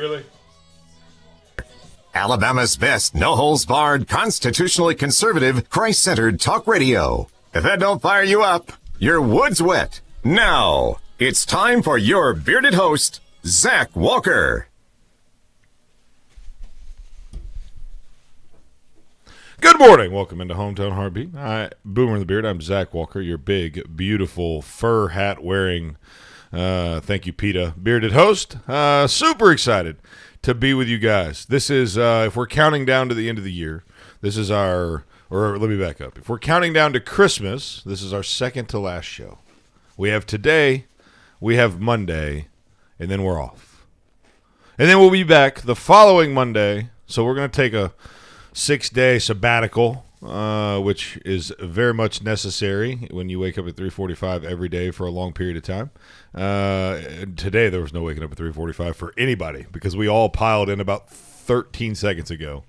Really? Alabama's best no-holds-barred, constitutionally conservative, Christ-centered talk radio. If that don't fire you up, your wood's wet. Now, it's time for your bearded host, Zach Walker. Good morning. Welcome into Hometown Heartbeat. Boomer in the Beard. I'm Zach Walker, your big, beautiful, fur hat-wearing, thank you, PETA, bearded host. Super excited to be with you guys. This is, if we're counting down to the end of the year, this is our, or let me back up. If we're counting down to Christmas, this is our second to last show. We have today, we have Monday, and then we're off. And then we'll be back the following Monday, so we're going to take a 6-day sabbatical, which is very much necessary when you wake up at 3:45 every day for a long period of time. Today there was no waking up at 3:45 for anybody because we all piled in about 13 seconds ago.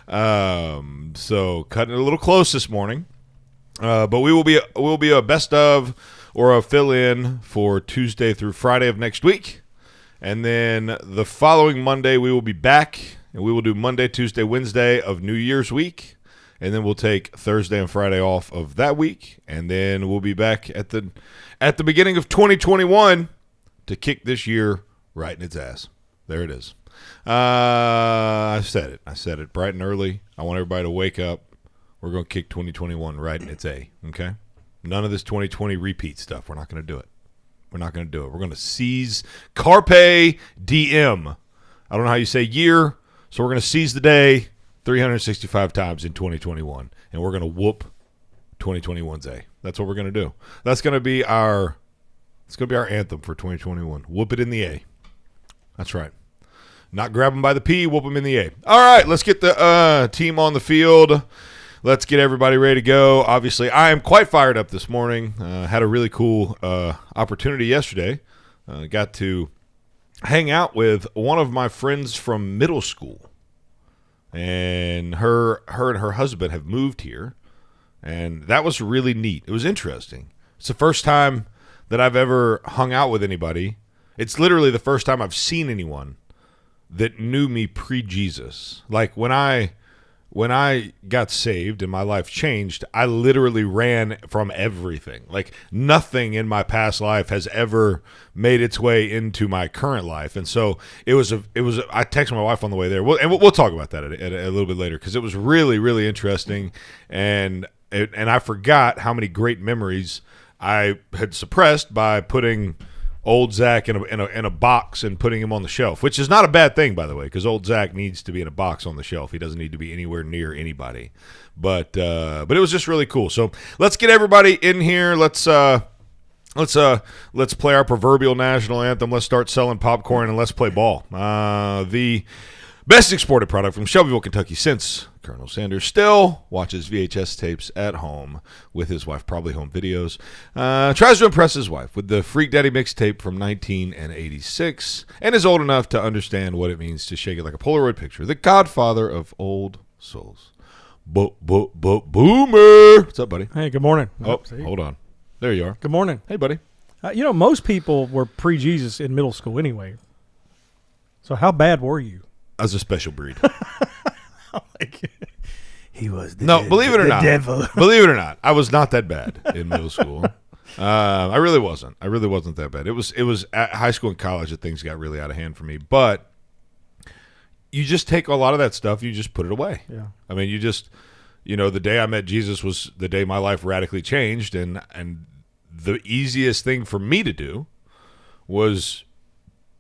So cutting it a little close this morning, but we'll be a best of or a fill in for Tuesday through Friday of next week, and then the following Monday we will be back. And we will do Monday, Tuesday, Wednesday of New Year's week. And then we'll take Thursday and Friday off of that week. And then we'll be back at the beginning of 2021 to kick this year right in its ass. There it is. I said it bright and early. I want everybody to wake up. We're going to kick 2021 right in its A. Okay? None of this 2020 repeat stuff. We're not going to do it. We're not going to do it. We're going to seize Carpe Diem. I don't know how you say year. So we're going to seize the day 365 times in 2021, and we're going to whoop 2021's A. That's what we're going to do. That's going to be our anthem for 2021. Whoop it in the A. That's right. Not grab them by the P, whoop them in the A. All right, let's get the team on the field. Let's get everybody ready to go. Obviously, I am quite fired up this morning. Had a really cool opportunity yesterday. Got to hang out with one of my friends from middle school, and her and her husband have moved here, and that was really neat. It was interesting. It's the first time that I've ever hung out with anybody. It's literally the first time I've seen anyone that knew me pre-Jesus. Like when I got saved and my life changed, I literally ran from everything. Like nothing in my past life has ever made its way into my current life. And so I texted my wife on the way there. We'll talk about that a little bit later because it was really, really interesting. And I forgot how many great memories I had suppressed by putting old Zach in a box and putting him on the shelf, which is not a bad thing, by the way, because old Zach needs to be in a box on the shelf. He doesn't need to be anywhere near anybody. But it was just really cool. So let's get everybody in here. Let's play our proverbial national anthem. Let's start selling popcorn and let's play ball. The best exported product from Shelbyville, Kentucky since Colonel Sanders still watches VHS tapes at home with his wife, probably home videos. Tries to impress his wife with the Freak Daddy mixtape from 1986 and is old enough to understand what it means to shake it like a Polaroid picture. The godfather of old souls. Boomer. What's up, buddy? Hey, good morning. Oh, hold on. There you are. Good morning. Hey, buddy. Most people were pre-Jesus in middle school anyway. So how bad were you? I was a special breed. He was the believe it or not. devil. Believe it or not, I was not that bad in middle school. I really wasn't. I really wasn't that bad. It was at high school and college that things got really out of hand for me. But you just take a lot of that stuff, you just put it away. Yeah. I mean, you just, the day I met Jesus was the day my life radically changed, and the easiest thing for me to do was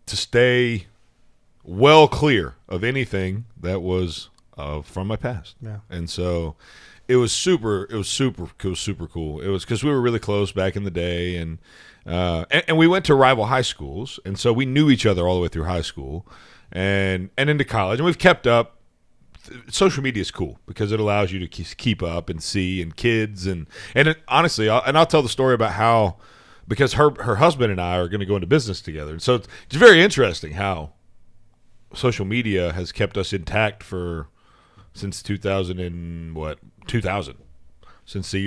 to stay well clear of anything that was from my past. Yeah. And so it was super cool. It was because we were really close back in the day, and we went to rival high schools, and so we knew each other all the way through high school and into college, and we've kept up. Social media is cool because it allows you to keep up and see, and kids and honestly, I'll tell the story about how, because her husband and I are going to go into business together, and so it's very interesting how social media has kept us intact since 2000 since the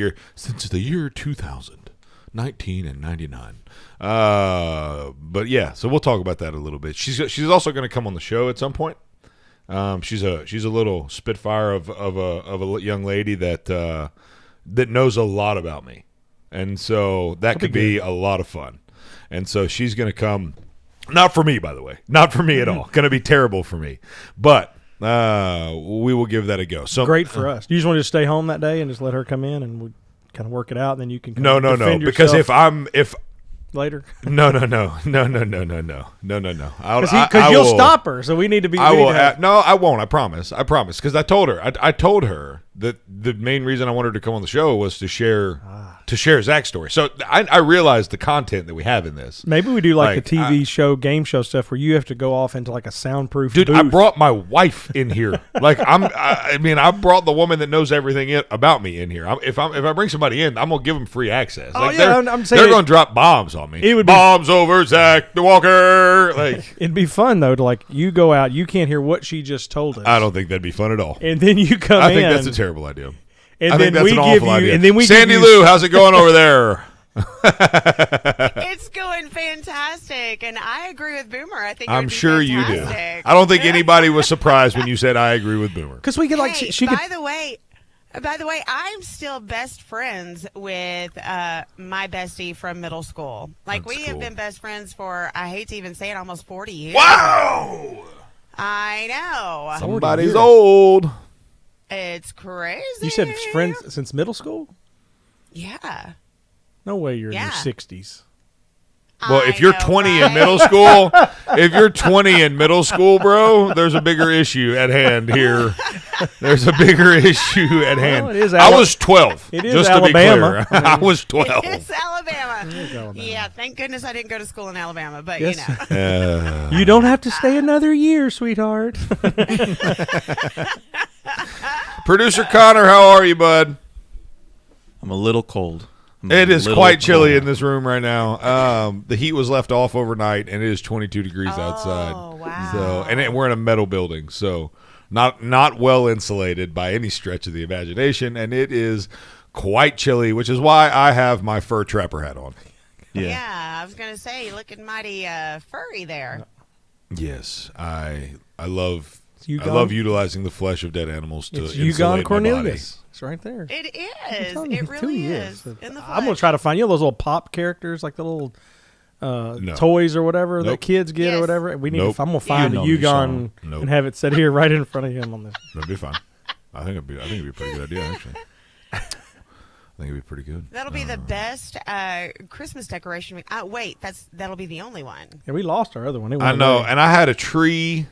year 2000. 19 and 99. But yeah, so we'll talk about that a little bit. She's also going to come on the show at some point. She's a little spitfire of a young lady that knows a lot about me, and so that could be a lot of fun. And so she's going to come, not for me, by the way, not for me at all. Going to be terrible for me, but we will give that a go. So great for us. You just want to just stay home that day and just let her come in and we kind of work it out, and then you can no, because if later. No. Because you'll stop her, so we need to be. I won't. I promise. Because I told her that the main reason I wanted her to come on the show was to share Zach's story. So I realized the content that we have in this. Maybe we do like the TV show, game show stuff where you have to go off into like a soundproof booth. I brought my wife in here. I brought the woman that knows everything about me in here. If I bring somebody in, I'm gonna give them free access. I'm saying they're gonna drop bombs on me. It would bombs over Zach the Walker. It'd be fun though to you go out, you can't hear what she just told us. I don't think that'd be fun at all. And then you come in. I think that's a terrible idea. And I then think that's we an give awful you, idea. and then we Sandee give you, Lou, how's it going over there? It's going fantastic, and I agree with Boomer. I think I'm sure you do. fantastic. I don't think anybody was surprised when you said I agree with Boomer. Because we could she by could. the way, I'm still best friends with my bestie from middle school. That's we have been best friends for, I hate to even say it, almost 40 years. Wow! I know. Somebody's old. It's crazy. You said friends since middle school? Yeah. No way you're in your Yeah. 60s. Well, if you're 20 in middle school, bro, there's a bigger issue at hand here. There's a bigger issue at hand. Well, it is I was 12. It is just Alabama. To be clear. I was 12. It's Alabama. Yeah, thank goodness I didn't go to school in Alabama, but you know. You don't have to stay another year, sweetheart. Producer Connor, how are you, bud? I'm a little cold. It is quite chilly in this room right now. The heat was left off overnight, and it is 22 degrees outside. Oh, wow. So, we're in a metal building, so not well insulated by any stretch of the imagination, and it is quite chilly, which is why I have my fur trapper hat on. Yeah, I was going to say, you're looking mighty furry there. Yes, I love utilizing the flesh of dead animals to insulate my Cornelius. body. It's right there. It is. It really is. In the I'm gonna try to find those little pop characters, like the little toys or whatever that kids get or whatever. We need. I'm gonna find a Yugon and have it set here right in front of him on this. That'd be fine. I think it'd be a pretty good idea, actually. I think it'd be pretty good. That'll be the best Christmas decoration. Wait, that'll be the only one. Yeah, we lost our other one. I know, and I had a tree,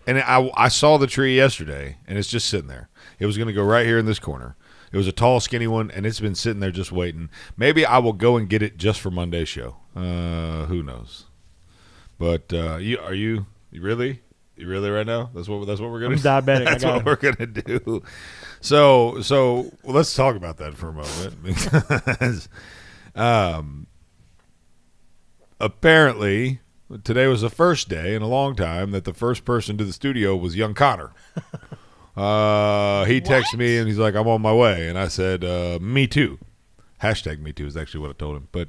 and I saw the tree yesterday, and it's just sitting there. It was going to go right here in this corner. It was a tall, skinny one, and it's been sitting there just waiting. Maybe I will go and get it just for Monday's show. Who knows? But you really right now? That's what we're going to do. I'm diabetic. That's what we're going to do. So let's talk about that for a moment, because apparently today was the first day in a long time that the first person to the studio was young Connor. He texted me and he's like, I'm on my way. And I said, me too. Hashtag me too is actually what I told him. But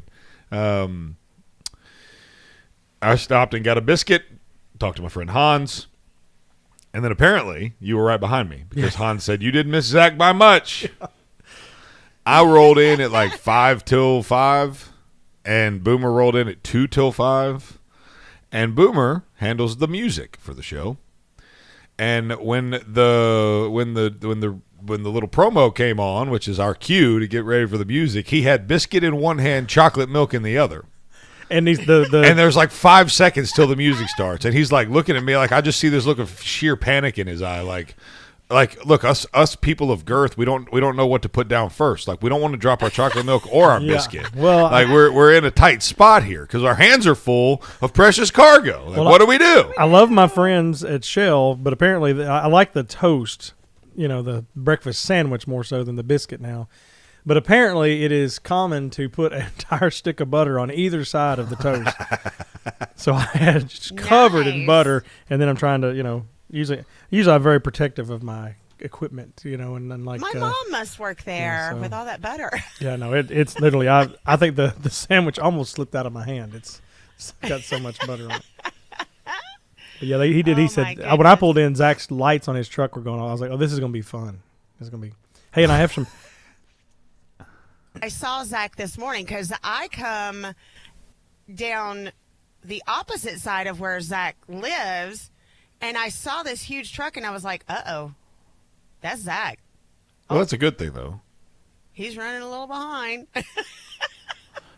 I stopped and got a biscuit, talked to my friend Hans. And then apparently you were right behind me because Hans said, you didn't miss Zach by much. I rolled in at like 5 till 5 and Boomer rolled in at 2 till 5. And Boomer handles the music for the show. And when the little promo came on, which is our cue to get ready for the music, he had biscuit in one hand, chocolate milk in the other. And and there's like 5 seconds till the music starts, and he's like looking at me like I just see this look of sheer panic in his eye, like look, us people of girth, we don't know what to put down first. Like we don't want to drop our chocolate milk or our biscuit. Well, like we're in a tight spot here because our hands are full of precious cargo. Like, what do we do? I love my friends at Shell, but apparently I like the toast, the breakfast sandwich more so than the biscuit now. But apparently it is common to put an entire stick of butter on either side of the toast. So I had it just covered in butter, and then I'm trying to, usually I'm very protective of my equipment, and then like My mom must work there so- with all that butter. Yeah, no, it's literally. I think the sandwich almost slipped out of my hand. It's got so much butter on it. But yeah, he did. Oh, He my said when I goodness. pulled in, Zach's lights on his truck were going on. I was like, oh, this is gonna be fun. This is gonna be. Hey, and I have some. I saw Zach this morning because I come down the opposite side of where Zach lives, and I saw this huge truck, and I was like, "Uh-oh, that's Zach. Well, that's a good thing, though. He's running a little behind."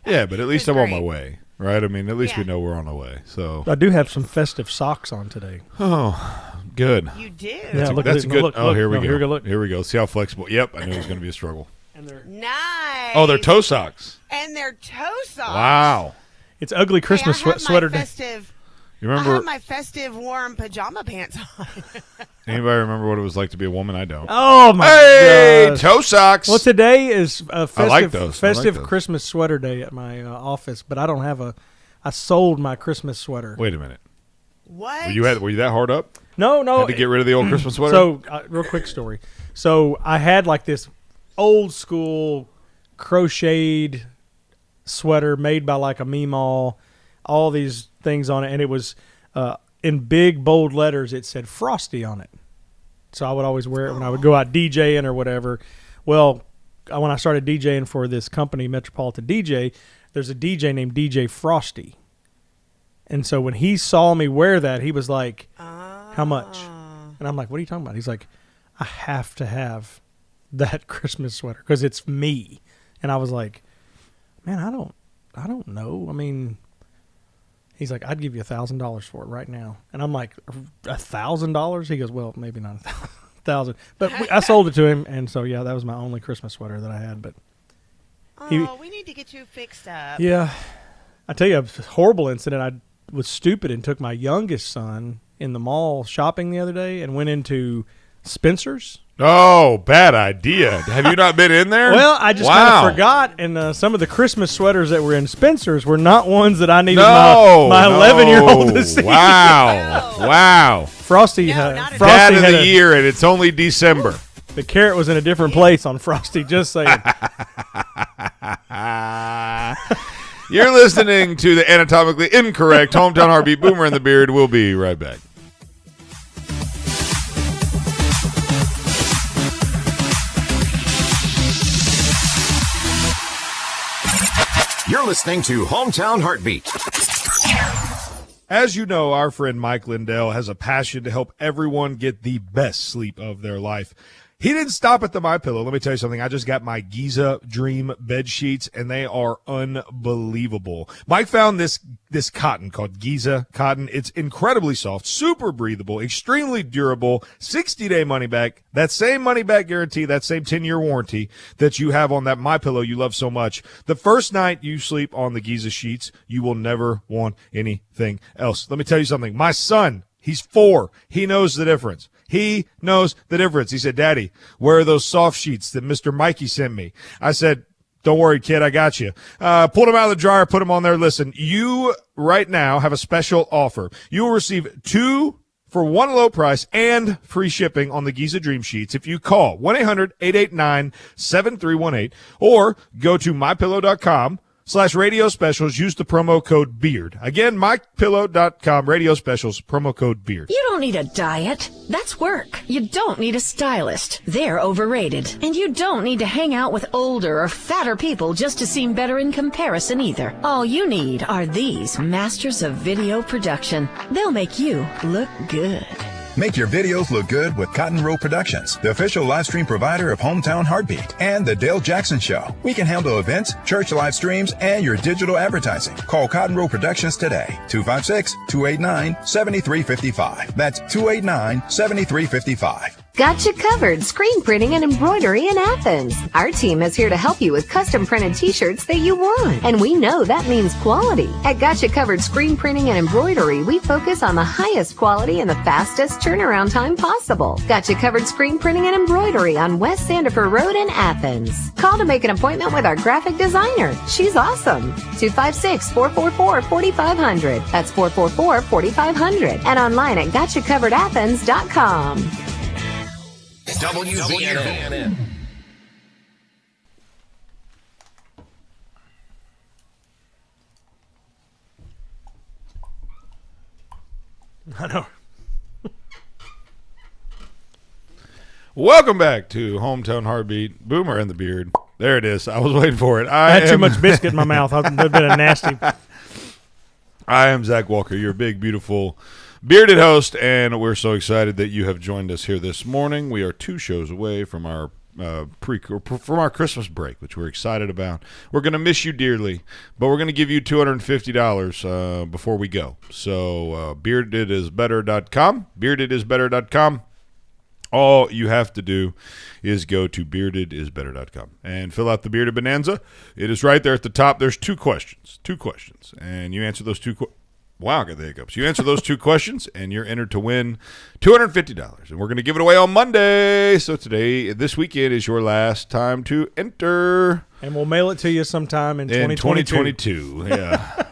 Yeah, but at least It's I'm on my great. way, right? I mean, at least we Yeah. know we're on our way. So, I do have some festive socks on today. oh, good. You do. Yeah, look at That's it. good. Look, oh, look. here we No, go. here we go, look. Here we go. See how flexible. Yep, I knew it was going to be a struggle. And Nice. Oh, they're toe socks. And they're toe socks. Wow. it's ugly Christmas Hey, I have sweater my day. festive. You I remember? have my festive warm pajama pants on. Anybody remember what it was like to be a woman? I don't. Oh my Hey, gosh. toe socks. Well, today is a festive, like those. I like festive those. Christmas sweater day at my office, but I don't have I sold my Christmas sweater. Wait a minute. What? Were you that hard up? No. Had to get rid of the old Christmas sweater? So, real quick story. So, I had like this old school crocheted sweater made by like a Meemaw, all these things on it, and it was in big bold letters. It said Frosty on it. So I would always wear it when I would go out DJing or whatever. Well, when I started DJing for this company, Metropolitan DJ, there's a DJ named DJ Frosty. And so when he saw me wear that, he was like, how much? And I'm like, what are you talking about? He's like, I have to have that Christmas sweater because it's me. And I was like, man, I don't know. I mean, he's like, I'd give you $1,000 for it right now. And I'm like, $1,000? He goes, well, maybe not 1,000. But I sold it to him. And so, yeah, that was my only Christmas sweater that I had. But Oh, we need to get you fixed up. yeah, I tell you, a horrible incident. I was stupid and took my youngest son in the mall shopping the other day and went into Spencer's. Oh, bad idea. Have you not been in there? Well, I just kind of forgot, and some of the Christmas sweaters that were in Spencer's were not ones that I needed my 11-year-old to see. Wow. Wow. Frosty, No, not at all. Dad Frosty of had the year, and it's only December. the carrot was in a different place on Frosty. Just saying. You're listening to the anatomically incorrect Hometown Heartbeat. Boomer and the Beard. We'll be right back. You're listening to Hometown Heartbeat. As you know, our friend Mike Lindell has a passion to help everyone get the best sleep of their life. He didn't stop at the MyPillow. Let me tell you something. I just got my Giza Dream bed sheets, and they are unbelievable. Mike found this cotton called Giza cotton. It's incredibly soft, super breathable, extremely durable, 60-day money back. That same money back guarantee, that same 10-year warranty that you have on that MyPillow you love so much. The first night you sleep on the Giza sheets, you will never want anything else. Let me tell you something. My son, he's 4. He knows the difference. He knows the difference. He said, Daddy, where are those soft sheets that Mr. Mikey sent me? I said, don't worry, kid, I got you. Pulled them out of the dryer, put them on there. Listen, you right now have a special offer. You will receive 2 for one low price and free shipping on the Giza Dream Sheets if you call 1-800-889-7318 or go to mypillow.com/radio specials. Use the promo code BEARD. Again, mypillow.com, radio specials, promo code BEARD. You don't need a diet. That's work. You don't need a stylist. They're overrated. And you don't need to hang out with older or fatter people just to seem better in comparison either. All you need are these masters of video production. They'll make you look good. Make your videos look good with Cotton Row Productions, the official live stream provider of Hometown Heartbeat and The Dale Jackson Show. We can handle events, church live streams, and your digital advertising. Call Cotton Row Productions today. 256-289-7355. That's 289-7355. Got you covered screen printing and embroidery in Athens. Our team is here to help you with custom printed t-shirts that you want. And we know that means quality. At Got You Covered Screen Printing and Embroidery, we focus on the highest quality and the fastest turnaround time possible. Got You Covered Screen Printing and Embroidery on West Sandifer Road in Athens. Call to make an appointment with our graphic designer. She's awesome. 256-444-4500. That's 444-4500. And online at gotchacoveredathens.com. WBNN. I know. Welcome back to Hometown Heartbeat, Boomer and the Beard. There it is. I was waiting for it. I had too much biscuit in my mouth. I've been a nasty. I am Zach Walker, your big, beautiful, bearded host, and we're so excited that you have joined us here this morning. We are 2 shows away from our from our Christmas break, which we're excited about. We're going to miss you dearly, but we're going to give you $250 before we go. So beardedisbetter.com, beardedisbetter.com. All you have to do is go to beardedisbetter.com and fill out the Bearded Bonanza. It is right there at the top. There's 2 questions, and you answer those 2 questions. Wow, I got the hiccups. You answer those 2 questions, and you're entered to win $250. And we're going to give it away on Monday. So this weekend is your last time to enter. And we'll mail it to you sometime in 2022. Yeah.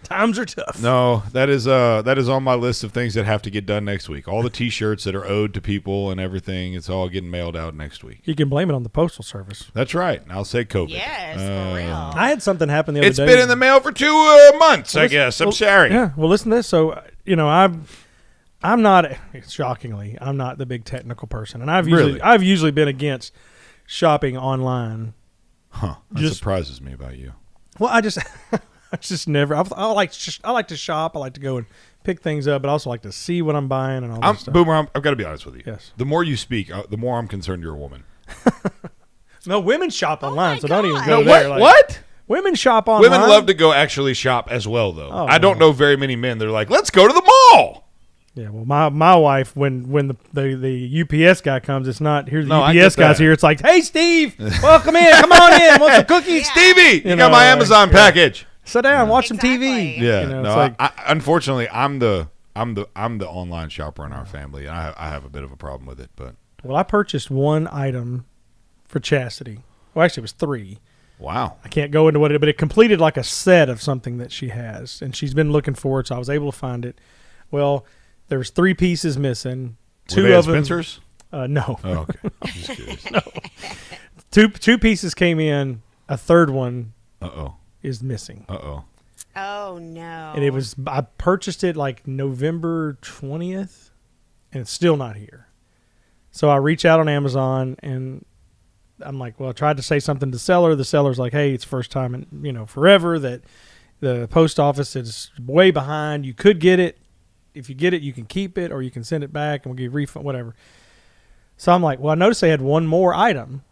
Times are tough. No, that is on my list of things that have to get done next week. All the T-shirts that are owed to people and everything, it's all getting mailed out next week. You can blame it on the Postal Service. That's right. I'll say COVID. Yes, for real. I had something happen the other day. It's been in the mail for 2 months, I guess. I'm sorry. Yeah. Well, listen to this. So, I'm not, shockingly, I'm not the big technical person, and I've usually been against shopping online. Huh. That surprises me about you. Well, I just never. I like to shop. I like to go and pick things up, but I also like to see what I'm buying and all that stuff. Boomer, I've got to be honest with you. Yes. The more you speak, the more I'm concerned you're a woman. No, women shop online, so God. don't even go No, there. what? Women shop online. Women love to go actually shop as well, though. Oh, I don't know very many men. They're like, let's go to the mall. Yeah, well, my wife, when the UPS guy comes, it's not, here's the No, I UPS get guy's that. here. It's like, hey, Steve, welcome in. Come on in. Want some cookies? Stevie, you know, got my Amazon package. Sit down, watch some TV. Exactly. Yeah, You know, no. it's like- I unfortunately, I'm the online shopper in our family, and I have a bit of a problem with it. But Well, I purchased one item for Chastity. Well, actually, it was 3. wow, I can't go into what it, but it completed like a set of something that she has, and she's been looking for it, so I was able to find it. Well, there was 3 pieces missing. Were 2 they of at them. Spencer's? No. Oh, okay. I'm just curious. Two pieces came in. A third one Uh-oh. is missing. Uh-oh. Oh no! And I purchased it like November 20th, and it's still not here. So I reach out on Amazon, and I'm like, well, I tried to say something to the seller. The seller's like, hey, it's first time in forever that the post office is way behind. You could get it. If you get it, you can keep it, or you can send it back, and we'll give you a refund, whatever. So I'm like, well, I noticed they had one more item,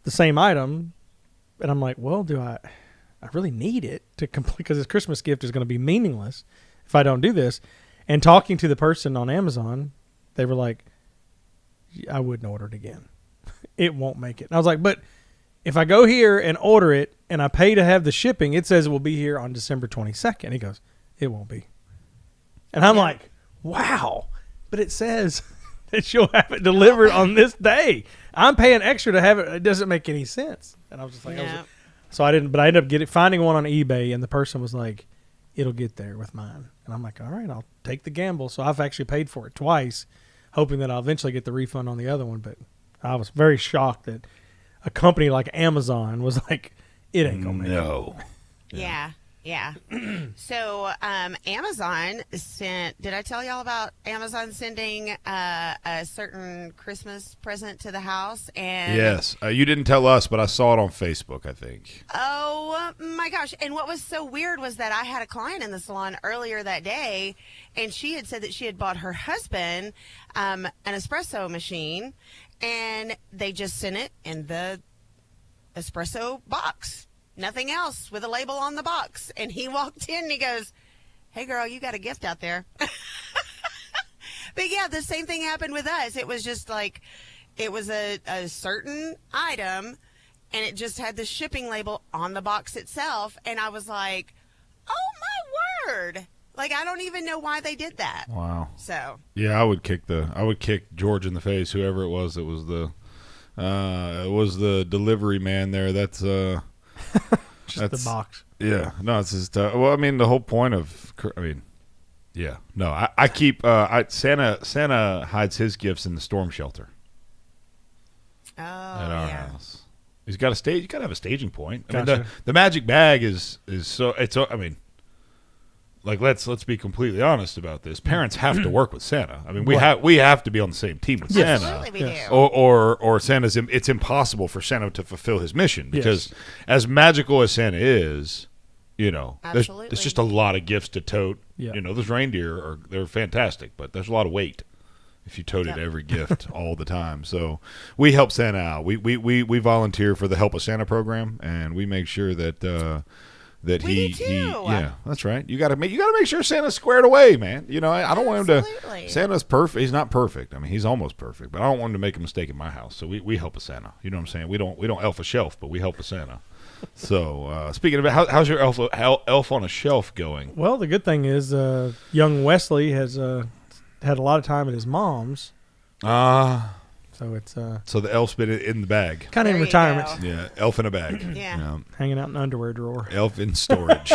the same item, and I'm like, well, do I really need it to complete, because this Christmas gift is going to be meaningless if I don't do this. And talking to the person on Amazon, they were like, I wouldn't order it again. It won't make it. And I was like, but if I go here and order it and I pay to have the shipping, it says it will be here on December 22nd. He goes, it won't be. And I'm like, wow. But it says that you'll have it delivered on this day. I'm paying extra to have it. It doesn't make any sense. And I was just like, so I didn't, but I ended up finding one on eBay, and the person was like, it'll get there with mine. And I'm like, all right, I'll take the gamble. So I've actually paid for it twice, hoping that I'll eventually get the refund on the other one. But I was very shocked that a company like Amazon was like, it ain't going to make it. No. Yeah. So Amazon sent, did I tell y'all about Amazon sending a certain Christmas present to the house? And Yes. You didn't tell us, but I saw it on Facebook, I think. Oh my gosh. And what was so weird was that I had a client in the salon earlier that day, and she had said that she had bought her husband an espresso machine, and they just sent it in the espresso box. Nothing else, with a label on the box. And he walked in and he goes, hey girl, you got a gift out there. But yeah, the same thing happened with us. It was just like, it was a certain item, and it just had the shipping label on the box itself. And I was like, oh my word. Like, I don't even know why they did that. Wow. So Yeah, I would kick George in the face, whoever it was that was the delivery man there. That's Just the box. Yeah, no, it's just well, I mean, the whole point of, Yeah. No, I keep Santa hides his gifts in the storm shelter Oh, at our yeah. house. He's got a stage. You got to have a staging point. I mean, Gotcha. the magic bag is so it's. I mean, like let's be completely honest about this. Parents have to work with Santa. I mean, we have to be on the same team with Santa. Absolutely, we do. Or Santa's. It's impossible for Santa to fulfill his mission because as magical as Santa is, there's Absolutely. just a lot of gifts to tote. Yeah. Those reindeer they're fantastic, but there's a lot of weight if you toted every gift all the time. So we help Santa out. We volunteer for the Help of Santa program, and we make sure that We do too. yeah, that's right. You got to make sure Santa's squared away, man. I don't want him Absolutely. to. Santa's perfect. He's not perfect. I mean, he's almost perfect, but I don't want him to make a mistake in my house. So we help a Santa. You know what I'm saying? We don't elf a shelf, but we help a Santa. So speaking of it, how's your elf on a shelf going? Well, the good thing is young Wesley has had a lot of time at his mom's. So it's So the elf's been in the bag. kind of in There you retirement, go. Yeah, elf in a bag. Yeah. hanging out in the underwear drawer. Elf in storage.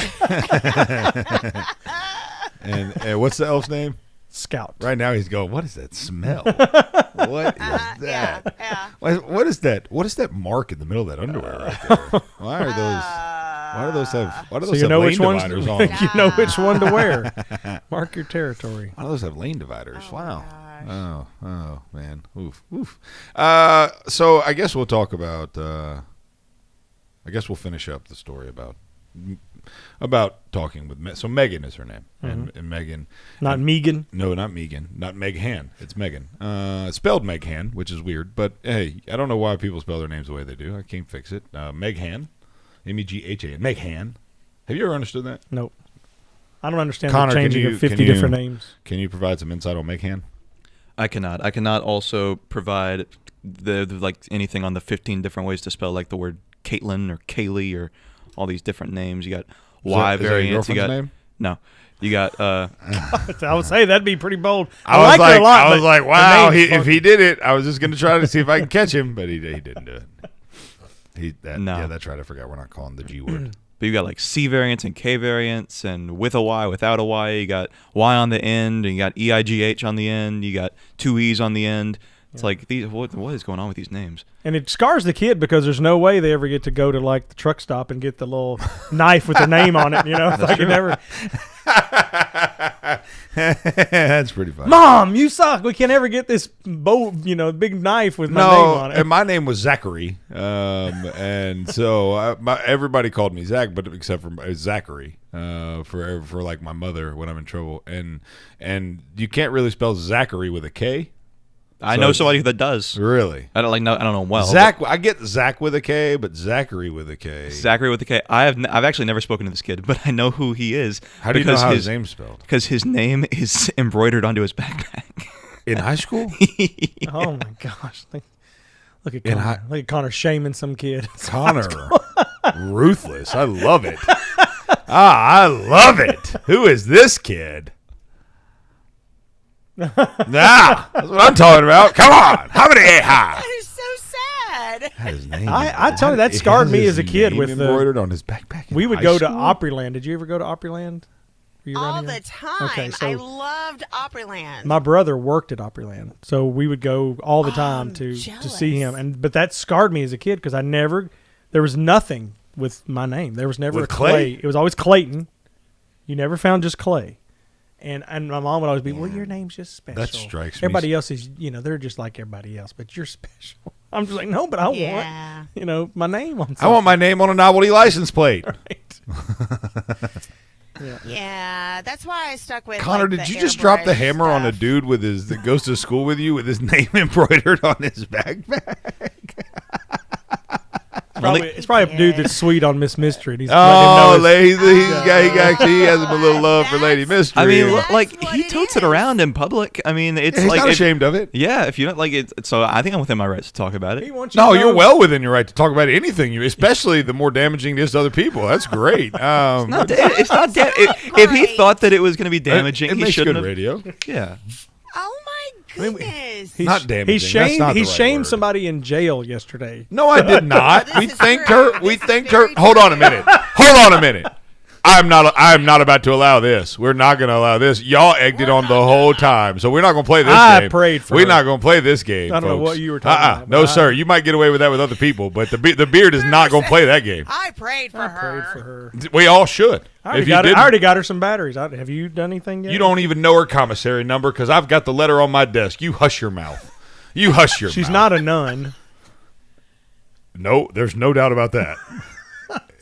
and what's the elf's name? Scout. Right now he's going, what is that smell? What is that? Yeah. What is that? What is that mark in the middle of that underwear right there? Why do those have So you know lane which ones dividers on them? you know which one to wear. Mark your territory. Why do those have lane dividers? Oh, Wow. gosh. Oh man. Oof. So I guess we'll talk about I guess we'll finish up the story about talking with so Megan is her name. And Megan Not Megan. No, not Megan. Not Meg Han. It's Megan. It's spelled Meg Han, which is weird. But, hey, I don't know why people spell their names the way they do. I can't fix it. Meg Han. M-E-G-H-A-N. Meg Han. Have you ever understood that? Nope. I don't understand Connor, the changing of 50 different names. Can you provide some insight on Meg Han? I cannot. I cannot also provide the like anything on the 15 different ways to spell like the word Caitlin or Kaylee or all these different names. You got Y Is that your variants. You girlfriend's got name? no. You got I would say that'd be pretty bold. I like was her a lot. I was but like, the wow. name's If funky. he did it, I was just going to try to see if I can catch him, but he didn't do it. No. Yeah, that's right. I forgot we're not calling the G word. But you got like C variants and K variants, and with a Y, without a Y. You got Y on the end, and you got EIGH on the end. You got two E's on the end. It's like these. What is going on with these names? And it scars the kid because there's no way they ever get to go to like the truck stop and get the little knife with the name on it. It's like you never. That's pretty funny. Mom, you suck. We can't ever get this big knife with my name on it. And my name was Zachary, and so everybody called me Zach, but except for Zachary for like my mother when I'm in trouble, and you can't really spell Zachary with a K. I know somebody that does. Really? I don't know him well. Zach, I get Zach with a K, but Zachary with a K. Zachary with a K. I've actually never spoken to this kid, but I know who he is. How do you know how his name's spelled? Because his name is embroidered onto his backpack. In high school? Oh my gosh! Look at Connor. Look at Connor shaming some kid. Connor, ruthless. I love it. I love it. Who is this kid? That's what I'm talking about. Come on, how many high? That is so sad. His name. I tell you, that scarred me as a kid with embroidered on his backpack. We would go to Opryland. Did you ever go to Opryland? Were you All around here? the time. Okay, so I loved Opryland. my brother worked at Opryland, so we would go all the time to see him. But that scarred me as a kid because there was nothing with my name. There was never With a Clay. It was always Clayton. You never found just Clay. And my mom would always be, well, your name's just special. That strikes me. Everybody else is, they're just like everybody else, but you're special. I'm just like, no, but I want, my name on something. I want my name on a novelty license plate. Right. Yeah, that's why I stuck with Connor, like, did the you just drop the airbrush hammer on a stuff. dude that goes to school with you with his name embroidered on his backpack? It's probably a dude that's sweet on Miss Mystery. And he's Oh, letting him know he has a little love for Lady Mystery. I mean, That's like what he it totes it is. around in public. I mean, it's he's like not ashamed of it. Yeah, if you don't like it, so I think I'm within my rights to talk about it. He wants you No, to you're know- well within your right to talk about anything, especially the more damaging it is to other people. That's great. It's not if he Right. thought that it was going to be damaging, it he makes shouldn't good have. radio. Yeah, Oh my goodness. He Not damaging. He shamed. That's not He the right shamed word. somebody in jail yesterday. No, I did not. This we is thanked true. her. We This is thanked her. very Hold on a true. minute. Hold on a minute. I'm not about to allow this. We're not going to allow this. Y'all egged it on the whole time, so we're not going to play this game. I prayed for We're her. not going to play this game. I don't know folks. what you were talking about. No, sir. You might get away with that with other people, but the beard is not going to play that game. I prayed for I her. prayed for her. We all should. I If you I didn't, already got her some batteries. Have you done anything yet? you don't even know her commissary number because I've got the letter on my desk. You hush your mouth. You hush your mouth. She's not a nun. No, there's no doubt about that.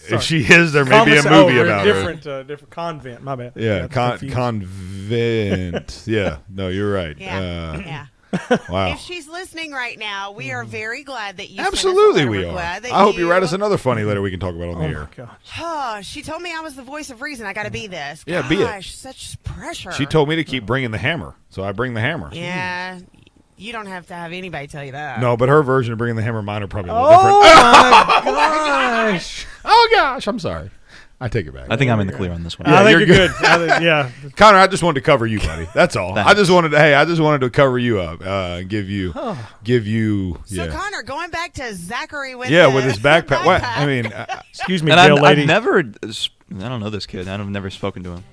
If she is, there may be a movie about her. Different convent. My bad. Yeah, That's confused. convent. Yeah, no, you're right. Yeah. Wow. If she's listening right now, we are very glad that you Absolutely, sent us a letter. we We're are. glad that I hope you write us another funny letter we can talk about on the Oh air. my gosh. She told me I was the voice of reason. I got to be this. Yeah, be it. Gosh, such pressure. She told me to keep bringing the hammer, so I bring the hammer. Yeah, you don't have to have anybody tell you that. No, but her version of bringing the hammer, mine are probably a little Oh different. my gosh. Oh gosh, I'm sorry. I take it back. I think I'm in the clear on this one. Yeah, I think you're you're good. Yeah. Connor, I just wanted to cover you, buddy. That's all. Thanks. I just wanted to cover you up, and give you. So Connor, going back to Zachary with with his backpack. What? I mean, Excuse me, And jail I've lady. never, I don't know this kid. I've never spoken to him.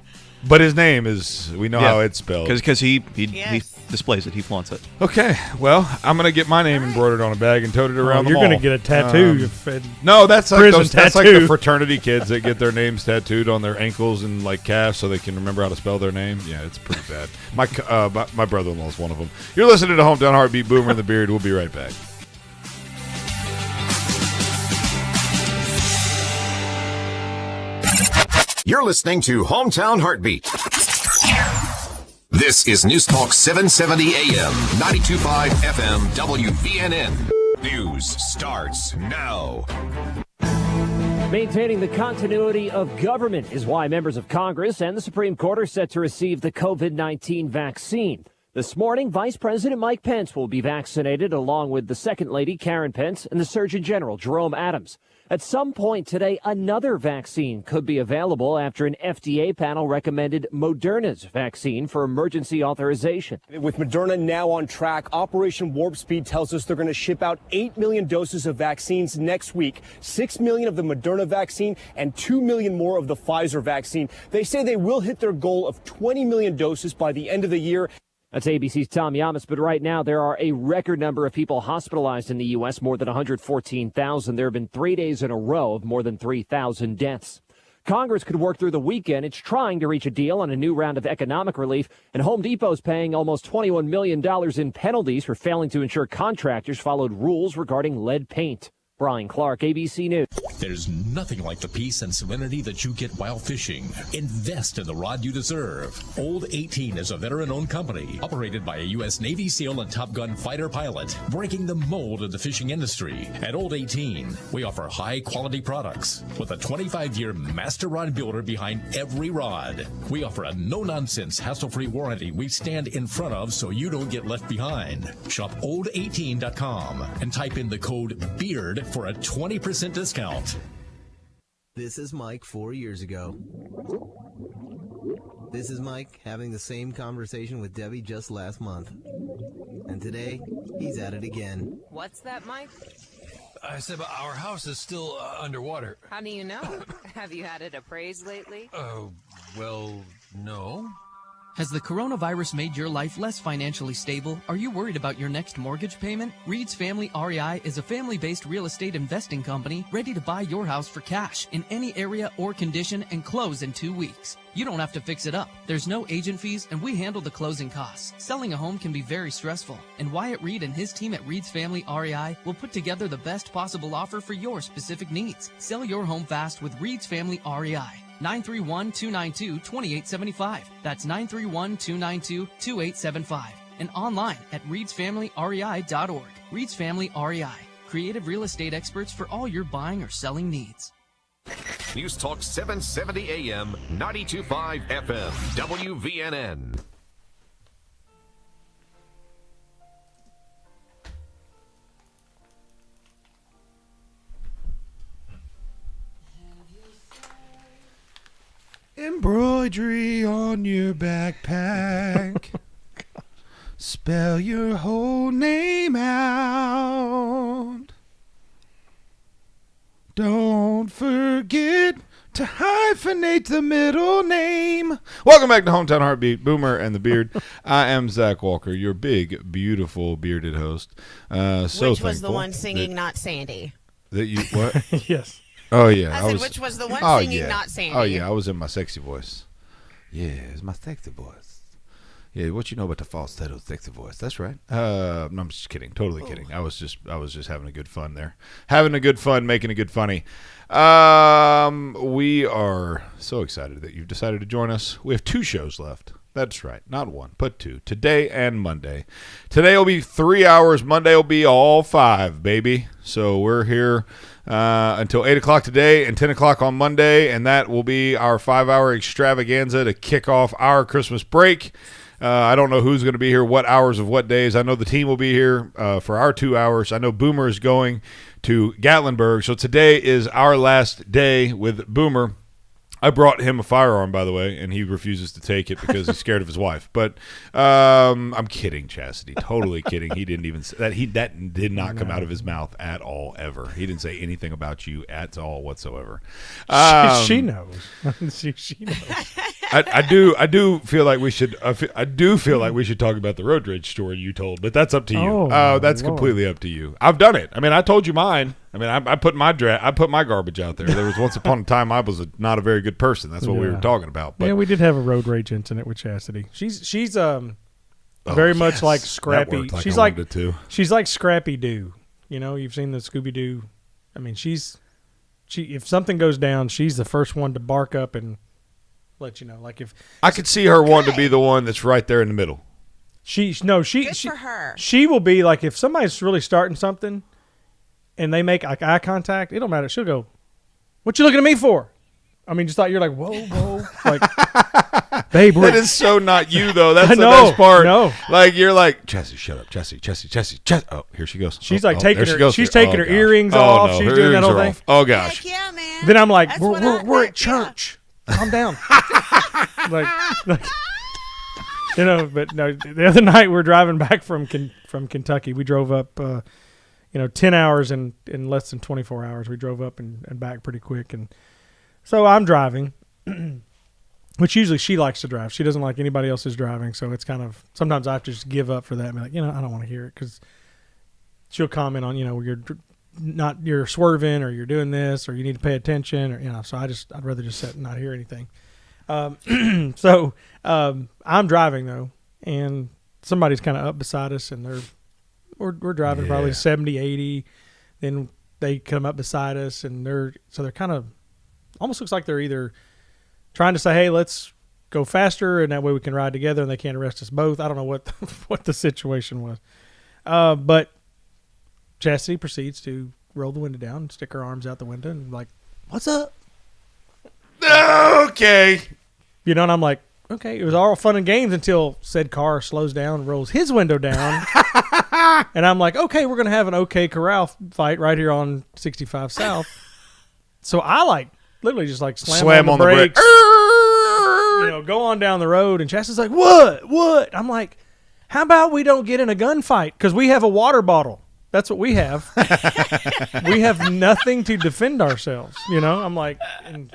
but his name is. We know how it's spelled. Because he Yes. displays it. He flaunts it. Okay, well, I'm gonna get my name embroidered on a bag and toted around the you're mall. going to get a tattoo. if it, No, that's like Prison that's like tattoo. the fraternity kids that get their names tattooed on their ankles and like calves so they can remember how to spell their name. Yeah, it's pretty bad. My brother-in-law is one of them. You're listening to Hometown Heartbeat, Boomer and the Beard. We'll be right back. You're listening to Hometown Heartbeat. This is News Talk 770 AM, 92.5 FM, WVNN. News starts now. Maintaining the continuity of government is why members of Congress and the Supreme Court are set to receive the COVID-19 vaccine. This morning, Vice President Mike Pence will be vaccinated along with the Second Lady Karen Pence and the Surgeon General Jerome Adams. At some point today, another vaccine could be available after an FDA panel recommended Moderna's vaccine for emergency authorization. With Moderna now on track, Operation Warp Speed tells us they're going to ship out 8 million doses of vaccines next week, 6 million of the Moderna vaccine and 2 million more of the Pfizer vaccine. They say they will hit their goal of 20 million doses by the end of the year. That's ABC's Tom Yamas, but right now there are a record number of people hospitalized in the U.S., more than 114,000. There have been 3 days in a row of more than 3,000 deaths. Congress could work through the weekend. It's trying to reach a deal on a new round of economic relief, and Home Depot's paying almost $21 million in penalties for failing to ensure contractors followed rules regarding lead paint. Brian Clark, ABC News. There's nothing like the peace and serenity that you get while fishing. Invest in the rod you deserve. Old 18 is a veteran-owned company operated by a U.S. Navy SEAL and Top Gun fighter pilot, breaking the mold of the fishing industry. At Old 18, we offer high-quality products with a 25-year master rod builder behind every rod. We offer a no-nonsense, hassle-free warranty we stand in front of so you don't get left behind. Shop old18.com and type in the code BEARD for a 20% discount. This is Mike 4 years ago. This is Mike having the same conversation with Debbie just last month. And today, he's at it again. What's that, Mike? I said our house is still underwater. How do you know? Have you had it appraised lately? Well, no. Has the coronavirus made your life less financially stable? Are you worried about your next mortgage payment? Reed's Family REI is a family-based real estate investing company ready to buy your house for cash in any area or condition and close in 2 weeks. You don't have to fix it up. There's no agent fees and we handle the closing costs. Selling a home can be very stressful, and Wyatt Reed and his team at Reed's Family REI will put together the best possible offer for your specific needs. Sell your home fast with Reed's Family REI. 931-292-2875. That's 931-292-2875. And online at reedsfamilyrei.org. Reed's Family REI. Creative real estate experts for all your buying or selling needs. News Talk 770 AM, 92.5 FM, WVNN. Embroidery on your backpack. Spell your whole name out. Don't forget to hyphenate the middle name. Welcome back to Hometown Heartbeat, Boomer and the Beard. I am Zach Walker, your big, beautiful, bearded host. Which was the one singing, not Sandee. That you what? Yes. Oh yeah. I said, which was the one singing, not Sandee. Oh yeah, I was in my sexy voice. Yeah, it's my sexy voice. Yeah, what you know about the falsetto sexy voice? That's right. No, I'm just kidding. Totally kidding. I was just having a good fun there. Having a good fun, making a good funny. We are so excited that you've decided to join us. We have 2 shows left. That's right. Not 1, but 2. Today and Monday. Today will be 3 hours. Monday will be all 5, baby. So we're here until 8 o'clock today and 10 o'clock on Monday, and that will be our 5-hour extravaganza to kick off our Christmas break. I don't know who's going to be here, what hours of what days. I know the team will be here for our 2 hours. I know Boomer is going to Gatlinburg. So today is our last day with Boomer. I brought him a firearm, by the way, and he refuses to take it because he's scared of his wife. But I'm kidding, Chastity. Totally kidding. He didn't even say that. That did not come out of his mouth at all, ever. He didn't say anything about you at all whatsoever. She knows. she knows. I do feel like we should. I do feel like we should talk about the road rage story you told, but that's up to you. That's completely up to you. I've done it. I mean, I told you mine. I mean, I put my garbage out there. There was once upon a time I was not a very good person. That's what we were talking about. But yeah, we did have a road rage incident with Chastity. She's very much like Scrappy. She's like Scrappy Doo. You know, you've seen the Scooby Doo. I mean, she if something goes down, she's the first one to bark up and let you know. Like if I could see her one to be the one that's right there in the middle. Good for her. She will be like if somebody's really starting something. And they make like eye contact, it don't matter. She'll go, "What you looking at me for?" I mean, just thought you're like, whoa, like, babe. That is so not you though. That's the best part. No, like you're like, Jesse, shut up, Jesse. Oh, here she goes. She's like taking her. She's taking her earrings off. No, she's doing that whole thing. Oh gosh. Heck yeah, man. Then I'm like, we're at church. Yeah. Calm down. like, you know. But no, the other night we're driving back from Kentucky. We drove up. 10 hours in less than 24 hours. We drove up and back pretty quick. And so I'm driving, which usually she likes to drive. She doesn't like anybody else's driving. So it's kind of, sometimes I have to just give up for that and be like, I don't want to hear it because she'll comment on, you're swerving or you're doing this or you need to pay attention or, so I'd rather just sit and not hear anything. So I'm driving though, and somebody's kind of up beside us and we're driving probably 70, 80. Then they come up beside us, and they're kind of almost looks like they're either trying to say, "Hey, let's go faster," and that way we can ride together, and they can't arrest us both. I don't know what the situation was, but Chastity proceeds to roll the window down, stick her arms out the window, and like, "What's up?" Okay, and I'm like, okay. It was all fun and games until said car slows down, rolls his window down. And I'm like, okay, we're going to have an OK Corral fight right here on 65 South. So I literally just slam on the brakes. Go on down the road. And Chastity's like, what? I'm like, how about we don't get in a gunfight? Because we have a water bottle. That's what we have. We have nothing to defend ourselves. I'm like, and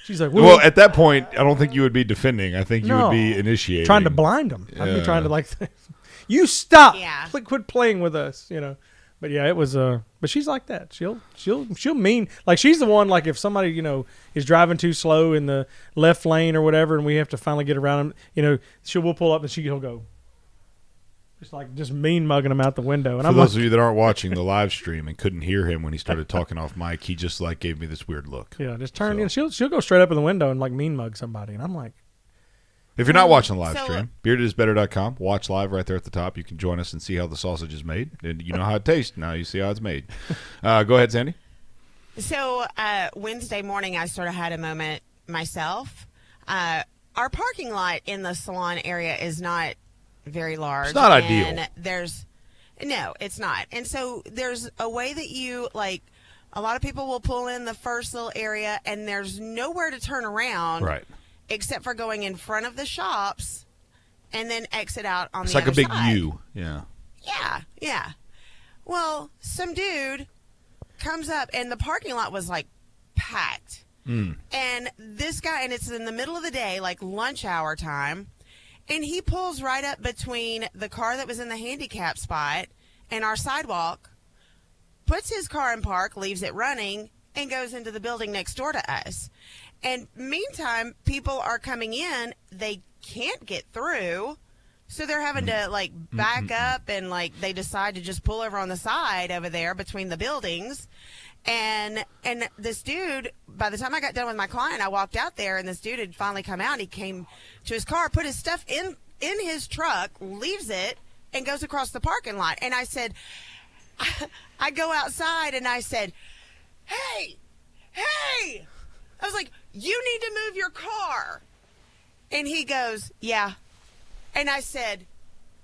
she's like, well, at that point, I don't think you would be defending. I think you would be initiating. Trying to blind them. I'd be trying to you stop. Yeah. Quit playing with us, But yeah, it was but she's like that. She'll mean like she's the one like if somebody, is driving too slow in the left lane or whatever and we have to finally get around them, we'll pull up and she'll go just mean mugging them out the window. And for those of you that aren't watching the live stream and couldn't hear him when he started talking off mic, he just gave me this weird look. Yeah, just turn she'll go straight up in the window and mean mug somebody and I'm like, if you're not watching the live stream, beardedisbetter.com. Watch live right there at the top. You can join us and see how the sausage is made. And you know how it tastes. Now you see how it's made. Go ahead, Sandee. So Wednesday morning, I sort of had a moment myself. Our parking lot in the salon area is not very large. It's not ideal. No, it's not. And so there's a way that you, a lot of people will pull in the first little area, and there's nowhere to turn around. Right. Except for going in front of the shops and then exit out on the other side. It's like a big U. Yeah. Yeah. Well, some dude comes up and the parking lot was packed. And this guy, and it's in the middle of the day, like lunch hour time, and he pulls right up between the car that was in the handicap spot and our sidewalk, puts his car in park, leaves it running, and goes into the building next door to us. And meantime, people are coming in. They can't get through, so they're having to, like, back up, and, like, they decide to just pull over on the side over there between the buildings. And this dude, by the time I got done with my client, I walked out there, and this dude had finally come out. He came to his car, put his stuff in his truck, leaves it, and goes across the parking lot. And I said, I go outside, and I said, hey, I was like, you need to move your car. And he goes, yeah. And I said,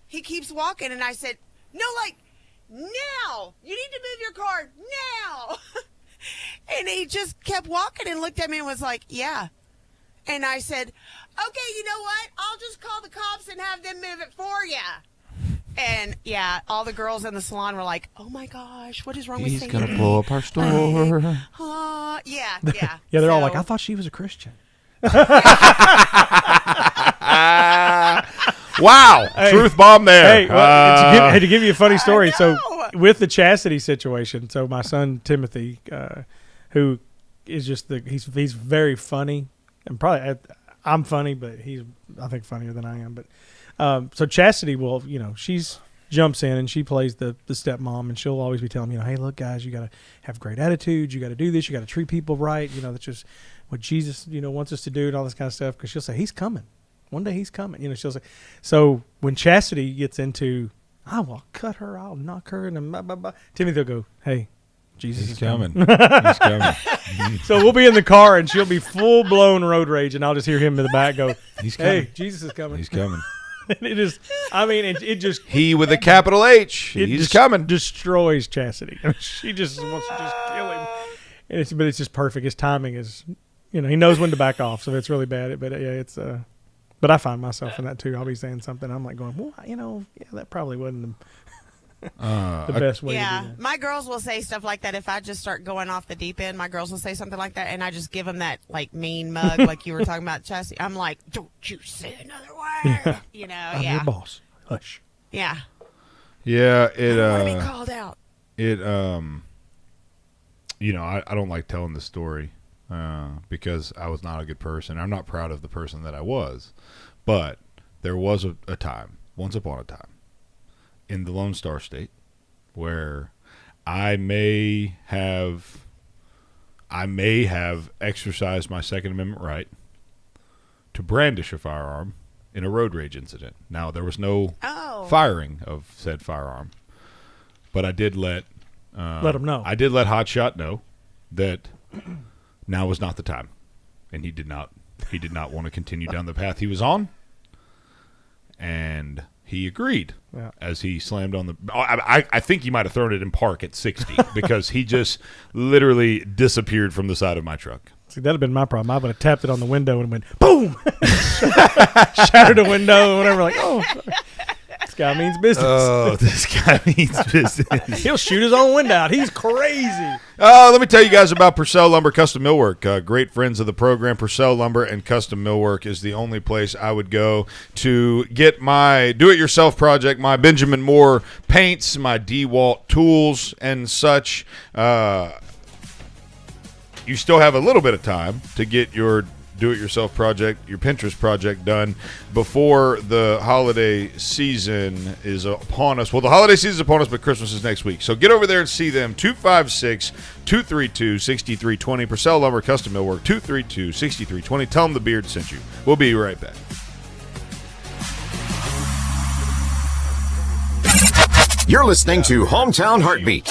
he keeps walking, and I said, no, like, now. You need to move your car now. And he just kept walking and looked at me and was like, yeah. And I said, okay, you know what? I'll just call the cops and have them move it for you. And, yeah, all the girls in the salon were like, oh, my gosh, what is wrong with Sandee? He's going to blow up our store. Yeah. Yeah, they're all like, I thought she was a Christian. Wow. Hey, truth bomb there. Hey, well, to give you a funny story. So with the chastity situation, so my son Timothy, who is just he's very funny, and probably I'm funny, but he's I think funnier than I am. But so Chastity will, she's jumps in and she plays the stepmom, and she'll always be telling me, hey, look, guys, you got to have great attitude. You got to do this. You got to treat people right. That's just what Jesus, wants us to do, and all this kind of stuff. Because she'll say, he's coming. One day he's coming. She'll say. So when Chastity gets into, I will cut her, I'll knock her, and then blah, blah, blah. Timothy will go, hey, Jesus is coming. He's coming. So we'll be in the car, and she'll be full blown road rage, and I'll just hear him in the back go, he's coming. Hey, Jesus is coming. He's coming. And it is, it just. He with a capital H. He's coming. Destroys Chastity. I mean, she just wants to just kill him. And but it's just perfect. His timing is, he knows when to back off. So it's really bad. But yeah, it's. But I find myself in that too. I'll be saying something. I'm like going, well, that probably wasn't the best way to do that. My girls will say stuff like that. If I just start going off the deep end, my girls will say something like that, and I just give them that like mean mug, like you were talking about, Chastity. I'm like, don't you say another word. I'm your boss. Hush. Yeah. Yeah. I don't want to be called out. I don't like telling the story because I was not a good person. I'm not proud of the person that I was, but there was a time, once upon a time, in the Lone Star State, where I may have exercised my Second Amendment right to brandish a firearm in a road rage incident. Now, there was no firing of said firearm, but I did let him know. I did let Hotshot know that now was not the time, and he did not want to continue down the path he was on, and he agreed as he slammed on the. I think he might have thrown it in park at 60 because he just literally disappeared from the side of my truck. See, that'd have been my problem. I would have tapped it on the window and went boom, shattered the window or whatever. Like, oh, this guy means business. Oh, this guy means business. He'll shoot his own window out. He's crazy. Let me tell you guys about Purcell Lumber Custom Millwork. Great friends of the program. Purcell Lumber and Custom Millwork is the only place I would go to get my do-it-yourself project, my Benjamin Moore paints, my DeWalt tools, and such. You still have a little bit of time to get your do-it-yourself project, your Pinterest project done before the holiday season is upon us. Well, the holiday season is upon us, but Christmas is next week. So get over there and see them. 256-232-6320. Purcell Lumber Custom Millwork, 232-6320. Tell them the Beard sent you. We'll be right back. You're listening to Hometown Heartbeat.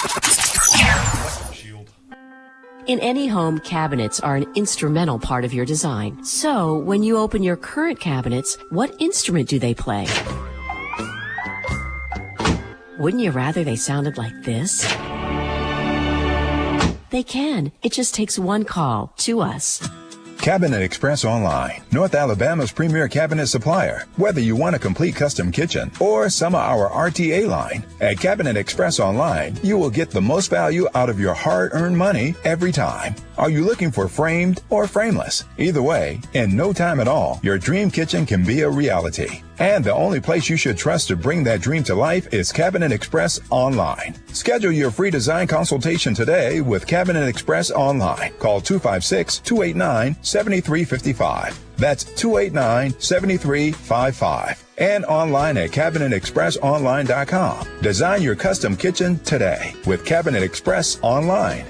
In any home, cabinets are an instrumental part of your design. So, when you open your current cabinets, what instrument do they play? Wouldn't you rather they sounded like this? They can. It just takes one call to us. Cabinet Express Online, North Alabama's premier cabinet supplier. Whether you want a complete custom kitchen or some of our RTA line, at Cabinet Express Online, you will get the most value out of your hard-earned money every time. Are you looking for framed or frameless? Either way, in no time at all, your dream kitchen can be a reality. And the only place you should trust to bring that dream to life is Cabinet Express Online. Schedule your free design consultation today with Cabinet Express Online. Call 256-289-7355. That's 289-7355. And online at CabinetExpressOnline.com. Design your custom kitchen today with Cabinet Express Online.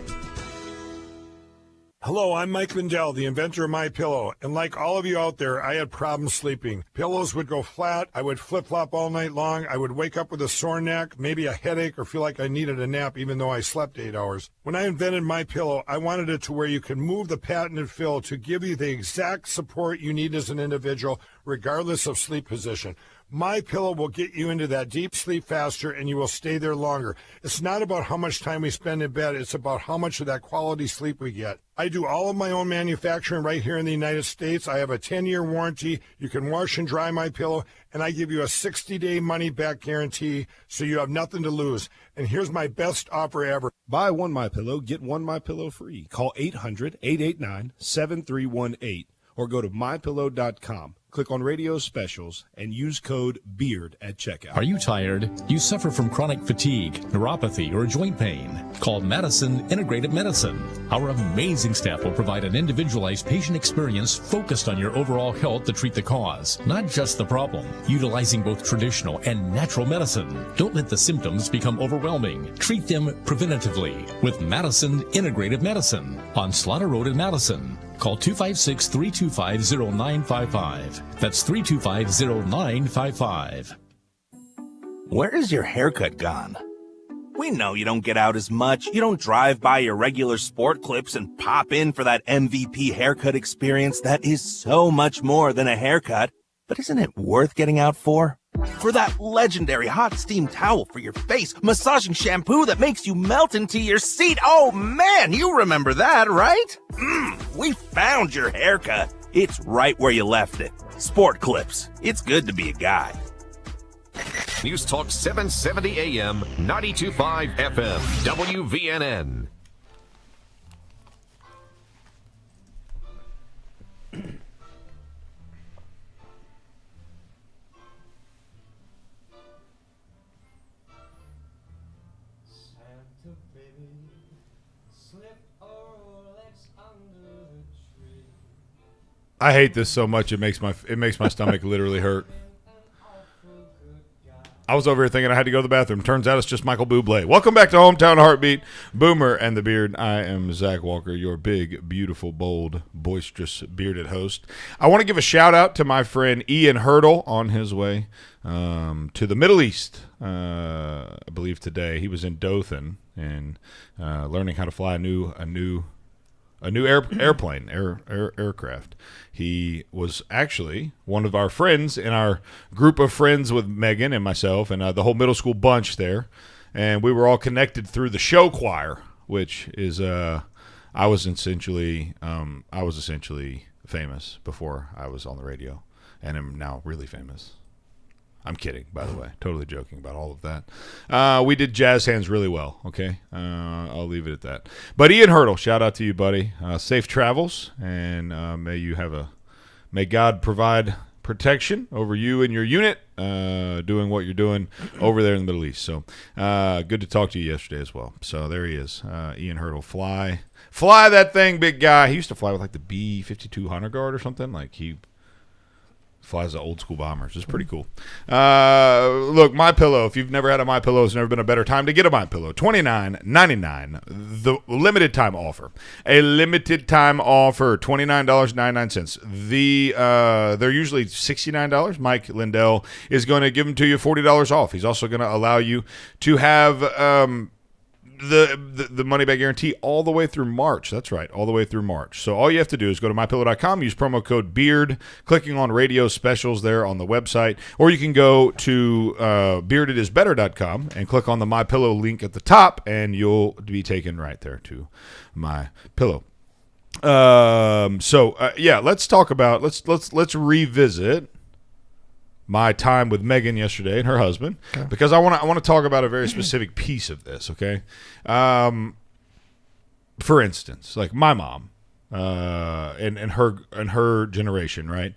Hello, I'm Mike Lindell, the inventor of MyPillow, and like all of you out there, I had problems sleeping. Pillows would go flat, I would flip-flop all night long, I would wake up with a sore neck, maybe a headache, or feel like I needed a nap even though I slept 8 hours. When I invented MyPillow, I wanted it to where you can move the patented fill to give you the exact support you need as an individual, regardless of sleep position. MyPillow will get you into that deep sleep faster, and you will stay there longer. It's not about how much time we spend in bed. It's about how much of that quality sleep we get. I do all of my own manufacturing right here in the United States. I have a 10-year warranty. You can wash and dry MyPillow, and I give you a 60-day money-back guarantee, so you have nothing to lose. And here's my best offer ever. Buy one MyPillow, get one MyPillow free. Call 800-889-7318 or go to MyPillow.com. Click on radio specials and use code BEARD at checkout. Are you tired? You suffer from chronic fatigue, neuropathy, or joint pain? Call Madison Integrative Medicine. Our amazing staff will provide an individualized patient experience focused on your overall health to treat the cause, not just the problem. Utilizing both traditional and natural medicine. Don't let the symptoms become overwhelming. Treat them preventatively with Madison Integrative Medicine on Slaughter Road in Madison. Call 256-325-0955. That's 325-0955. Where is your haircut gone? We know you don't get out as much. You don't drive by your regular sport clips and pop in for that MVP haircut experience that is so much more than a haircut. But isn't it worth getting out for? For that legendary hot steam towel for your face, massaging shampoo that makes you melt into your seat. Oh man, you remember that, right? We found your haircut. It's right where you left it. Sport Clips. It's good to be a guy. News Talk 770 AM, 92.5 FM, WVNN. I hate this so much it makes my stomach literally hurt. I was over here thinking I had to go to the bathroom. Turns out it's just Michael Bublé. Welcome back to Hometown Heartbeat, Boomer and the Beard. I am Zach Walker, your big, beautiful, bold, boisterous, bearded host. I want to give a shout out to my friend Ian Hurdle on his way to the Middle East. I believe today he was in Dothan and learning how to fly a new aircraft. He was actually one of our friends in our group of friends with Megan and myself and the whole middle school bunch there, and we were all connected through the show choir, which is I was essentially famous before I was on the radio, and am now really famous. I'm kidding, by the way. Totally joking about all of that. We did jazz hands really well, okay? I'll leave it at that. But Ian Hurdle, shout out to you, buddy. Safe travels, and may God provide protection over you and your unit doing what you're doing over there in the Middle East. So good to talk to you yesterday as well. So there he is, Ian Hurdle. Fly that thing, big guy. He used to fly with like the B-52 Honor Guard or something. Like he flies the old school bombers. It's pretty cool. Look, MyPillow. If you've never had a MyPillow, it's never been a better time to get a MyPillow. $29.99. The limited time offer. A limited time offer. $29.99. They're usually $69. Mike Lindell is going to give them to you $40 off. He's also going to allow you to have the money back guarantee all the way through March. That's right, all the way through March. So all you have to do is go to mypillow.com, use promo code BEARD, clicking on radio specials there on the website, or you can go to beardedisbetter.com and click on the MyPillow link at the top, and you'll be taken right there to MyPillow. Let's talk about let's revisit my time with Megan yesterday and her husband, because I want to talk about a very specific piece of this. Okay, for instance, like my mom, and her generation, right,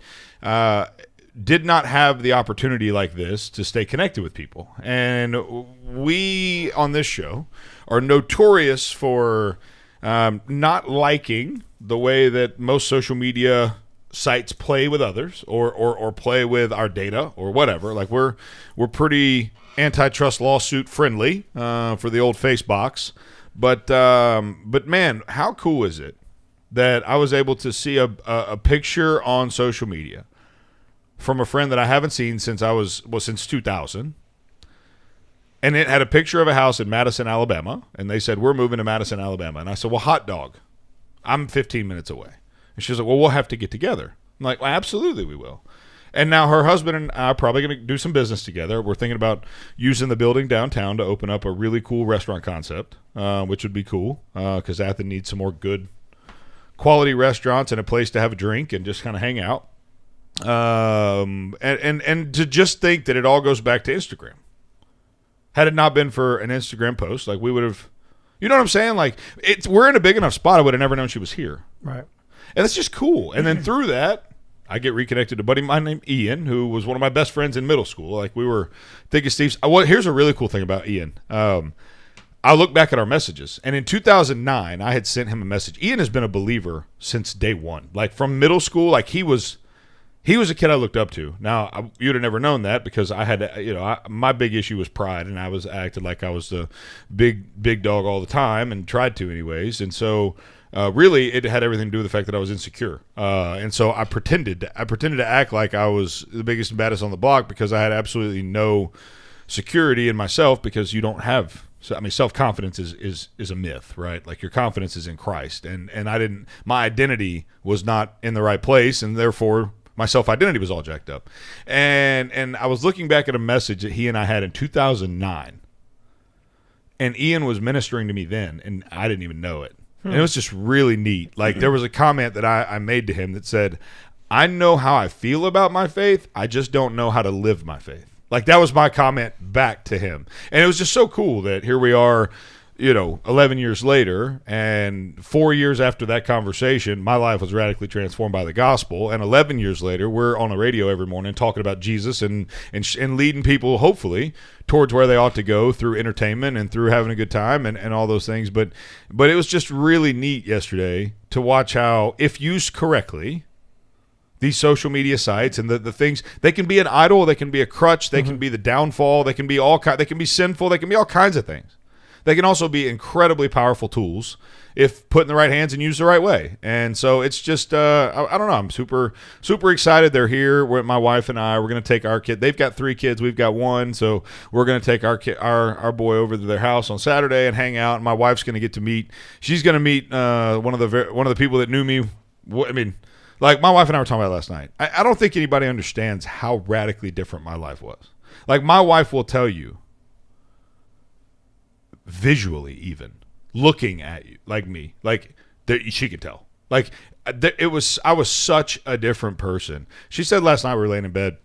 did not have the opportunity like this to stay connected with people, and we on this show are notorious for not liking the way that most social media sites play with others or play with our data or whatever. Like we're pretty antitrust lawsuit friendly for the old face box. But man, how cool is it that I was able to see a picture on social media from a friend that I haven't seen since since 2000. And it had a picture of a house in Madison, Alabama. And they said, we're moving to Madison, Alabama. And I said, well, hot dog. I'm 15 minutes away. And she was like, well, we'll have to get together. I'm like, well, absolutely we will. And now her husband and I are probably going to do some business together. We're thinking about using the building downtown to open up a really cool restaurant concept, which would be cool because Athens needs some more good quality restaurants and a place to have a drink and just kind of hang out. And to just think that it all goes back to Instagram. Had it not been for an Instagram post, like we would have, you know what I'm saying? Like we're in a big enough spot. I would have never known she was here. Right. And it's just cool. And then through that, I get reconnected to a buddy of mine named Ian, who was one of my best friends in middle school. Like we were thick as thieves. Here's a really cool thing about Ian. I look back at our messages, and in 2009, I had sent him a message. Ian has been a believer since day one. Like from middle school, like he was a kid I looked up to. Now, you'd have never known that because I had, my big issue was pride, and I acted like I was the big dog all the time and tried to anyways. And so really it had everything to do with the fact that I was insecure. And so I pretended to act like I was the biggest and baddest on the block because I had absolutely no security in myself because you don't have. So I mean, self-confidence is a myth, right? Like your confidence is in Christ, and my identity was not in the right place, and therefore my self-identity was all jacked up. And I was looking back at a message that he and I had in 2009, and Ian was ministering to me then, and I didn't even know it. And it was just really neat. Like there was a comment that I made to him that said, "I know how I feel about my faith. I just don't know how to live my faith." Like that was my comment back to him. And it was just so cool that here we are, 11 years later, and 4 years after that conversation, my life was radically transformed by the gospel. And 11 years later, we're on the radio every morning talking about Jesus and leading people, hopefully, towards where they ought to go through entertainment and through having a good time and all those things. But it was just really neat yesterday to watch how, if used correctly, these social media sites and the things, they can be an idol, they can be a crutch, they can be the downfall, they can be they can be sinful, they can be all kinds of things. They can also be incredibly powerful tools if put in the right hands and used the right way. And so it's just, I don't know, I'm super, super excited they're here. My wife and I, we're going to take our kid. They've got 3 kids. We've got 1. So we're going to take our boy over to their house on Saturday and hang out. And my wife's going to get to meet, she's going to meet one of the people that knew me. I mean, like my wife and I were talking about it last night. I don't think anybody understands how radically different my life was. Like my wife will tell you, visually even, looking at you, like me, like she could tell. Like I was such a different person. She said last night we were laying in bed,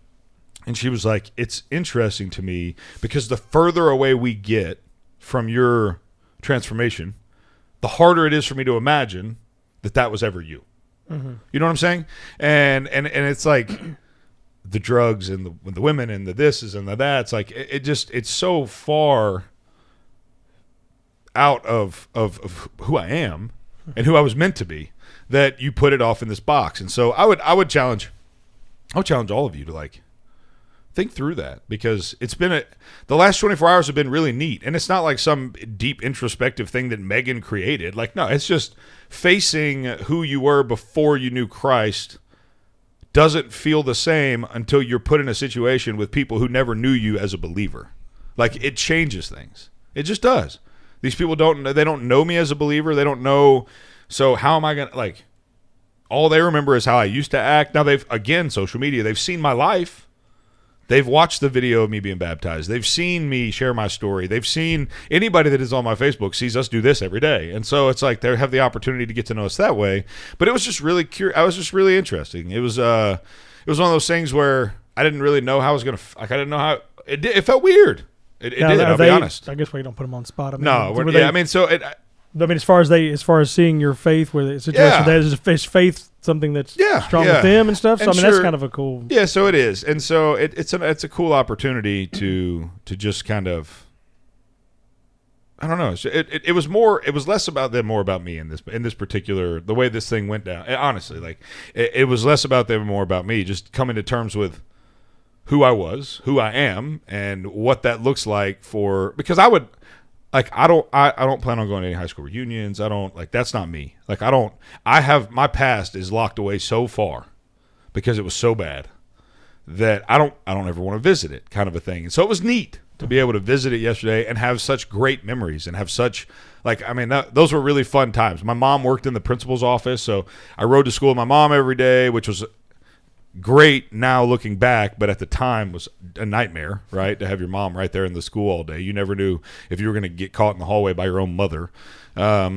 and she was like, it's interesting to me because the further away we get from your transformation, the harder it is for me to imagine that was ever you. Mm-hmm. You know what I'm saying? And it's like the drugs and the women and the thises and the that's, like it's so far out of who I am and who I was meant to be that you put it off in this box. And so I would challenge all of you to like think through that, because it's been the last 24 hours have been really neat. And it's not like some deep introspective thing that Megan created. Like, no, it's just facing who you were before you knew Christ doesn't feel the same until you're put in a situation with people who never knew you as a believer. Like, it changes things. It just does. These people don't know me as a believer. They don't know. So how am I going to, like, all they remember is how I used to act. Now social media, they've seen my life. They've watched the video of me being baptized. They've seen me share my story. They've seen anybody that is on my Facebook sees us do this every day. And so it's like they have the opportunity to get to know us that way. But it was just really I was just really interesting. It was one of those things where I didn't really know how I was going to I didn't know how it felt weird. It did, I'll be honest. I guess we don't put them on the spot. I mean, as far as seeing your faith, where the situation that is faith something that's strong with them and stuff. So and that's kind of a cool. Yeah, so it is, and so it's a cool opportunity to just kind of. I don't know. It was more. It was less about them, more about me in this particular the way this thing went down. Honestly, like it was less about them, more about me. Just coming to terms with who I was, who I am, and what that looks like because I would. Like I don't plan on going to any high school reunions. I don't that's not me. Like I have my past is locked away so far because it was so bad that I don't ever want to visit it, kind of a thing. And so it was neat to be able to visit it yesterday and have such great memories and have such those were really fun times. My mom worked in the principal's office, so I rode to school with my mom every day, which was great now looking back, but at the time was a nightmare, right? To have your mom right there in the school all day. You never knew if you were going to get caught in the hallway by your own mother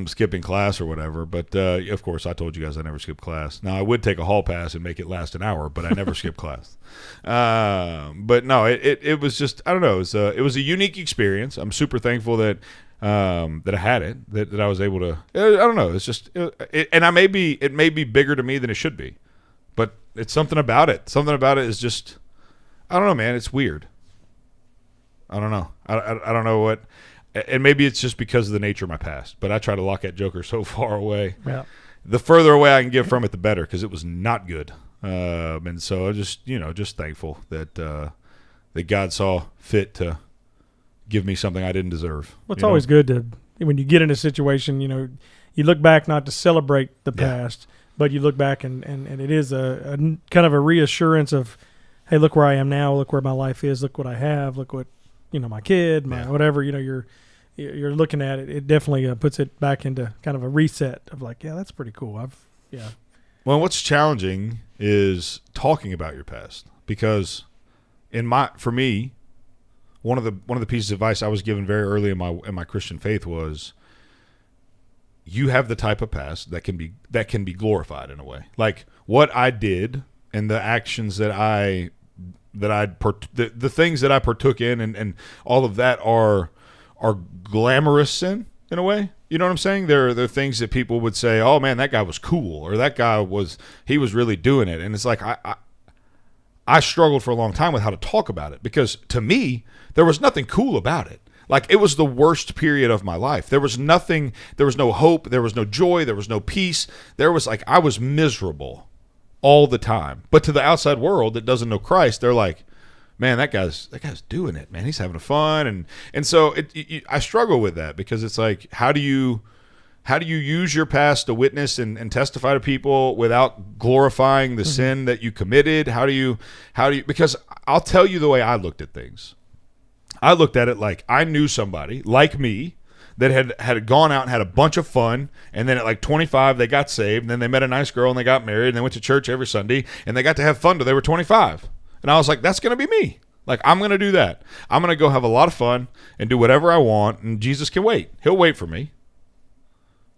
skipping class or whatever. But of course, I told you guys I never skipped class. Now, I would take a hall pass and make it last an hour, but I never skipped class. But no, it was just, I don't know. It was a unique experience. I'm super thankful that I had it, that I was able to, I don't know. It's just, and it may be bigger to me than it should be. But it's something about it. Something about it is just, I don't know, man. It's weird. I don't know. I don't know what, and maybe it's just because of the nature of my past. But I try to lock that joker so far away. Yeah. The further away I can get from it, the better, because it was not good. And so I just, just thankful that that God saw fit to give me something I didn't deserve. Well, it's always good to, when you get in a situation, you look back not to celebrate the past. But you look back and it is a kind of a reassurance of, hey, look where I am now. Look where my life is. Look what I have. Look what, my kid, whatever, you're looking at it. It definitely puts it back into kind of a reset of like, yeah, that's pretty cool. Well, what's challenging is talking about your past, because for me, one of the pieces of advice I was given very early in my Christian faith was, you have the type of past that can be glorified in a way. Like what I did and the actions the things that I partook in and all of that are glamorous sin in a way. You know what I'm saying? There are things that people would say, "Oh man, that guy was cool," or "That guy was really doing it." And it's like I struggled for a long time with how to talk about it, because to me there was nothing cool about it. Like, it was the worst period of my life. There was nothing, there was no hope, there was no joy, there was no peace. There was I was miserable all the time. But to the outside world that doesn't know Christ, they're like, man, that guy's doing it, man. He's having fun. And so I struggle with that, because it's like, how do you use your past to witness and testify to people without glorifying the sin that you committed? How do you, because I'll tell you the way I looked at things. I looked at it like I knew somebody like me that had gone out and had a bunch of fun, and then at like 25 they got saved, and then they met a nice girl and they got married, and they went to church every Sunday, and they got to have fun till they were 25. And I was like, that's going to be me. Like, I'm going to do that. I'm going to go have a lot of fun and do whatever I want, and Jesus can wait. He'll wait for me.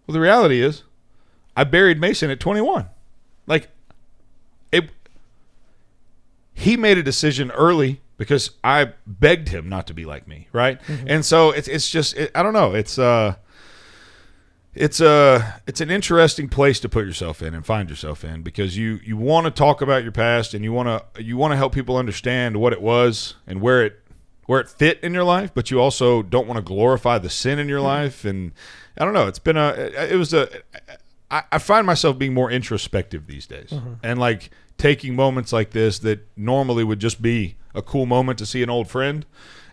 Well, the reality is, I buried Mason at 21. Like, he made a decision early because I begged him not to be like me, right? Mm-hmm. And so it's just I don't know. It's an interesting place to put yourself in and find yourself in, because you want to talk about your past, and you want to help people understand what it was and where it fit in your life, but you also don't want to glorify the sin in your life. And I don't know. I find myself being more introspective these days, and like taking moments like this that normally would just be a cool moment to see an old friend,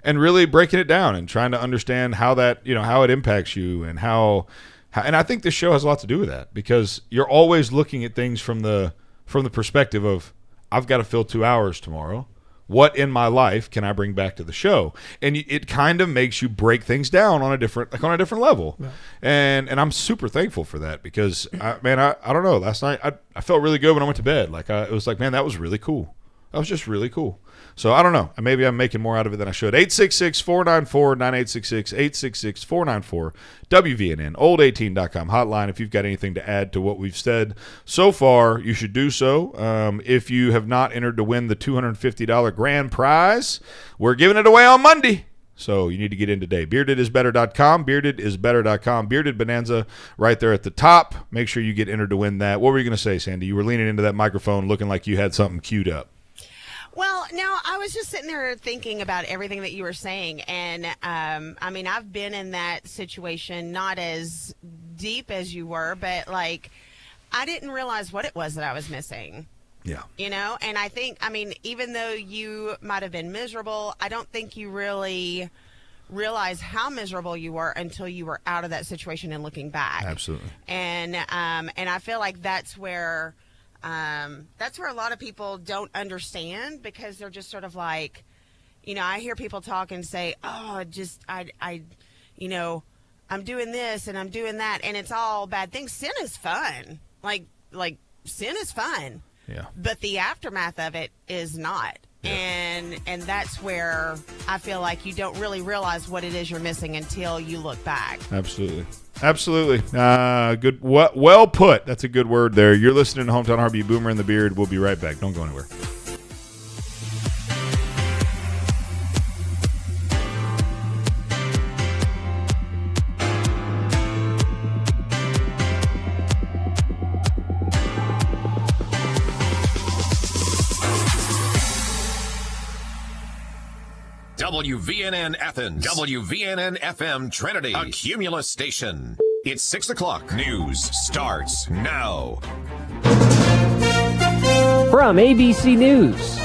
and really breaking it down and trying to understand how that, how it impacts you, and how and I think this show has a lot to do with that, because you're always looking at things from the perspective of, I've got to fill 2 hours tomorrow. What in my life can I bring back to the show? And it kind of makes you break things down on a different level. Yeah. And I'm super thankful for that, because I don't know. Last night I felt really good when I went to bed. Like it was like, man, that was really cool. That was just really cool. So I don't know. Maybe I'm making more out of it than I should. 866-494-9866, 866-494-WVNN, old18.com hotline. If you've got anything to add to what we've said so far, you should do so. If you have not entered to win the $250 grand prize, we're giving it away on Monday. So you need to get in today. Beardedisbetter.com, beardedisbetter.com, Bearded Bonanza right there at the top. Make sure you get entered to win that. What were you going to say, Sandee? You were leaning into that microphone looking like you had something queued up. Well, no, I was just sitting there thinking about everything that you were saying. And, I mean, I've been in that situation, not as deep as you were, but, like, I didn't realize what it was that I was missing. Yeah. You know, and I think, I mean, even though you might have been miserable, I don't think you really realize how miserable you were until you were out of that situation and looking back. Absolutely. And I feel like that's where a lot of people don't understand, because they're just sort of like, you know, I hear people talk and say, oh, just, you know, I'm doing this and I'm doing that, and it's all bad things. Sin is fun. Like sin is fun. Yeah. But the aftermath of it is not. Yeah. And that's where I feel like you don't really realize what it is you're missing until you look back. Absolutely. Good. Well put. That's a good word there. You're listening to Hometown Heartbeat, Boomer and the Beard. We'll be right back. Don't go anywhere. WVNN Athens, WVNN FM Trinity, a Cumulus station. It's 6 o'clock. News starts now. From ABC News,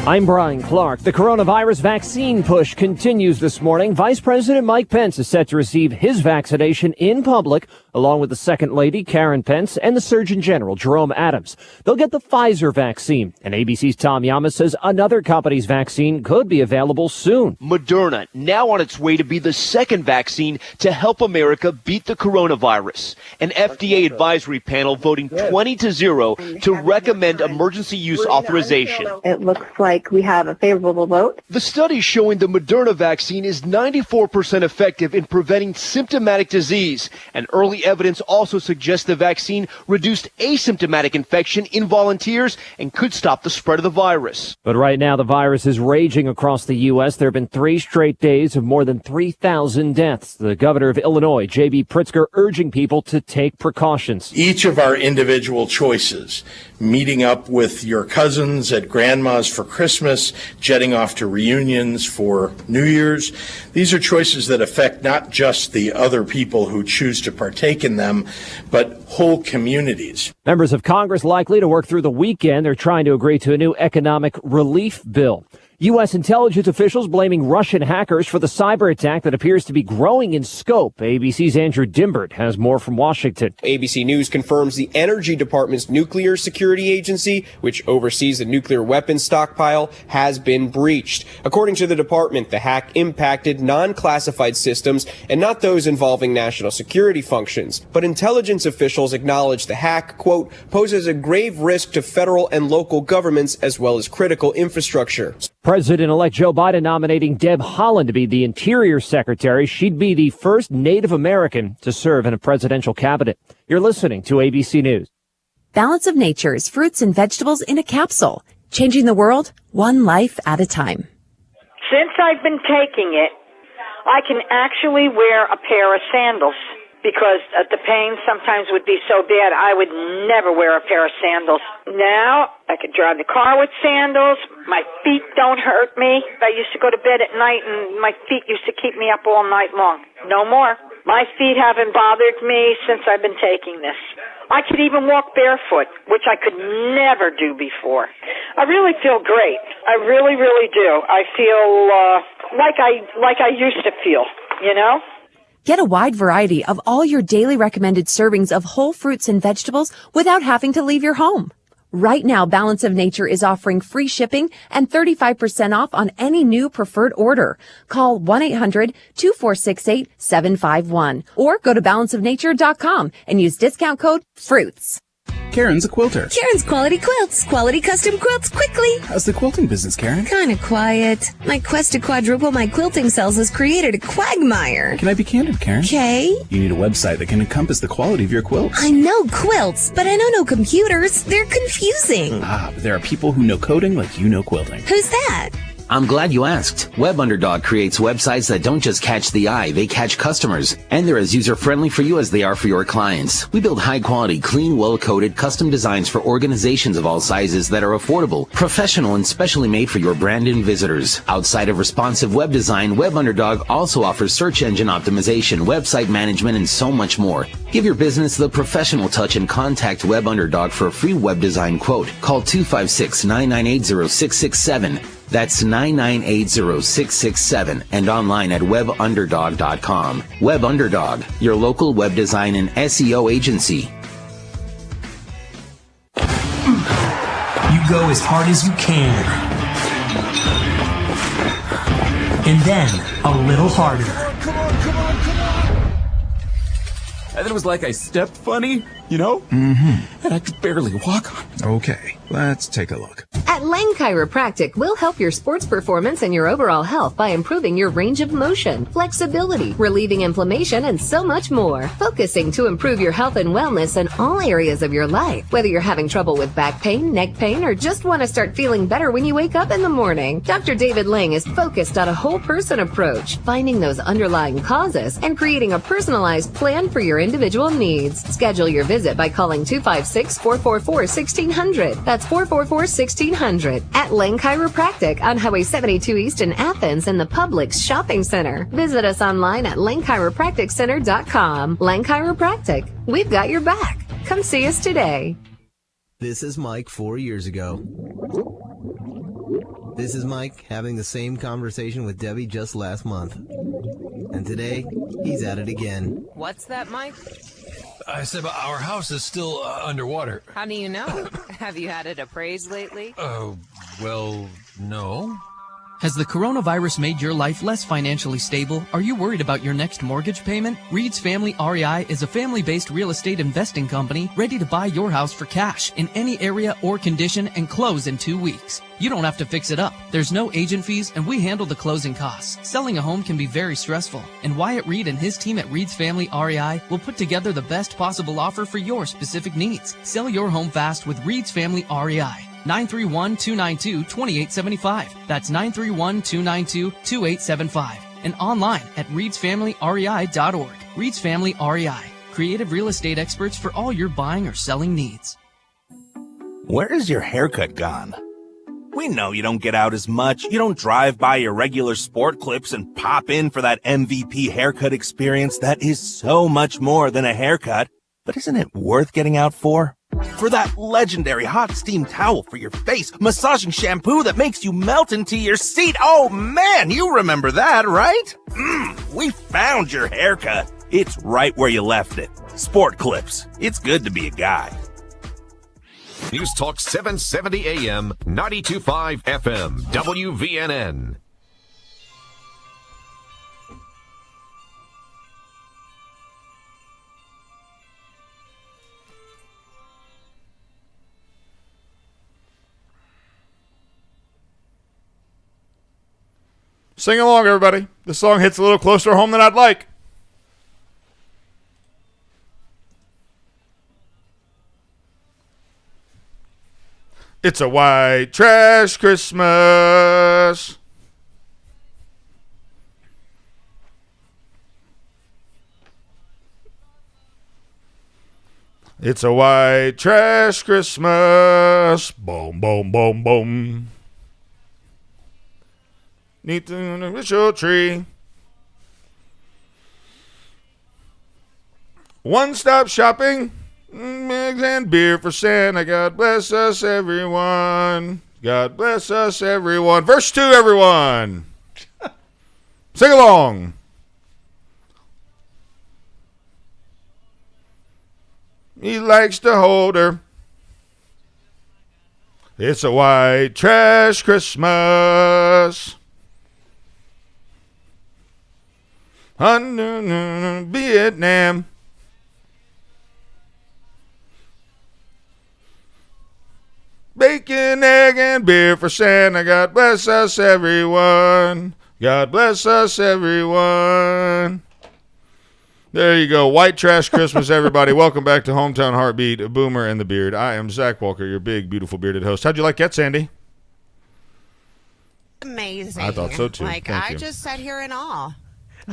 I'm Brian Clark. The coronavirus vaccine push continues this morning. Vice President Mike Pence is set to receive his vaccination in public, along with the Second Lady, Karen Pence, and the Surgeon General, Jerome Adams. They'll get the Pfizer vaccine, and ABC's Tom Yamas says another company's vaccine could be available soon. Moderna, now on its way to be the second vaccine to help America beat the coronavirus. An FDA advisory panel voting 20-0 to recommend emergency use authorization. It looks like we have a favorable vote. The study showing the Moderna vaccine is 94% effective in preventing symptomatic disease, and early evidence also suggests the vaccine reduced asymptomatic infection in volunteers and could stop the spread of the virus. But right now, the virus is raging across the U.S. There have been 3 straight days of more than 3,000 deaths. The governor of Illinois, J.B. Pritzker, urging people to take precautions. Each of our individual choices, meeting up with your cousins at grandma's for Christmas, jetting off to reunions for New Year's, these are choices that affect not just the other people who choose to partake in them, but whole communities. Members of Congress likely to work through the weekend. They're trying to agree to a new economic relief bill. U.S. intelligence officials blaming Russian hackers for the cyber attack that appears to be growing in scope. ABC's Andrew Dimbert has more from Washington. ABC News confirms the Energy Department's Nuclear Security Agency, which oversees the nuclear weapons stockpile, has been breached. According to the department, the hack impacted non-classified systems and not those involving national security functions. But intelligence officials acknowledge the hack, quote, poses a grave risk to federal and local governments as well as critical infrastructure. President-elect Joe Biden nominating Deb Haaland to be the Interior Secretary. She'd be the first Native American to serve in a presidential cabinet. You're listening to ABC News. Balance of Nature's fruits and vegetables in a capsule, changing the world one life at a time. Since I've been taking it, I can actually wear a pair of sandals, because the pain sometimes would be so bad I would never wear a pair of sandals. Now I can drive the car with sandals. My feet don't hurt me. I used to go to bed at night and my feet used to keep me up all night long. No more. My feet haven't bothered me since I've been taking this. I could even walk barefoot, which I could never do before. I really feel great. I really, really do. I feel like I used to feel, you know? Get a wide variety of all your daily recommended servings of whole fruits and vegetables without having to leave your home. Right now, Balance of Nature is offering free shipping and 35% off on any new preferred order. Call 1-800-2468-751 or go to balanceofnature.com and use discount code FRUITS. Karen's a quilter. Karen's Quality Quilts. Quality custom quilts quickly. How's the quilting business, Karen? Kinda quiet. My quest to quadruple my quilting sales has created a quagmire. Can I be candid, Karen? Okay. You need a website that can encompass the quality of your quilts. I know quilts, but I know no computers. They're confusing. But there are people who know coding like you know quilting. Who's that? I'm glad you asked. Web Underdog creates websites that don't just catch the eye, they catch customers. And they're as user-friendly for you as they are for your clients. We build high-quality, clean, well-coded, custom designs for organizations of all sizes that are affordable, professional, and specially made for your brand and visitors. Outside of responsive web design, Web Underdog also offers search engine optimization, website management, and so much more. Give your business the professional touch and contact Web Underdog for a free web design quote. Call 256-998-0667. That's 998-0667 and online at webunderdog.com. Web Underdog, your local web design and SEO agency. You go as hard as you can. And then a little harder. And then it was like I stepped funny, you know? Mm-hmm. And I could barely walk on. Okay, let's take a look. At Lang Chiropractic, we'll help your sports performance and your overall health by improving your range of motion, flexibility, relieving inflammation, and so much more. Focusing to improve your health and wellness in all areas of your life. Whether you're having trouble with back pain, neck pain, or just want to start feeling better when you wake up in the morning, Dr. David Lang is focused on a whole person approach, finding those underlying causes and creating a personalized plan for your individual needs. Schedule your visit by calling 256-444-1600. That's 444-1600. At Lang Chiropractic on Highway 72 East in Athens in the Publix Shopping Center. Visit us online at langchiropracticcenter.com. Lang Chiropractic. We've got your back. Come see us today. This is Mike 4 years ago. This is Mike having the same conversation with Debbie just last month. And today, he's at it again. What's that, Mike? I said, but our house is still underwater. How do you know? Have you had it appraised lately? Well, no. Has the coronavirus made your life less financially stable? Are you worried about your next mortgage payment? Reed's Family REI is a family-based real estate investing company ready to buy your house for cash in any area or condition and close in 2 weeks. You don't have to fix it up. There's no agent fees, and we handle the closing costs. Selling a home can be very stressful, and Wyatt Reed and his team at Reed's Family REI will put together the best possible offer for your specific needs. Sell your home fast with Reed's Family REI. 931-292-2875. That's 931-292-2875. And online at reedsfamilyrei.org. Reed's Family REI. Creative real estate experts for all your buying or selling needs. Where is your haircut gone? We know you don't get out as much. You don't drive by your regular sport clips and pop in for that MVP haircut experience that is so much more than a haircut. But isn't it worth getting out for? For that legendary hot steam towel for your face, massaging shampoo that makes you melt into your seat. Oh man, you remember that, right? We found your haircut. It's right where you left it. Sport Clips. It's good to be a guy. News Talk 770 AM, 92.5 FM, WVNN. Sing along, everybody. This song hits a little closer home than I'd like. It's a white trash Christmas. It's a white trash Christmas. Boom, boom, boom, boom. Neath the official tree. One-stop shopping. Eggs and beer for Santa. God bless us, everyone. God bless us, everyone. Verse 2, everyone. Sing along. He likes to hold her. It's a white trash Christmas. Vietnam. and beer for Santa. God bless us, everyone. God bless us, everyone. There you go. White trash Christmas, everybody. Welcome back to Hometown Heartbeat, Boomer and the Beard. I am Zach Walker, your big, beautiful bearded host. How'd you like that, Sandee? Amazing. I thought so, too. Like, Thank I you. just sat here in awe.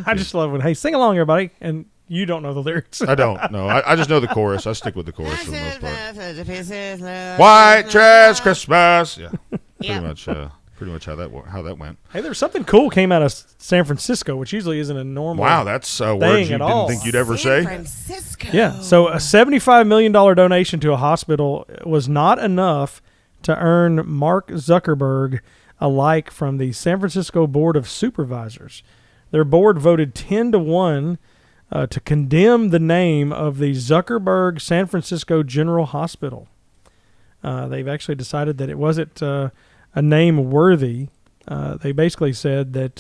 I just love when, hey, sing along, everybody, and you don't know the lyrics. I don't know. I just know the chorus. I stick with the chorus for the most part. White trash Christmas. Yeah, pretty much how that went. Hey, there's something cool came out of San Francisco, which usually isn't a normal. Wow, that's a word you didn't think you'd ever say. Francisco. Yeah, so a $75 million donation to a hospital was not enough to earn Mark Zuckerberg a like from the San Francisco Board of Supervisors. Their board voted 10-1 to condemn the name of the Zuckerberg San Francisco General Hospital. They've actually decided that it wasn't a name worthy. They basically said that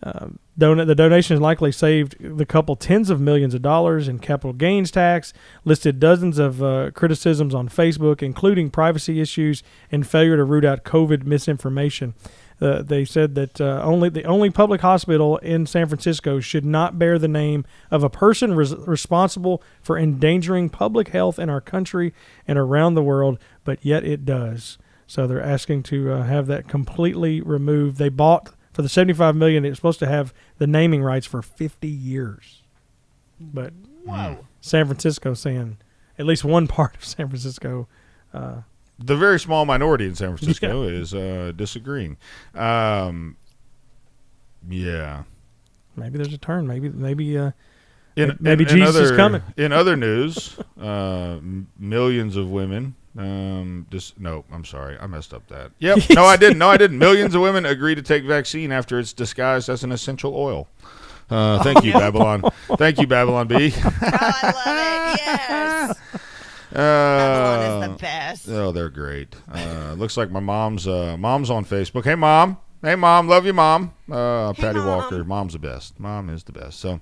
the donation likely saved the couple tens of millions of dollars in capital gains tax, listed dozens of criticisms on Facebook, including privacy issues and failure to root out COVID misinformation. They said that the only public hospital in San Francisco should not bear the name of a person responsible for endangering public health in our country and around the world, but yet it does. So they're asking to have that completely removed. They bought for the $75 million. It was supposed to have the naming rights for 50 years, but San Francisco saying at least one part of San Francisco. The very small minority in San Francisco is disagreeing. Yeah. Maybe there's a turn. Maybe in Jesus is coming. In other news, millions of women. No, I'm sorry, I messed up that. Yep. No, I didn't. Millions of women agree to take vaccine after it's disguised as an essential oil. Thank you, Babylon. Thank you, Babylon B. I love it. Yes. Babylon is the best. Oh, they're great. Looks like my mom's on Facebook. Hey, Mom. Hey, Mom. Love you, Mom. Patty Mom. Walker. Mom's the best. Mom is the best. So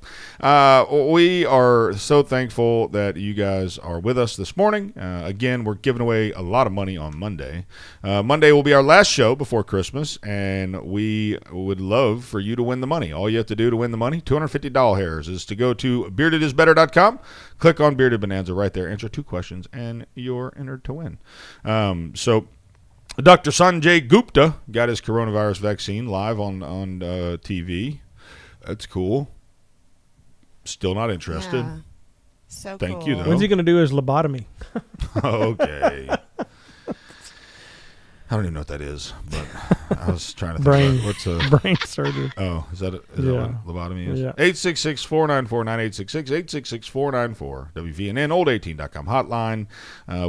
we are so thankful that you guys are with us this morning. Again, we're giving away a lot of money on Monday. Monday will be our last show before Christmas, and we would love for you to win the money. All you have to do to win the money, $250 hairs, is to go to beardedisbetter.com, click on Bearded Bonanza right there, answer 2 questions, and you're entered to win. So Dr. Sanjay Gupta got his coronavirus vaccine live on TV. That's cool. Still not interested. Yeah. So Thank cool. you, though. When's he going to do his lobotomy? Okay. I don't even know what that is, but I was trying to Brain. think what's a brain surgery. Oh, is that what lobotomy is? Yeah. 866-494-9866, 866-494 WVNN, old18.com hotline.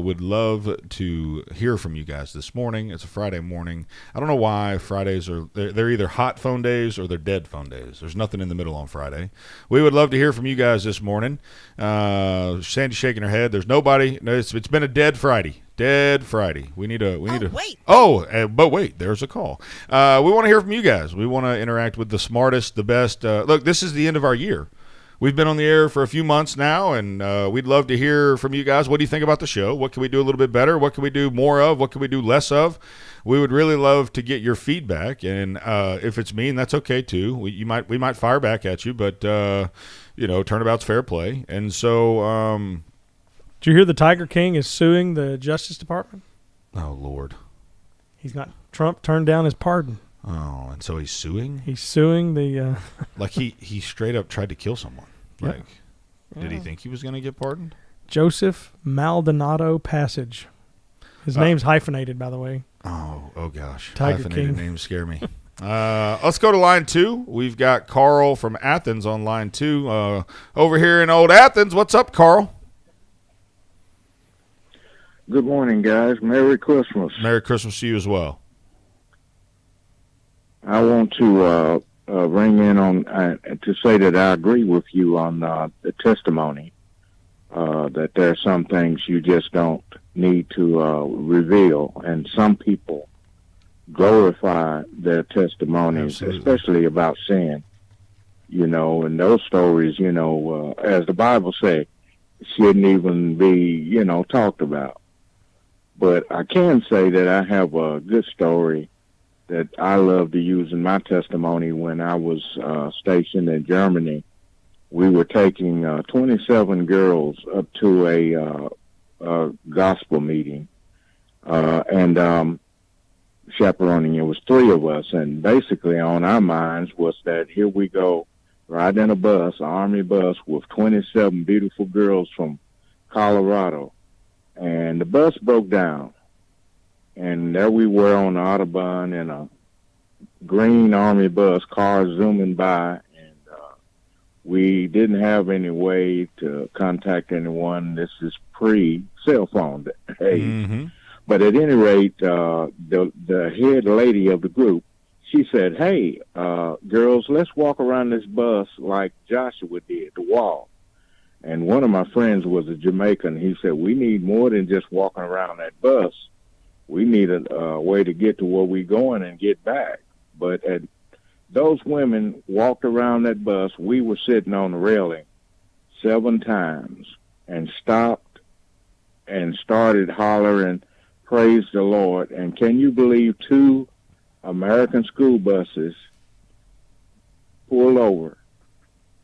Would love to hear from you guys this morning. It's a Friday morning. I don't know why Fridays they're either hot phone days or they're dead phone days. There's nothing in the middle on Friday. We would love to hear from you guys this morning. Sandy's shaking her head. There's nobody. No, it's been a dead Friday. Dead Friday. We need a. Wait. But wait, there's a call. We want to hear from you guys. We want to interact with the smartest, the best. Look, this is the end of our year. We've been on the air for a few months now, and we'd love to hear from you guys. What do you think about the show? What can we do a little bit better? What can we do more of? What can we do less of? We would really love to get your feedback, and if it's mean, that's okay too. We might fire back at you, but turnabout's fair play, and so. Did you hear the Tiger King is suing the Justice Department? Oh, Lord. Trump turned down his pardon. Oh, and so he's suing? He's suing the... like he straight up tried to kill someone. Yep. Did he think he was going to get pardoned? Joseph Maldonado Passage. His name's hyphenated, by the way. Oh gosh. Tiger Hyphenated King. names scare me. Let's go to line 2. We've got Carl from Athens on line 2. Over here in old Athens. What's up, Carl? Good morning, guys. Merry Christmas. Merry Christmas to you as well. I want to ring in on to say that I agree with you on the testimony, that there are some things you just don't need to reveal, and some people glorify their testimonies, especially about sin, and those stories, as the Bible says, shouldn't even be, talked about. But I can say that I have a good story that I love to use in my testimony. When I was stationed in Germany, we were taking 27 girls up to a gospel meeting, and chaperoning. It was 3 of us, and basically on our minds was that here we go, riding in a bus, an Army bus with 27 beautiful girls from Colorado, and the bus broke down, and there we were on the Autobahn in a green Army bus, cars zooming by, and we didn't have any way to contact anyone. This is pre-cell phone age. Mm-hmm. But at any rate, the head lady of the group, she said, hey, girls, let's walk around this bus like Joshua did, the wall. And one of my friends was a Jamaican. He said, we need more than just walking around that bus. We need a way to get to where we're going and get back. But those women walked around that bus. We were sitting on the railing 7 times and stopped and started hollering, praise the Lord. And can you believe 2 American school buses pulled over?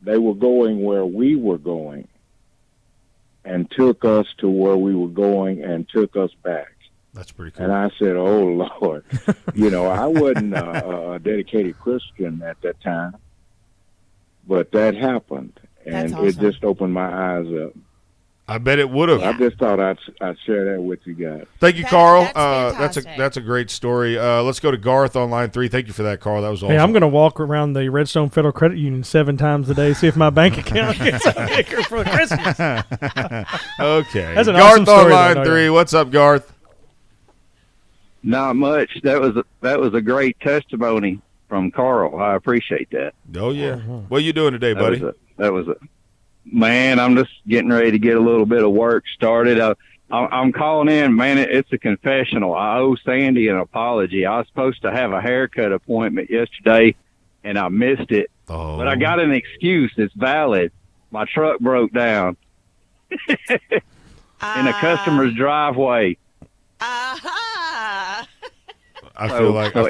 They were going where we were going and took us to where we were going and took us back. That's pretty cool. And I said, oh, Lord. I wasn't a dedicated Christian at that time, but that happened. And awesome. It just opened my eyes up. I bet it would have. I just thought I'd share that with you guys. Thank you, Carl. That's That's a great story. Let's go to Garth on line 3. Thank you for that, Carl. That was awesome. Hey, I'm going to walk around the Redstone Federal Credit Union 7 times a day, see if my bank account gets bigger for Christmas. Okay. That's an Garth awesome story, on line though, 3. What's up, Garth? Not much. That was a great testimony from Carl. I appreciate that. Oh yeah. What are you doing today, buddy? That was a man. I'm just getting ready to get a little bit of work started. I'm calling in, man. It's a confessional. I owe Sandee an apology. I was supposed to have a haircut appointment yesterday, and I missed it. Oh. But I got an excuse. It's valid. My truck broke down in a customer's driveway. I feel like that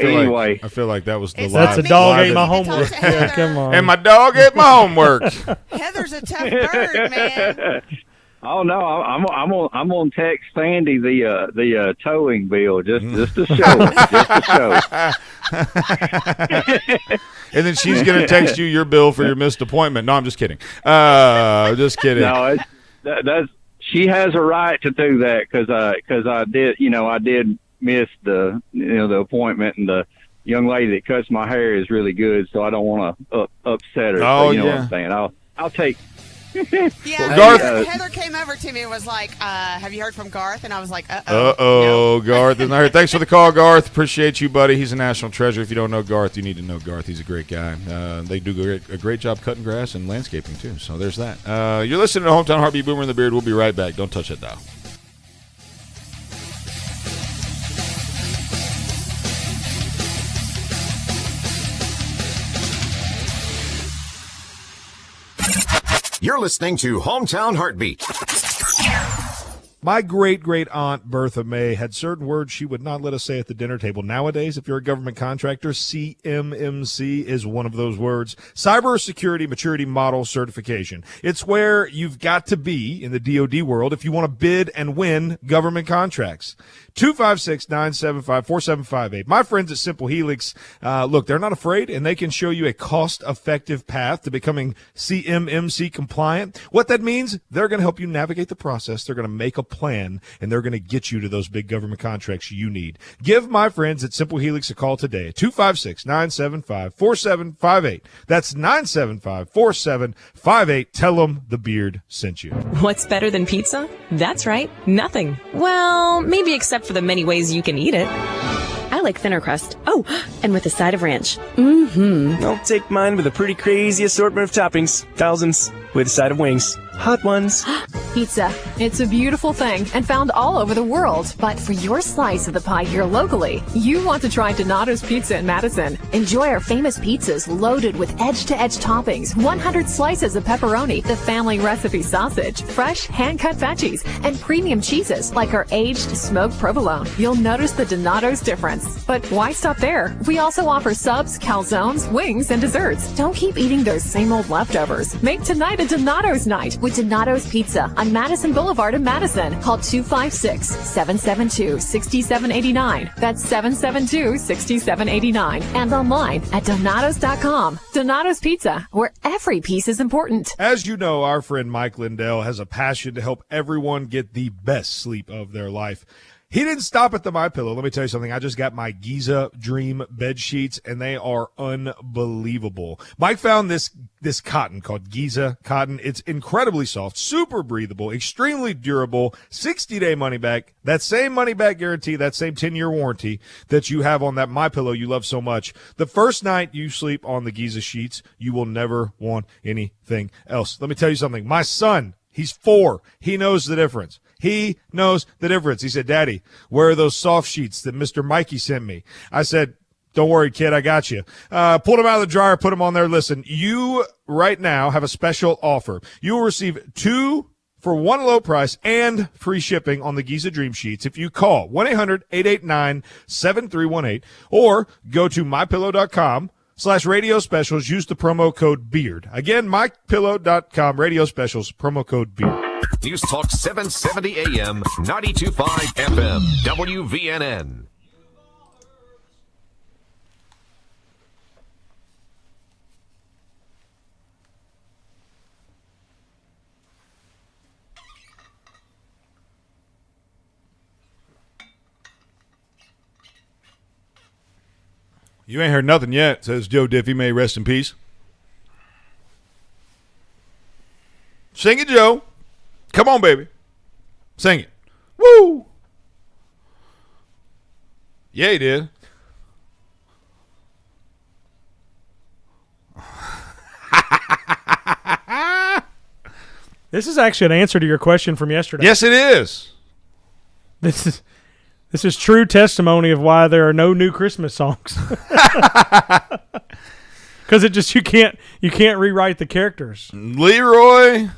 was the That's a dog ate my homework. Yeah, come on. And my dog ate my homework. Heather's a tough bird, man. Oh no, I'm gonna text Sandee the towing bill just to show And then she's gonna text you your bill for your missed appointment. No, I'm just kidding. Just kidding. No, that's she has a right to do that because I did miss the appointment, and the young lady that cuts my hair is really good, so I don't want to upset her. Oh, so you know yeah. what I'm saying? I'll take. Yeah, Garth, Heather came over to me and was like, have you heard from Garth? And I was like, Garth is not here. Thanks for the call, Garth. Appreciate you, buddy. He's a national treasure. If you don't know Garth, you need to know Garth. He's a great guy. They do a great job cutting grass and landscaping, too. So there's that. You're listening to Hometown Heartbeat, Boomer and the Beard. We'll be right back. Don't touch that dial. You're listening to Hometown Heartbeat. My great-great-aunt Bertha May had certain words she would not let us say at the dinner table. Nowadays, if you're a government contractor, CMMC is one of those words. Cybersecurity Maturity Model Certification. It's where you've got to be in the DoD world if you want to bid and win government contracts. 256-975-4758. My friends at Simple Helix, look, they're not afraid, and they can show you a cost-effective path to becoming CMMC compliant. What that means, they're going to help you navigate the process. They're going to make a plan, and they're going to get you to those big government contracts you need. Give my friends at Simple Helix a call today at 256-975-4758. That's 975-4758. Tell them the Beard sent you. What's better than pizza? That's right, nothing. Well, maybe except for the many ways you can eat it. I like thinner crust. Oh, and with a side of ranch. Mm-hmm. I'll take mine with a pretty crazy assortment of toppings. Thousands. With a side of wings. Hot ones. Pizza. It's a beautiful thing and found all over the world. But for your slice of the pie here locally, you want to try Donato's Pizza in Madison. Enjoy our famous pizzas loaded with edge-to-edge toppings, 100 slices of pepperoni, the family recipe sausage, fresh hand-cut veggies, and premium cheeses like our aged smoked provolone. You'll notice the Donato's difference. But why stop there? We also offer subs, calzones, wings, and desserts. Don't keep eating those same old leftovers. Make tonight a Donato's night with Donato's Pizza on Madison Boulevard in Madison. Call 256-772-6789. That's 772-6789. And online at Donatos.com. Donato's Pizza, where every piece is important. As you know, our friend Mike Lindell has a passion to help everyone get the best sleep of their life. He didn't stop at the MyPillow. Let me tell you something. I just got my Giza Dream bed sheets, and they are unbelievable. Mike found this cotton called Giza cotton. It's incredibly soft, super breathable, extremely durable, 60-day money back. That same money back guarantee, that same 10-year warranty that you have on that MyPillow you love so much. The first night you sleep on the Giza sheets, you will never want anything else. Let me tell you something. My son, he's 4. He knows the difference. He knows the difference. He said, Daddy, where are those soft sheets that Mr. Mikey sent me? I said, don't worry, kid, I got you. Pulled them out of the dryer, put them on there. Listen, you right now have a special offer. You will receive 2 for 1 low price and free shipping on the Giza Dream Sheets if you call 1-800-889-7318 or go to mypillow.com/radio specials. Use the promo code BEARD. Again, mypillow.com, radio specials, promo code BEARD. News Talk 770 AM, 92.5 FM, WVNN. You ain't heard nothing yet, says Joe Diffie. May rest in peace. Sing it, Joe. Come on, baby. Sing it. Woo! Yeah, he did. This is actually an answer to your question from yesterday. Yes, it is. This is true testimony of why there are no new Christmas songs. Because you can't rewrite the characters. Leroy.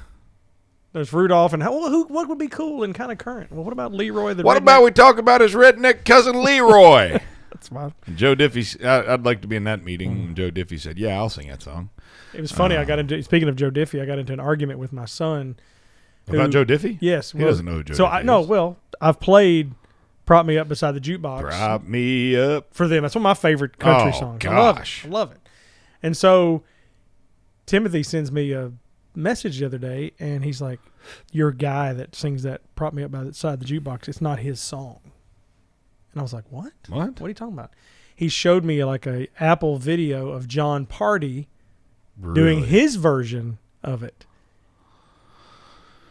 There's Rudolph and what would be cool and kind of current? Well, what about Leroy the What redneck? about we talk about his redneck cousin Leroy? That's fine. Joe Diffie, I'd like to be in that meeting. And Joe Diffie said, "Yeah, I'll sing that song." It was funny. Speaking of Joe Diffie, I got into an argument with my son about Joe Diffie. Yes, he doesn't know who Joe. So Diffie is. I've played "Prop Me Up Beside the Jukebox." Prop me up for them. That's one of my favorite country songs. Gosh. I love it. And so Timothy sends me a message the other day, and he's like, "Your guy that sings that Prop Me Up Beside the Jukebox, it's not his song." And I was like, "What? What are you talking about?" He showed me like a Apple video of John Party doing his version of it.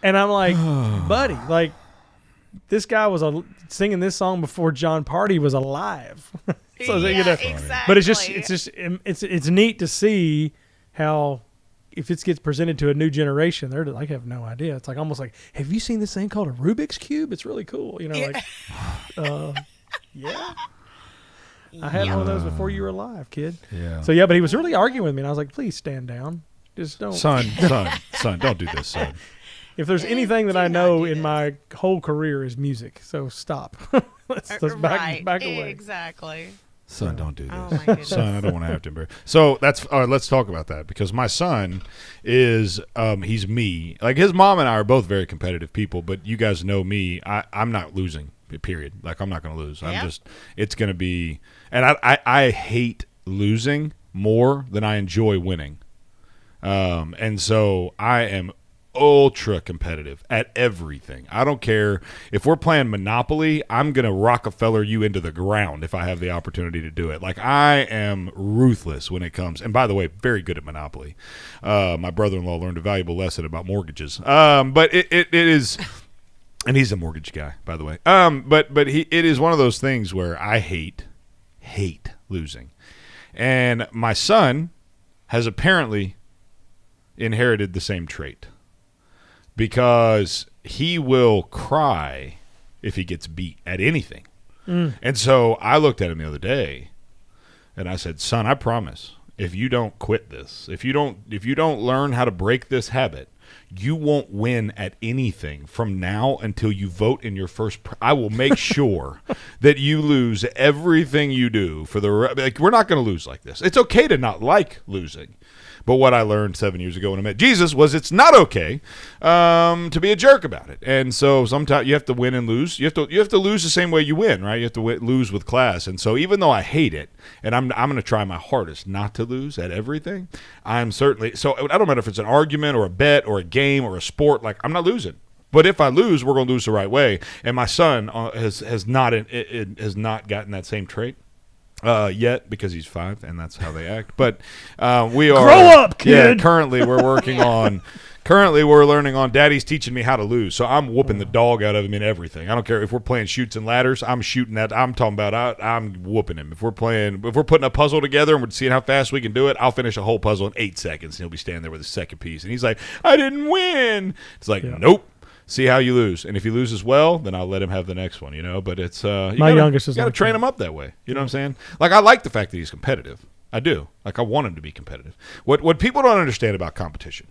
And I'm like, buddy, like this guy was singing this song before John Party was alive. So, exactly. But it's neat to see how if it gets presented to a new generation, they're like have no idea. It's like almost like, have you seen this thing called a Rubik's Cube? It's really cool. Yeah. I had one of those before you were alive, kid. Yeah. So but he was really arguing with me, and I was like, please stand down. Just don't. Son, don't do this, son. If there's anything that I know in my whole career is music, so stop. let's back away. Exactly. Son, don't do this. Oh my goodness. Son, I don't want to have to embarrass. So that's all right, let's talk about that because my son is he's me. Like his mom and I are both very competitive people, but you guys know me. I'm not losing. Period. Like I'm not going to lose. Yeah. It's going to be, and I hate losing more than I enjoy winning. And so I am ultra competitive at everything. I don't care if we're playing Monopoly. I'm going to Rockefeller you into the ground if I have the opportunity to do it. Like I am ruthless when it comes. And by the way, very good at Monopoly. My brother-in-law learned a valuable lesson about mortgages. But it is. And he's a mortgage guy, by the way. But it is one of those things where I hate losing. And my son has apparently inherited the same trait because he will cry if he gets beat at anything. Mm. And so I looked at him the other day and I said, son, I promise, if you don't quit this, if you don't learn how to break this habit, you won't win at anything from now until you vote in your first. I will make sure that you lose everything you do for the. Like, we're not going to lose like this. It's okay to not like losing. But what I learned 7 years ago when I met Jesus was it's not okay to be a jerk about it. And so sometimes you have to win and lose. You have to lose the same way you win, right? You have to lose with class. And so even though I hate it, and I'm going to try my hardest not to lose at everything, I'm certainly. So I don't matter if it's an argument or a bet or a game or a sport. Like, I'm not losing. But if I lose, we're going to lose the right way. And my son has not gotten that same trait. Yet, because he's 5 and that's how they act. But we are grow up, kid. Yeah, currently we're working on. Currently we're learning on. Daddy's teaching me how to lose, so I'm whooping the dog out of him in everything. I don't care if we're playing shoots and ladders. I'm shooting that. I'm talking about. I'm whooping him. If we're putting a puzzle together and we're seeing how fast we can do it, I'll finish a whole puzzle in 8 seconds. And he'll be standing there with his second piece, and he's like, "I didn't win." It's like, nope. See how you lose, and if he loses well, then I'll let him have the next one, But it's youngest is you got to like train that. him up that way. You know what I'm saying? Like, I like the fact that he's competitive. I do. Like, I want him to be competitive. What people don't understand about competition.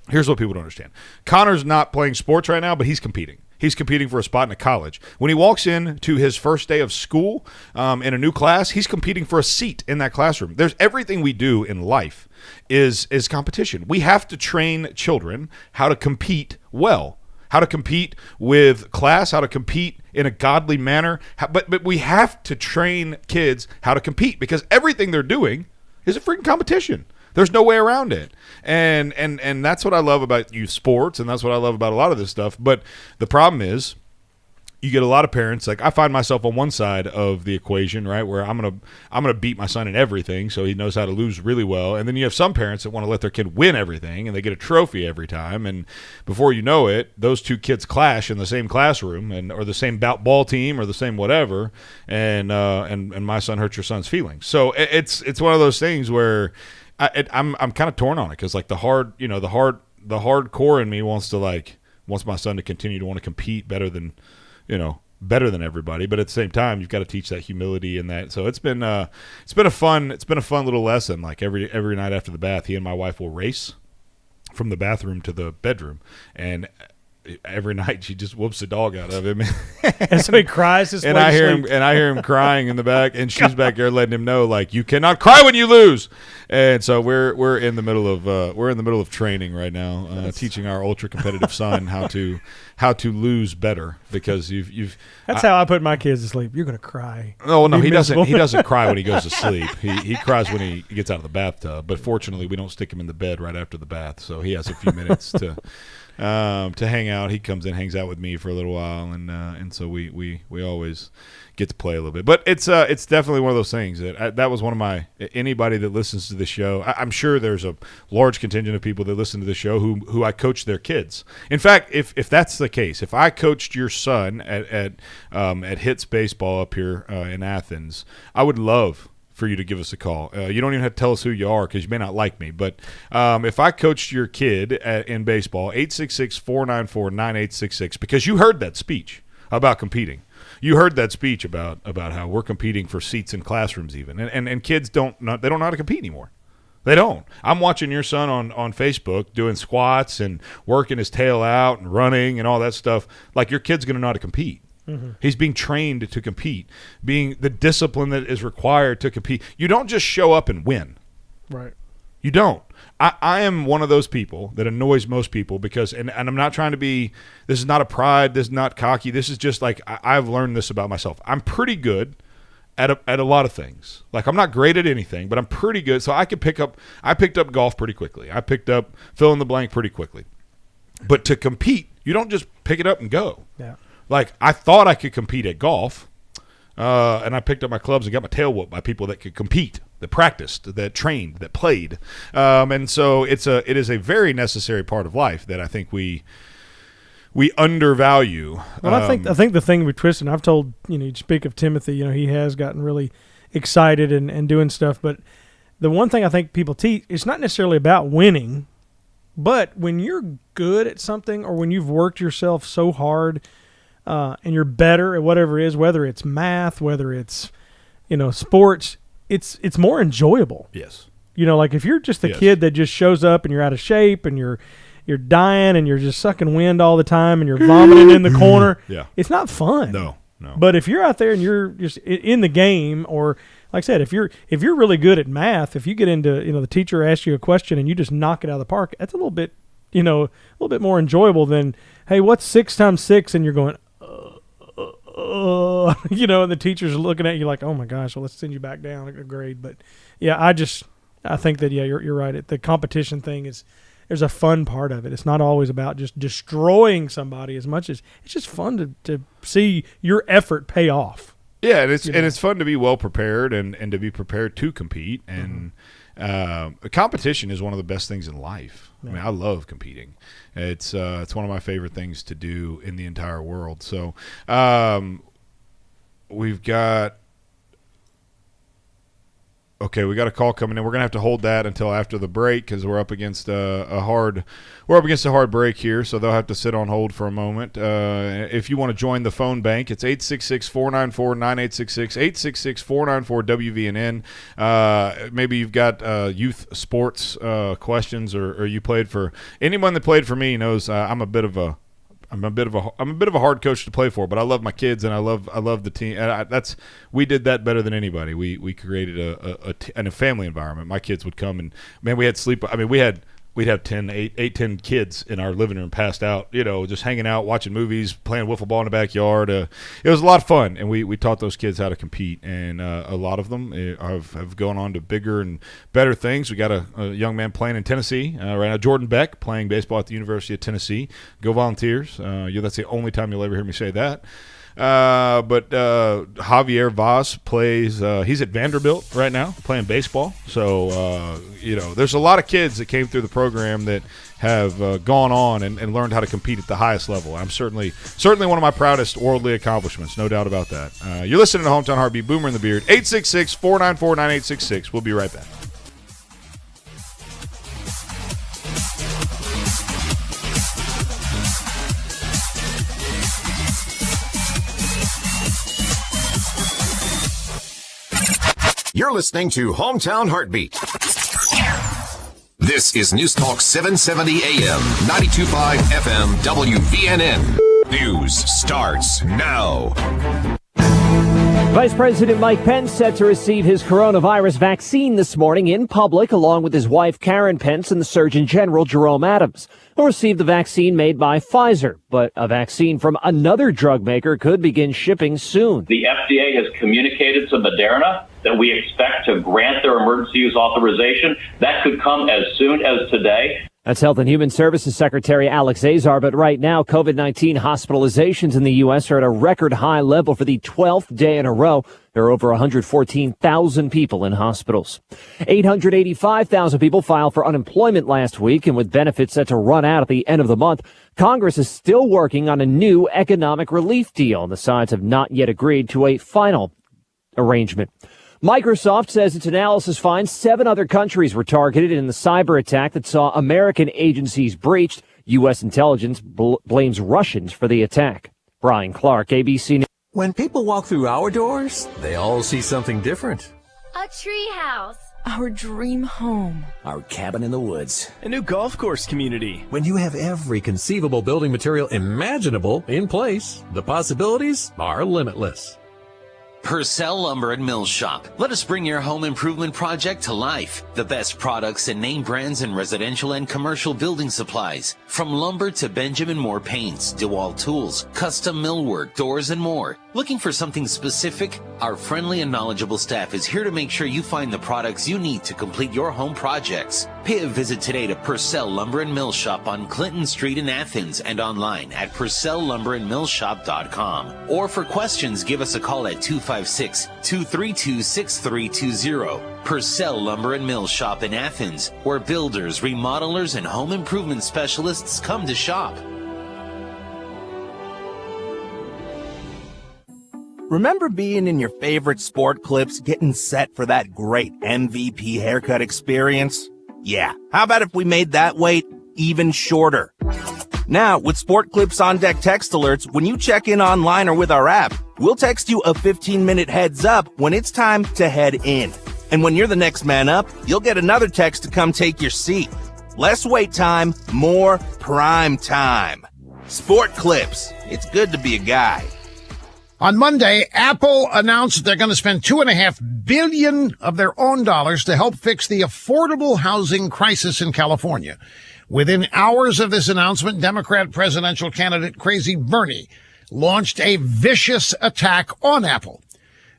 Here's what people don't understand. Connor's not playing sports right now, but he's competing. He's competing for a spot in a college. When he walks in to his first day of school in a new class, he's competing for a seat in that classroom. There's everything we do in life is competition. We have to train children how to compete well. How to compete with class, how to compete in a godly manner. But we have to train kids how to compete because everything they're doing is a freaking competition. There's no way around it. And that's what I love about youth sports, and that's what I love about a lot of this stuff. But the problem is you get a lot of parents, like I find myself on one side of the equation, right, where I'm gonna beat my son in everything so he knows how to lose really well. And then you have some parents that want to let their kid win everything and they get a trophy every time. And before you know it, those two kids clash in the same classroom or the same ball team or the same whatever. And my son hurts your son's feelings. So it's one of those things where I'm kind of torn on it because like the hardcore in me wants my son to continue to want to compete better than everybody, but at the same time, you've got to teach that humility and that. So it's been a fun little lesson. Like every night after the bath, he and my wife will race from the bathroom to the bedroom, and every night she just whoops the dog out of him. And so he cries. I hear him crying in the back, and she's back there letting him know, like, you cannot cry when you lose. And so we're in the middle of training right now, teaching our ultra competitive son how to lose better because you've. That's how I put my kids to sleep. You're gonna cry. No, he doesn't. He doesn't cry when he goes to sleep. He cries when he gets out of the bathtub. But fortunately, we don't stick him in the bed right after the bath, so he has a few minutes to hang out. He comes in, hangs out with me for a little while, and so we always get to play a little bit. But it's definitely one of those things that was one of my anybody that listens to the show. I'm sure there's a large contingent of people that listen to the show who I coach their kids. In fact, if that's the case, if I coached your son at Hits Baseball up here in Athens, I would love for you to give us a call. You don't even have to tell us who you are because you may not like me. But if I coached your kid in baseball, 866-494-9866, because you heard that speech about competing. You heard that speech about how we're competing for seats in classrooms even. And kids don't know how to compete anymore. They don't. I'm watching your son on Facebook doing squats and working his tail out and running and all that stuff. Like, your kid's going to know how to compete. Mm-hmm. He's being trained to compete, being the discipline that is required to compete. You don't just show up and win. Right. You don't. I am one of those people that annoys most people because, and I'm not trying to be, this is not a pride, this is not cocky, this is just like, I've learned this about myself. I'm pretty good at a lot of things. Like, I'm not great at anything, but I'm pretty good. So I picked up golf pretty quickly. I picked up fill in the blank pretty quickly. But to compete, you don't just pick it up and go. Yeah. Like, I thought I could compete at golf, and I picked up my clubs and got my tail whooped by people that could compete, that practiced, that trained, that played. And so it is a very necessary part of life that I think we undervalue. Well, I think the thing we twist, and I've told, you speak of Timothy, he has gotten really excited and doing stuff, but the one thing I think people teach, it's not necessarily about winning. But when you're good at something, or when you've worked yourself so hard, and you're better at whatever it is, whether it's math, whether it's, sports, it's more enjoyable. Yes. Like if you're just a kid that just shows up and you're out of shape and you're dying and you're just sucking wind all the time and you're vomiting in the corner, it's not fun. No. But if you're out there and you're just in the game, or like I said, if you're really good at math, if you get into, the teacher asks you a question and you just knock it out of the park, that's a little bit more enjoyable than, hey, what's 6 times 6? And you're going, and the teacher's looking at you like, oh my gosh, well, let's send you back down a grade. But yeah, I think that, you're right. The competition thing there's a fun part of it. It's not always about just destroying somebody as much as it's just fun to see your effort pay off. Yeah, and it's fun to be well prepared and to be prepared to compete. And competition is one of the best things in life. Yeah. I mean, I love competing. It's one of my favorite things to do in the entire world. So we got a call coming in. We're gonna have to hold that until after the break because we're up against a hard break here. So they'll have to sit on hold for a moment. If you want to join the phone bank, it's 866-494-9866, 866-494-WVNN. Maybe you've got youth sports questions, or you played for anyone that played for me knows I'm a bit of a hard coach to play for, but I love my kids and I love the team. And we did that better than anybody. We created a family environment. My kids would come and we had sleep. I mean, we'd have 10 kids in our living room passed out, just hanging out, watching movies, playing wiffle ball in the backyard. It was a lot of fun, and we taught those kids how to compete, and a lot of them have gone on to bigger and better things. We got a young man playing in Tennessee right now, Jordan Beck, playing baseball at the University of Tennessee. Go Volunteers. That's the only time you'll ever hear me say that. But Javier Vaz plays he's at Vanderbilt right now playing baseball. So there's a lot of kids that came through the program that have gone on and learned how to compete at the highest level. I'm certainly one of my proudest worldly accomplishments, no doubt about that. You're listening to Hometown Heartbeat, Boomer in the Beard, 866-494-9866. We'll be right back. You're listening to Hometown Heartbeat. This is News Talk 770 AM, 92.5 FM, WVNN. News starts now. Vice President Mike Pence set to receive his coronavirus vaccine this morning in public, along with his wife Karen Pence and the Surgeon General Jerome Adams, who received the vaccine made by Pfizer. But a vaccine from another drug maker could begin shipping soon. The FDA has communicated to Moderna that we expect to grant their emergency use authorization. That could come as soon as today. That's Health and Human Services Secretary Alex Azar. But right now, COVID-19 hospitalizations in the U.S. are at a record high level for the 12th day in a row. There are over 114,000 people in hospitals. 885,000 people filed for unemployment last week, and with benefits set to run out at the end of the month, Congress is still working on a new economic relief deal. The sides have not yet agreed to a final arrangement. Microsoft says its analysis finds 7 other countries were targeted in the cyber attack that saw American agencies breached. U.S. intelligence blames Russians for the attack. Brian Clark, ABC News. When people walk through our doors, they all see something different. A treehouse. Our dream home. Our cabin in the woods. A new golf course community. When you have every conceivable building material imaginable in place, the possibilities are limitless. Purcell Lumber and Mill Shop. Let us bring your home improvement project to life. The best products and name brands in residential and commercial building supplies. From lumber to Benjamin Moore paints, DeWalt tools, custom millwork, doors, and more. Looking for something specific? Our friendly and knowledgeable staff is here to make sure you find the products you need to complete your home projects. Pay a visit today to Purcell Lumber and Mill Shop on Clinton Street in Athens and online at PurcellLumberandMillShop.com. Or for questions, give us a call at 256-232-6320. Purcell Lumber and Mill Shop in Athens, where builders, remodelers, and home improvement specialists come to shop. Remember being in your favorite sport clips, getting set for that great MVP haircut experience? Yeah, how about if we made that wait even shorter. Now, with Sport Clips On Deck text alerts, when you check in online or with our app, we'll text you a 15-minute heads up when it's time to head in. And when you're the next man up, you'll get another text to come take your seat. Less wait time, more prime time. Sport Clips. It's good to be a guy. On Monday, Apple announced they're going to spend $2.5 billion of their own dollars to help fix the affordable housing crisis in California. Within hours of this announcement, Democrat presidential candidate Crazy Bernie launched a vicious attack on Apple.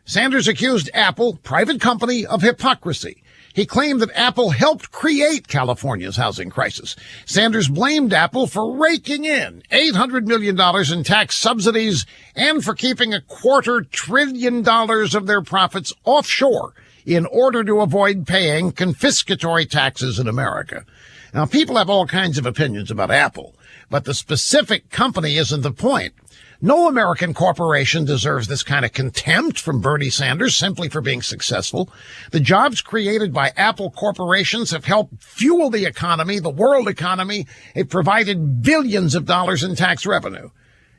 Sanders accused Apple, private company, of hypocrisy. He claimed that Apple helped create California's housing crisis. Sanders blamed Apple for raking in $800 million in tax subsidies and for keeping $250 billion of their profits offshore in order to avoid paying confiscatory taxes in America. Now, people have all kinds of opinions about Apple, but the specific company isn't the point. No American corporation deserves this kind of contempt from Bernie Sanders simply for being successful. The jobs created by Apple corporations have helped fuel the economy, the world economy. They've provided billions of dollars in tax revenue.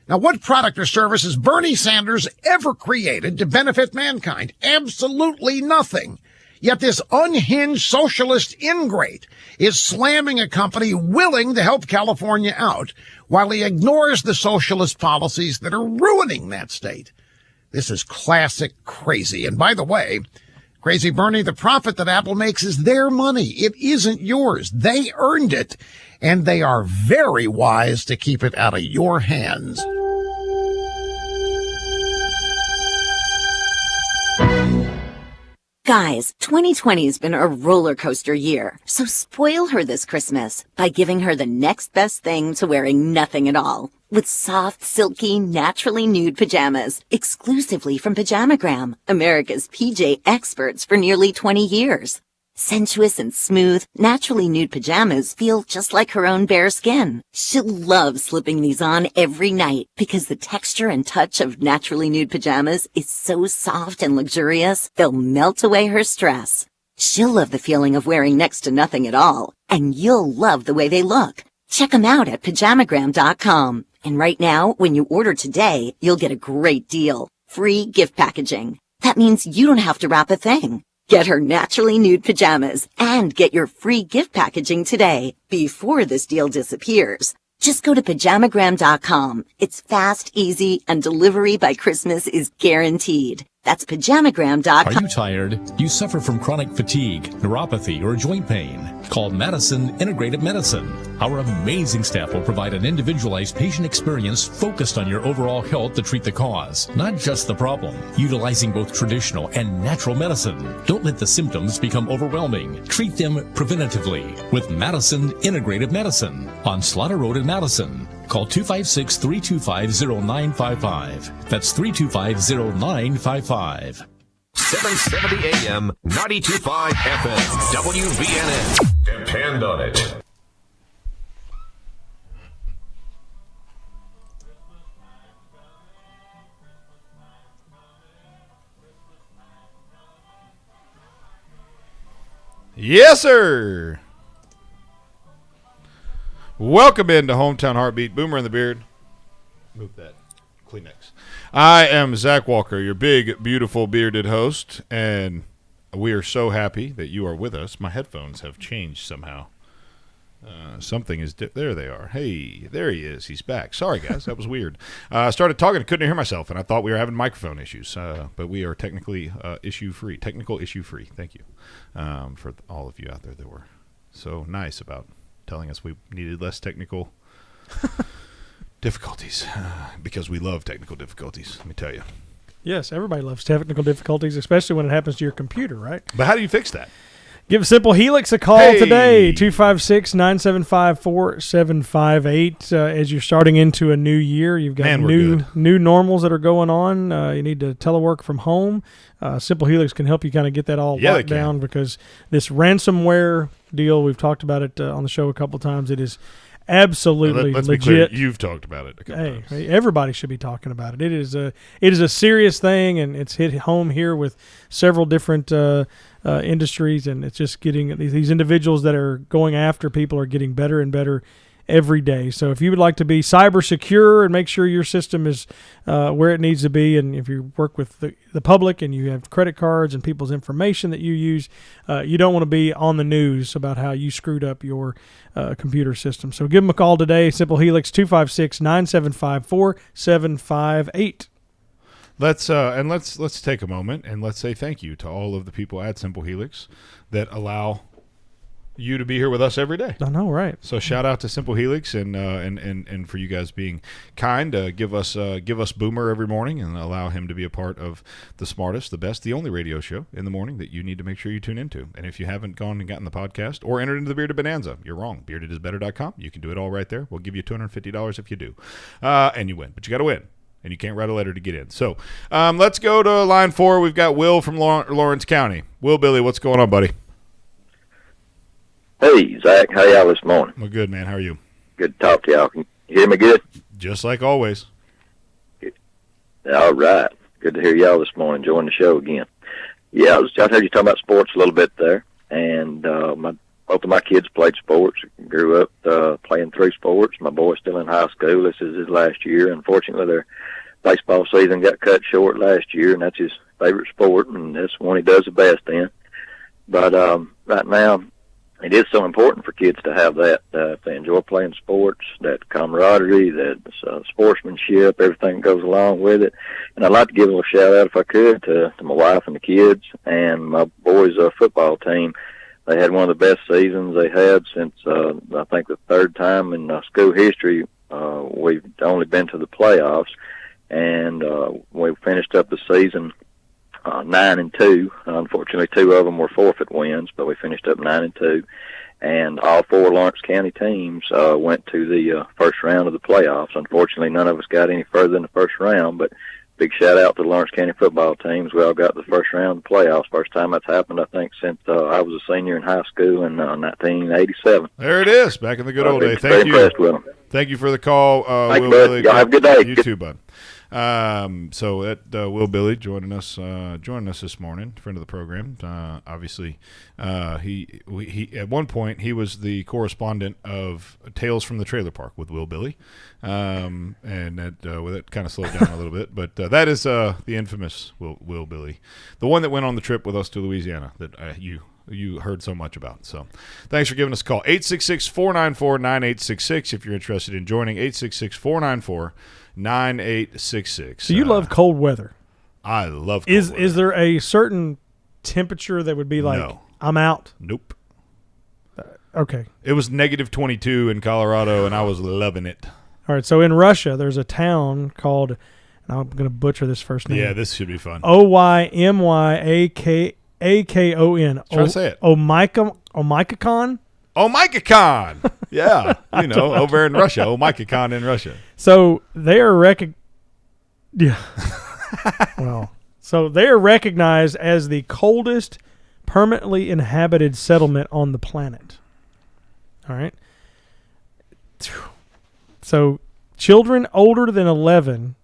Now, what product or service has Bernie Sanders ever created to benefit mankind? Absolutely nothing. Yet this unhinged socialist ingrate is slamming a company willing to help California out while he ignores the socialist policies that are ruining that state. This is classic crazy. And by the way, Crazy Bernie, the profit that Apple makes is their money. It isn't yours. They earned it, and they are very wise to keep it out of your hands. Guys, 2020 has been a roller coaster year, so spoil her this Christmas by giving her the next best thing to wearing nothing at all. With soft, silky, naturally nude pajamas, exclusively from Pajamagram, America's PJ experts for nearly 20 years. Sensuous and smooth, naturally nude pajamas feel just like her own bare skin. She'll love slipping these on every night because the texture and touch of naturally nude pajamas is so soft and luxurious, they'll melt away her stress. She'll love the feeling of wearing next to nothing at all, and you'll love the way they look. Check them out at Pajamagram.com. And right now, when you order today, you'll get a great deal. Free gift packaging. That means you don't have to wrap a thing. Get her naturally nude pajamas and get your free gift packaging today before this deal disappears. Just go to Pajamagram.com. It's fast, easy, and delivery by Christmas is guaranteed. That's Pajamagram.com. Are you tired? You suffer from chronic fatigue, neuropathy, or joint pain? Call Madison Integrative Medicine. Our amazing staff will provide an individualized patient experience focused on your overall health to treat the cause, not just the problem. Utilizing both traditional and natural medicine. Don't let the symptoms become overwhelming. Treat them preventatively with Madison Integrative Medicine on Slaughter Road in Madison. Call 256-325-0955. That's 325-0955. 770 AM, 92.5 FM, WVNN. Depend on it. Yes, sir. Welcome into Hometown Heartbeat. Boomer in the Beard. Move that Kleenex. I am Zach Walker, your big, beautiful, bearded host, and we are so happy that you are with us. My headphones have changed somehow. Something is there. They are. Hey, there he is. He's back. Sorry, guys. That was weird. I started talking. I couldn't hear myself, and I thought we were having microphone issues. But we are technically issue-free. Technical issue-free. Thank you for all of you out there that were so nice about telling us we needed less technical difficulties because we love technical difficulties, let me tell you. Yes, everybody loves technical difficulties, especially when it happens to your computer, right? But how do you fix that? Give Simple Helix a call today, 256-975-4758. As you're starting into a new year, you've got new normals that are going on. You need to telework from home. Simple Helix can help you kind of get that all locked down because this ransomware deal, we've talked about it on the show a couple times, it is absolutely Let's legit. be clear, you've talked about it a couple times. Hey, everybody should be talking about it. It is a serious thing, and it's hit home here with several different industries, and it's just getting these individuals that are going after people are getting better and better every day. So if you would like to be cyber secure and make sure your system is where it needs to be, and if you work with the public and you have credit cards and people's information that you use, you don't want to be on the news about how you screwed up your computer system. So give them a call today, Simple Helix, 256-975-4758. Let's take a moment and let's say thank you to all of the people at Simple Helix that allow you to be here with us every day. I know, right? So shout out to Simple Helix and for you guys being kind. Give us Boomer every morning and allow him to be a part of the smartest, the best, the only radio show in the morning that you need to make sure you tune into. And if you haven't gone and gotten the podcast or entered into the Bearded Bonanza, you're wrong. BeardedIsBetter.com. You can do it all right there. We'll give you $250 if you do, and you win. But you got to win. And you can't write a letter to get in. So let's go to line 4. We've got Will from Lawrence County. Will Billy, what's going on, buddy? Hey, Zach. How y'all this morning? Well, good, man. How are you? Good to talk to y'all. Can you hear me good? Just like always. Good. All right. Good to hear y'all this morning. Enjoying the show again. Yeah, I heard you talking about sports a little bit there. And both of my kids played sports. Grew up playing 3 sports. My boy's still in high school. This is his last year. Unfortunately, their baseball season got cut short last year, and that's his favorite sport, and that's the one he does the best in. But right now, it is so important for kids to have that. If they enjoy playing sports, that camaraderie, that sportsmanship, everything that goes along with it. And I'd like to give a little shout-out, if I could, to my wife and the kids and my boys' football team. They had one of the best seasons they had since, I think, the 3rd time in school history. We've only been to the playoffs, and we finished up the season 9-2. Unfortunately, 2 of them were forfeit wins, but we finished up 9-2. And all 4 Lawrence County teams went to the first round of the playoffs. Unfortunately, none of us got any further than the first round, but big shout-out to the Lawrence County football teams. We all got the first round of the playoffs. First time that's happened, I think, since I was a senior in high school in 1987. There it is, back in the good old days. Thank you. Thank you for the call, Thank Will you, bud. Billy. Y'all have a good day. You too, bud. So Will Billy joining us this morning, friend of the program. Obviously, he at one point he was the correspondent of Tales from the Trailer Park with Will Billy, and that kind of slowed down a little bit. But that is the infamous Will Billy, the one that went on the trip with us to Louisiana that you heard so much about. So thanks for giving us a call. 866-494-9866 if you're interested in joining. 866-494-9866. So you love cold weather. I love cold weather. Is there a certain temperature that would be like, no. I'm out? Nope. Okay. It was negative 22 in Colorado, and I was loving it. All right, so in Russia, there's a town called, and I'm going to butcher this first name. Yeah, this should be fun. Oymyakon. Try to say it. Oymyakon? Oymyakon. Yeah, over in Russia. Oymyakon in Russia. So they are Yeah. Well, so they are recognized as the coldest permanently inhabited settlement on the planet. All right. So children older than 11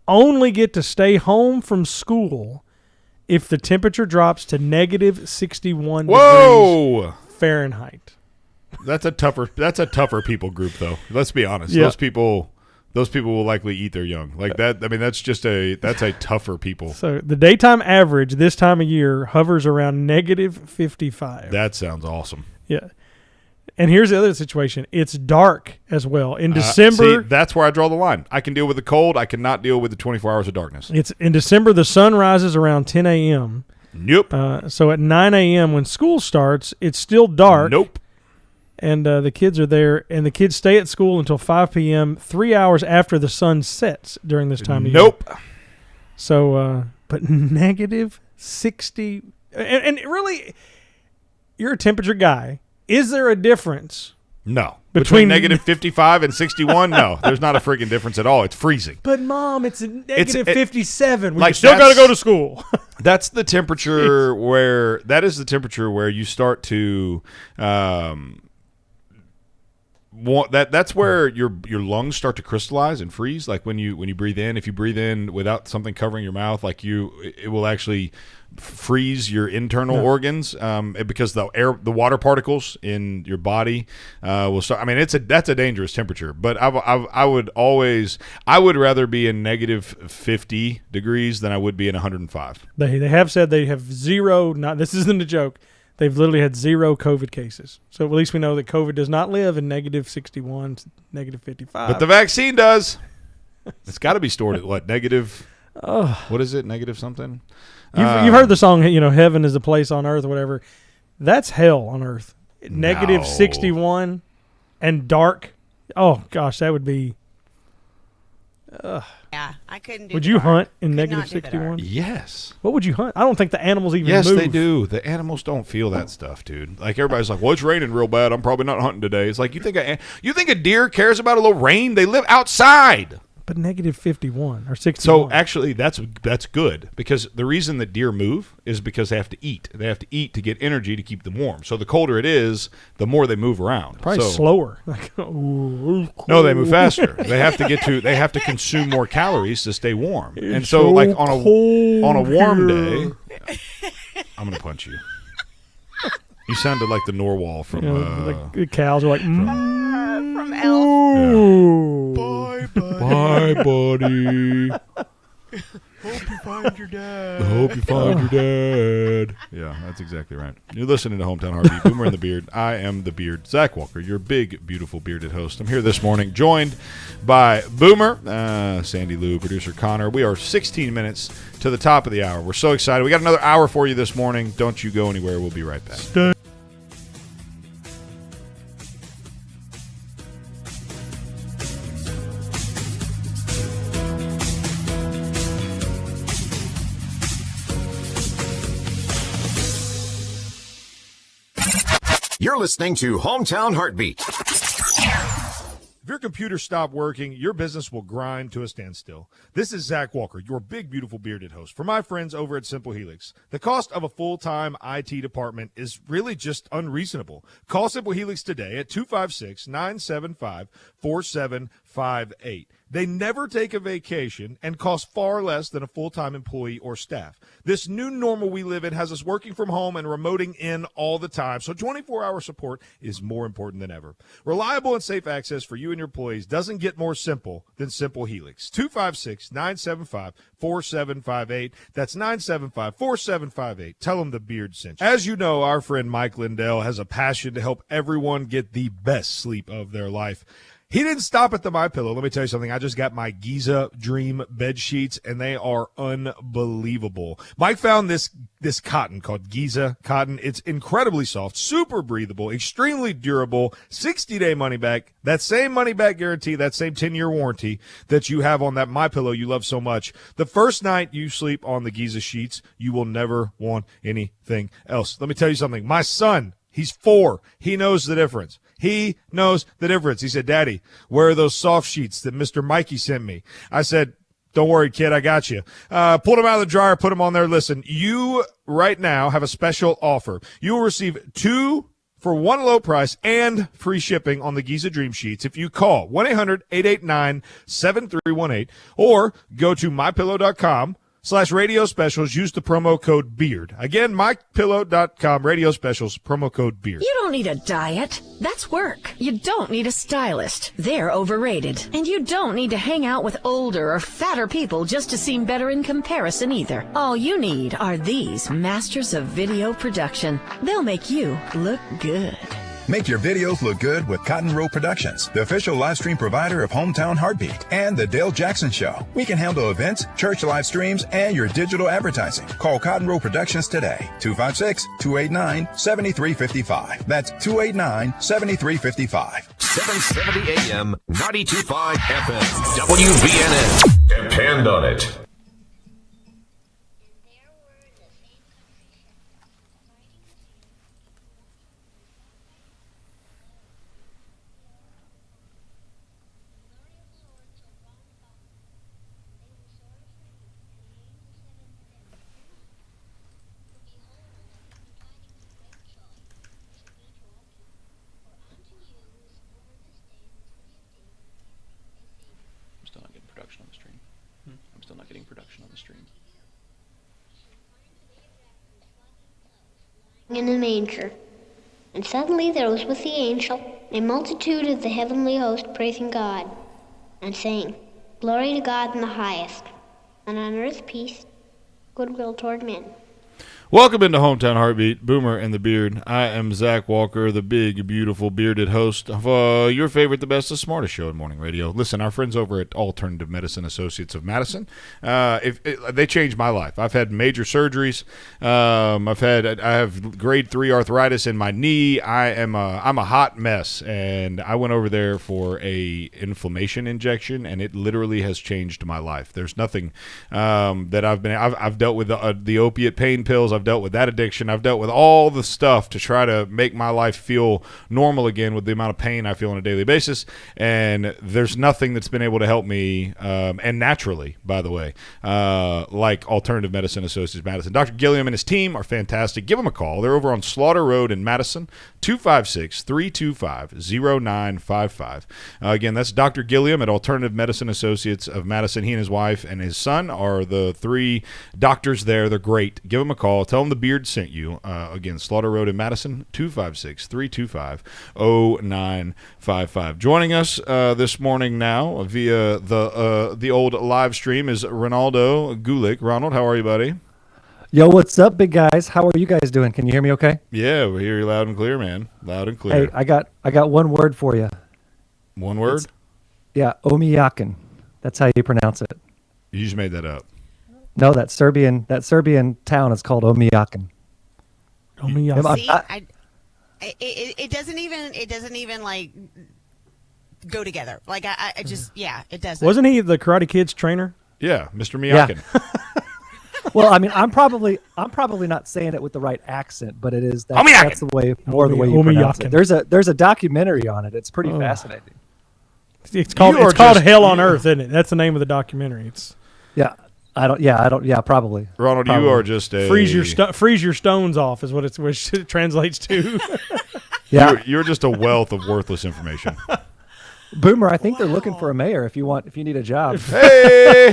only get to stay home from school if the temperature drops to negative 61 degrees Fahrenheit. That's a tougher people group, though. Let's be honest. Yeah. Those people will likely eat their young. Like that. I mean, that's a tougher people. So the daytime average this time of year hovers around negative 55. That sounds awesome. Yeah. And here's the other situation. It's dark as well. In December. See, that's where I draw the line. I can deal with the cold. I cannot deal with the 24 hours of darkness. It's in December, the sun rises around 10 a.m. Nope. So at 9 a.m. when school starts, it's still dark. Nope. And the kids are there, and the kids stay at school until 5 p.m., 3 hours after the sun sets during this time of year. Nope. So, but negative 60. And really, you're a temperature guy. Is there a difference? No. Between negative 55 and 61? No. There's not a freaking difference at all. It's freezing. But, Mom, it's a negative 57. Like you still got to go to school. That's the temperature that is the temperature where you start to that's where your lungs start to crystallize and freeze. Like when you breathe in, if you breathe in without something covering your mouth, like it will actually freeze your internal organs because the water particles in your body will start. I mean, that's a dangerous temperature. But I would rather be in negative 50 degrees than I would be in 105. They have said they have zero. This isn't a joke. They've literally had 0 COVID cases. So at least we know that COVID does not live in negative 61, negative 55. But the vaccine does. It's got to be stored at what, negative? What is it? Negative something? You've heard the song, heaven is a place on earth or whatever. That's hell on earth. Negative 61 and dark. Oh, gosh, that would be. Yeah, I couldn't do Would the you dark. hunt in Could negative not do the dark. 61? Yes. What would you hunt? I don't think the animals even Yes, move. they do. The animals don't feel that stuff, dude. Like everybody's like, well, it's raining real bad. I'm probably not hunting today. It's like you think a deer cares about a little rain? They live outside. But negative 51 or 61. So actually, that's good because the reason that deer move is because they have to eat. They have to eat to get energy to keep them warm. So the colder it is, the more they move around. Probably slower. No, they move faster. They have to consume more calories to stay warm. And so like on a warm day, I'm gonna punch you. You sounded like the Norwal from like the cows are like from Elf. Yeah. Bye, buddy. Hope you find your dad. I hope you find your dad. Yeah, that's exactly right. You're listening to Hometown Heartbeat, Boomer and the Beard. I am the Beard, Zach Walker, your big, beautiful bearded host. I'm here this morning, joined by Boomer, Sandee Lou, producer Connor. We are 16 minutes to the top of the hour. We're so excited. We got another hour for you this morning. Don't you go anywhere. We'll be right back. You're listening to Hometown Heartbeat. If your computer stopped working, your business will grind to a standstill. This is Zach Walker, your big, beautiful bearded host. For my friends over at Simple Helix, the cost of a full-time IT department is really just unreasonable. Call Simple Helix today at 256-975-4758. They never take a vacation and cost far less than a full-time employee or staff. This new normal we live in has us working from home and remoting in all the time, so 24-hour support is more important than ever. Reliable and safe access for you and your employees doesn't get more simple than Simple Helix. 256-975-4758. That's 975-4758. Tell them the Beard sent you. As you know, our friend Mike Lindell has a passion to help everyone get the best sleep of their life. He didn't stop at the MyPillow. Let me tell you something. I just got my Giza Dream bed sheets, and they are unbelievable. Mike found this cotton called Giza cotton. It's incredibly soft, super breathable, extremely durable, 60-day money back. That same money back guarantee, that same 10-year warranty that you have on that MyPillow you love so much. The first night you sleep on the Giza sheets, you will never want anything else. Let me tell you something. My son, he's 4. He knows the difference. He knows the difference. He said, Daddy, where are those soft sheets that Mr. Mikey sent me? I said, don't worry, kid, I got you. Pulled them out of the dryer, put them on there. Listen, you right now have a special offer. You will receive 2 for 1 low price and free shipping on the Giza Dream Sheets if you call 1-800-889-7318 or go to mypillow.com/radio specials. Use the promo code BEARD. Again, mypillow.com, radio specials, promo code BEARD. You don't need a diet. That's work. You don't need a stylist. They're overrated. And you don't need to hang out with older or fatter people just to seem better in comparison either. All you need are these masters of video production. They'll make you look good. Make your videos look good with Cotton Row Productions, the official live stream provider of Hometown Heartbeat and The Dale Jackson Show. We can handle events, church live streams, and your digital advertising. Call Cotton Row Productions today, 256-289-7355. That's 289-7355. 770 AM, 92.5 FM, WVNN. Depend on it. marketing production on the stream. In a manger. And suddenly there was with the angel a multitude of the heavenly host praising God, and saying, Glory to God in the highest, and on earth peace, goodwill toward men. Welcome into Hometown Heartbeat, Boomer and the Beard. I am Zach Walker, the big, beautiful, bearded host of your favorite, the best, the smartest show in morning radio. Listen, our friends over at Alternative Medicine Associates of Madison, they changed my life. I've had major surgeries. I have grade 3 arthritis in my knee. I'm a hot mess, and I went over there for a inflammation injection, and it literally has changed my life. There's nothing that I've dealt with the opiate pain pills. I've dealt with that addiction. I've dealt with all the stuff to try to make my life feel normal again with the amount of pain I feel on a daily basis. And there's nothing that's been able to help me, and naturally, by the way, like Alternative Medicine Associates Madison. Dr. Gilliam and his team are fantastic. Give them a call. They're over on Slaughter Road in Madison, 256-325-0955. Again, that's Dr. Gilliam at Alternative Medicine Associates of Madison. He and his wife and his son are the 3 doctors there. They're great. Give them a call. Tell them the Beard sent you. Again, Slaughter Road in Madison, 256-325-0955. Joining us this morning now via the old live stream is Ronaldo Gulik. Ronald, how are you, buddy? Yo, what's up, big guys? How are you guys doing? Can you hear me okay? Yeah, we hear you loud and clear, man. Loud and clear. Hey, I got one word for you. One word? Omiyakin. That's how you pronounce it. You just made that up. No, that Serbian town is called Omiyakin. See, it doesn't even like go together. Like I just it doesn't. Wasn't he the Karate Kid's trainer? Yeah, Mr. Miyakin. Yeah. Well, I mean, I'm probably not saying it with the right accent, but it is that's the way you pronounce it. There's a documentary on it. It's pretty fascinating. It's called Hell on Earth, isn't it? That's the name of the documentary. Probably. Ronald, you are just a freeze your stones off is what it translates to. Yeah, you're just a wealth of worthless information. Boomer, I think they're looking for a mayor if you need a job. Hey,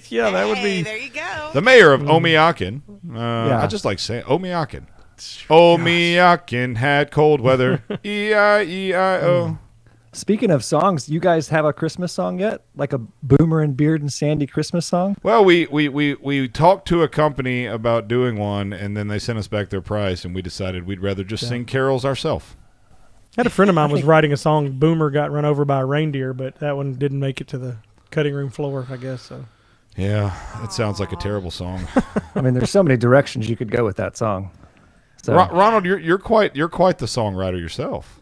yeah, that would be. There you go. The mayor of Omiyakin. I just like saying Omiyakin. Omiyakin had cold weather. E-I-E-I-O. Speaking of songs, you guys have a Christmas song yet? Like a Boomer and Beard and Sandee Christmas song? Well, we talked to a company about doing one, and then they sent us back their price, and we decided we'd rather just sing carols ourselves. I had a friend of mine was writing a song, Boomer got run over by a reindeer, but that one didn't make it to the cutting room floor, I guess. So. Yeah, it sounds like a terrible song. I mean, there's so many directions you could go with that song. So. Ronald, you're quite the songwriter yourself.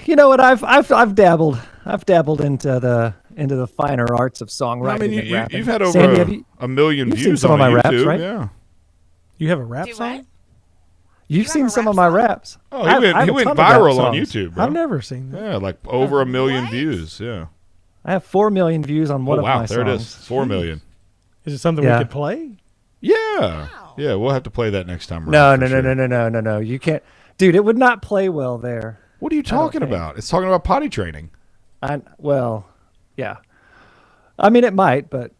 You know what? I've dabbled into the finer arts of songwriting. I mean, you've had over Sandee, a million views seen some on of my YouTube, raps, right? Yeah. You have a rap song? You've seen some of my raps. Oh, he went viral on YouTube, bro. I've never seen that. Yeah, like over a million views. Yeah. I have 4 million views on one of my songs. Wow, there it is. 4 million. Is it something we could play? Yeah. Wow. Yeah, we'll have to play that next time around. No. You can't. Dude, it would not play well there. What are you talking about? It's talking about potty training. Yeah. I mean, it might, but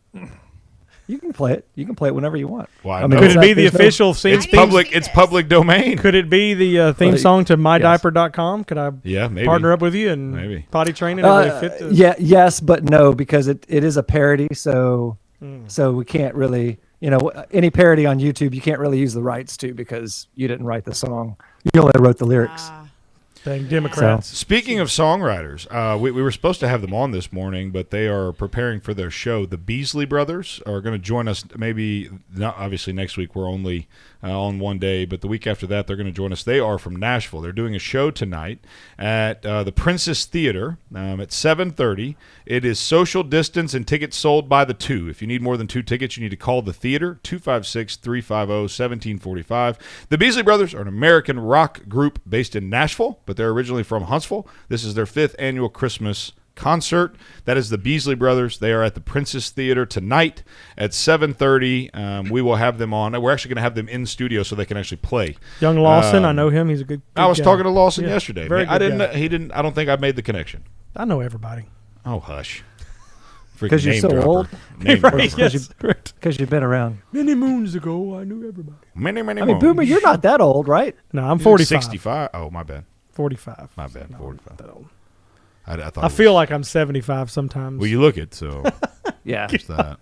you can play it. You can play it whenever you want. Well, I mean, could it be the official theme? It's public domain. Could it be the theme song to mydiaper.com? Could I maybe partner up with you and maybe potty train it? Yes, but no, because it is a parody. So we can't really, any parody on YouTube, you can't really use the rights to because you didn't write the song. You only wrote the lyrics. Dang Democrats. So. Speaking of songwriters, we were supposed to have them on this morning, but they are preparing for their show. The Beasley Brothers are going to join us maybe, not obviously next week. We're only on one day, but the week after that, they're going to join us. They are from Nashville. They're doing a show tonight at the Princess Theater at 7:30. It is social distance and tickets sold by the 2. If you need more than 2 tickets, you need to call the theater, 256-350-1745. The Beasley Brothers are an American rock group based in Nashville, but they're originally from Huntsville. This is their 5th annual Christmas concert. That is the Beasley Brothers. They are at the Princess Theater tonight at 7:30. We will have them on. We're actually going to have them in studio so they can actually play. Young Lawson, I know him. He's a good I was guy. talking to Lawson yesterday. Very good I didn't. guy. He didn't. I don't think I made the connection. I know everybody. Oh, hush. Because you're so old? Because you've been around. Many moons ago, I knew everybody. Many I mean, moons. Boomer, you're not that old, right? No, I'm 45. 65. Oh, my bad. 45. My bad. No, 45. that old. I thought I feel like I'm 75 sometimes. Well, you look it, so Yeah. there's that.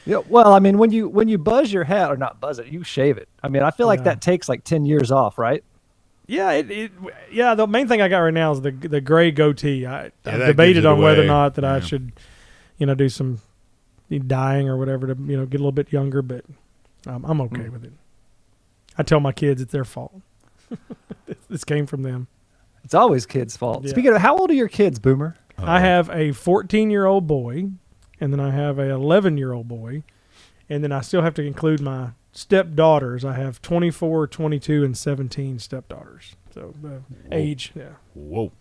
Yeah. Well, I mean, when you buzz your head, or not buzz it, you shave it. I mean, I feel like that takes like 10 years off, right? Yeah, yeah. The main thing I got right now is the gray goatee. I debated gives it on whether or away. not that I should, do some dyeing or whatever to get a little bit younger, but I'm okay with it. I tell my kids it's their fault. This came from them. It's always kids' fault. Yeah. Speaking of, how old are your kids, Boomer? I have a 14-year-old boy, and then I have a 11-year-old boy, and then I still have to include my stepdaughters. I have 24, 22, and 17 stepdaughters. So the age, yeah. Whoa.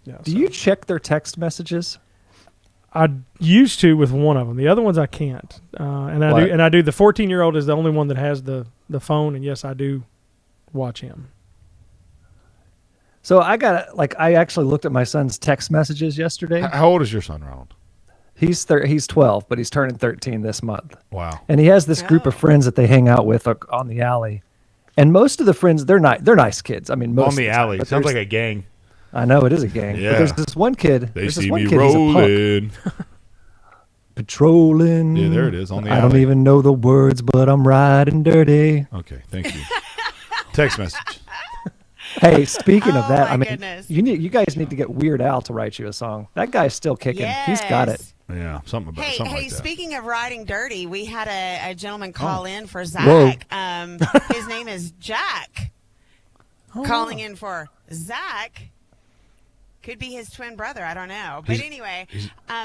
Yeah, Do you check their text messages? I used to with one of them. The other ones I can't. And I do. The 14-year-old is the only one that has the phone, and yes, I do watch him. So I actually looked at my son's text messages yesterday. How old is your son, Ronald? He's 12, but he's turning 13 this month. Wow. And he has this group of friends that they hang out with on the alley. And most of the friends, they're nice kids. I mean, most On the alley. time, Sounds like a gang. I know, it is a gang. Yeah. But there's this one kid. They there's this see one me kid, he's a punk. rolling. Patrolling. Yeah, there it is, on the I don't alley. even know the words, but I'm riding dirty. Okay, thank you. Text message. Hey, speaking of that, my I mean, goodness. you guys need to get Weird Al to write you a song. That guy's still kicking. He's got it. Yeah, something Hey, like that. speaking of riding dirty, we had a gentleman call in for Zach. Whoa. His name is Jack. Calling in for Zach. Could be his twin brother. I don't know. But anyway,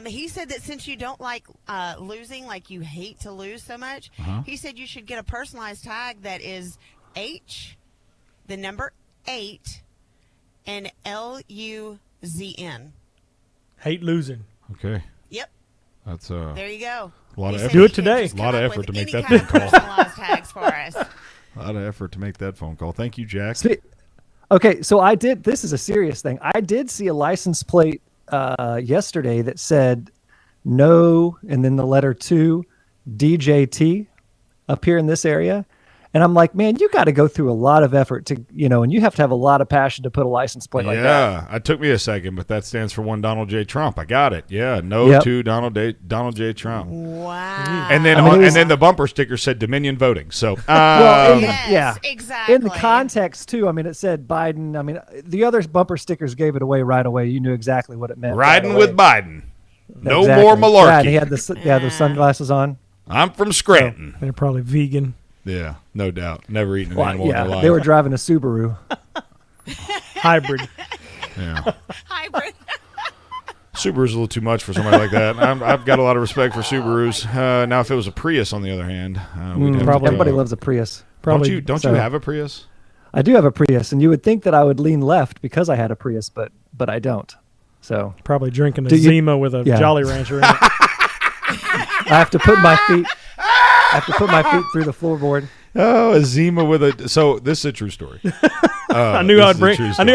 he said that since you don't like losing, like you hate to lose so much, he said you should get a personalized tag that is H, the number 8, and LUZN. Hate losing. Okay. Yep. That's There you go. a lot of He effort. said Do it he could today. just A lot come of up effort with to make any that kind phone of call. personalized tags for us. A lot of effort to make that phone call. Thank you, Jack. Okay, so this is a serious thing. I did see a license plate yesterday that said no, and then the letter 2, DJT up here in this area. And I'm like, man, you got to go through a lot of effort to, and you have to have a lot of passion to put a license plate like that. Yeah, it took me a second, but that stands for one Donald J. Trump. I got it. Yeah, no to Donald J. Trump. Wow. And then the bumper sticker said Dominion voting. So exactly. In the context too. I mean, it said Biden. I mean, the other bumper stickers gave it away right away. You knew exactly what it meant. Riding right with away. Biden. No Exactly. more malarkey. Yeah, and he had the sunglasses on. I'm from Scranton. They're probably vegan. Yeah, no doubt. Never eaten an animal in their life. They were driving a Subaru. Hybrid. Yeah. Hybrid. Subaru's a little too much for somebody like that. I've got a lot of respect for Subarus. Now, if it was a Prius, on the other hand, we'd have Probably to everybody loves a Prius. Probably. Don't you have a Prius? I do have a Prius, and you would think that I would lean left because I had a Prius, but I don't. So Probably drinking a Zima with a Jolly Rancher in it. I have to put my feet. Through the floorboard. Oh, a Zima with a. So this is a true story. I knew I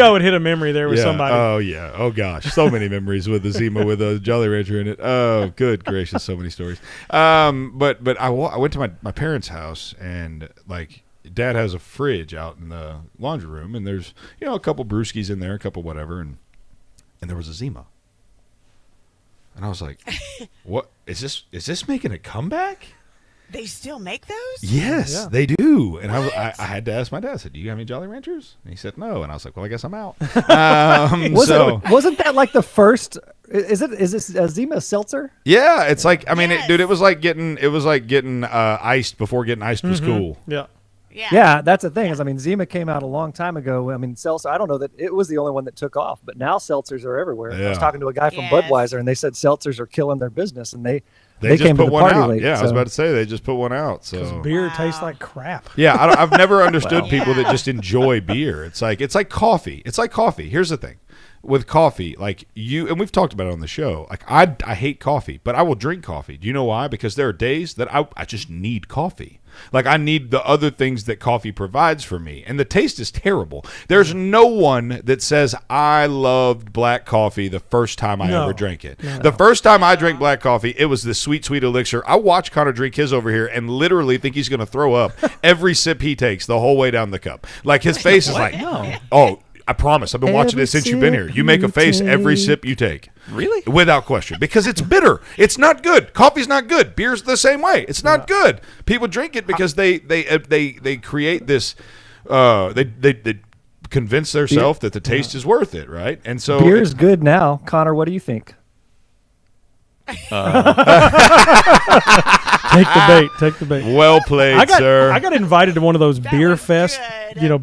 would hit a memory there with somebody. Oh yeah. Oh gosh, so many memories with the Zima with a Jolly Rancher in it. Oh, good gracious, so many stories. But I went to my parents' house, and like Dad has a fridge out in the laundry room, and there's a couple brewskis in there, a couple whatever, and there was a Zima. And I was like, "What is this? Is this making a comeback?" They still make those? Yes, they do. And I had to ask my dad. I said, "Do you have any Jolly Ranchers?" And he said, "No." And I was like, "Well, I guess I'm out." Wasn't that like the first? Is this a Zima seltzer? Yeah, it's like it was like getting iced before getting iced was cool. Yeah. Yeah, that's the thing. Zima came out a long time ago. Seltzer. I don't know that it was the only one that took off, but now seltzers are everywhere. Yeah. I was talking to a guy from Budweiser, and they said seltzers are killing their business, and they just came put to the one party out. late. Yeah, so. I was about to say they just put one out. So beer tastes like crap. Yeah, I've never understood people that just enjoy beer. It's like coffee. It's like coffee. Here's the thing. with coffee, like you, and we've talked about it on the show. Like I hate coffee, but I will drink coffee. Do you know why? Because there are days that I just need coffee. Like I need the other things that coffee provides for me, and the taste is terrible. There's no one that says I loved black coffee the first time I ever drank it. No. The first time I drank black coffee, it was this sweet, sweet elixir. I watch Connor drink his over here and literally think he's going to throw up every sip he takes the whole way down the cup. Like his face is like, oh. I promise. I've been watching it since you've been here. You make a face every sip you take. Really? Without question. Because it's bitter. It's not good. Coffee's not good. Beer's the same way. It's not good. People drink it because they create this they convince themselves that the taste is worth it, right? And so beer's good now. Connor, what do you think? Take the bait. Well played, sir. I got invited to one of those beer fest,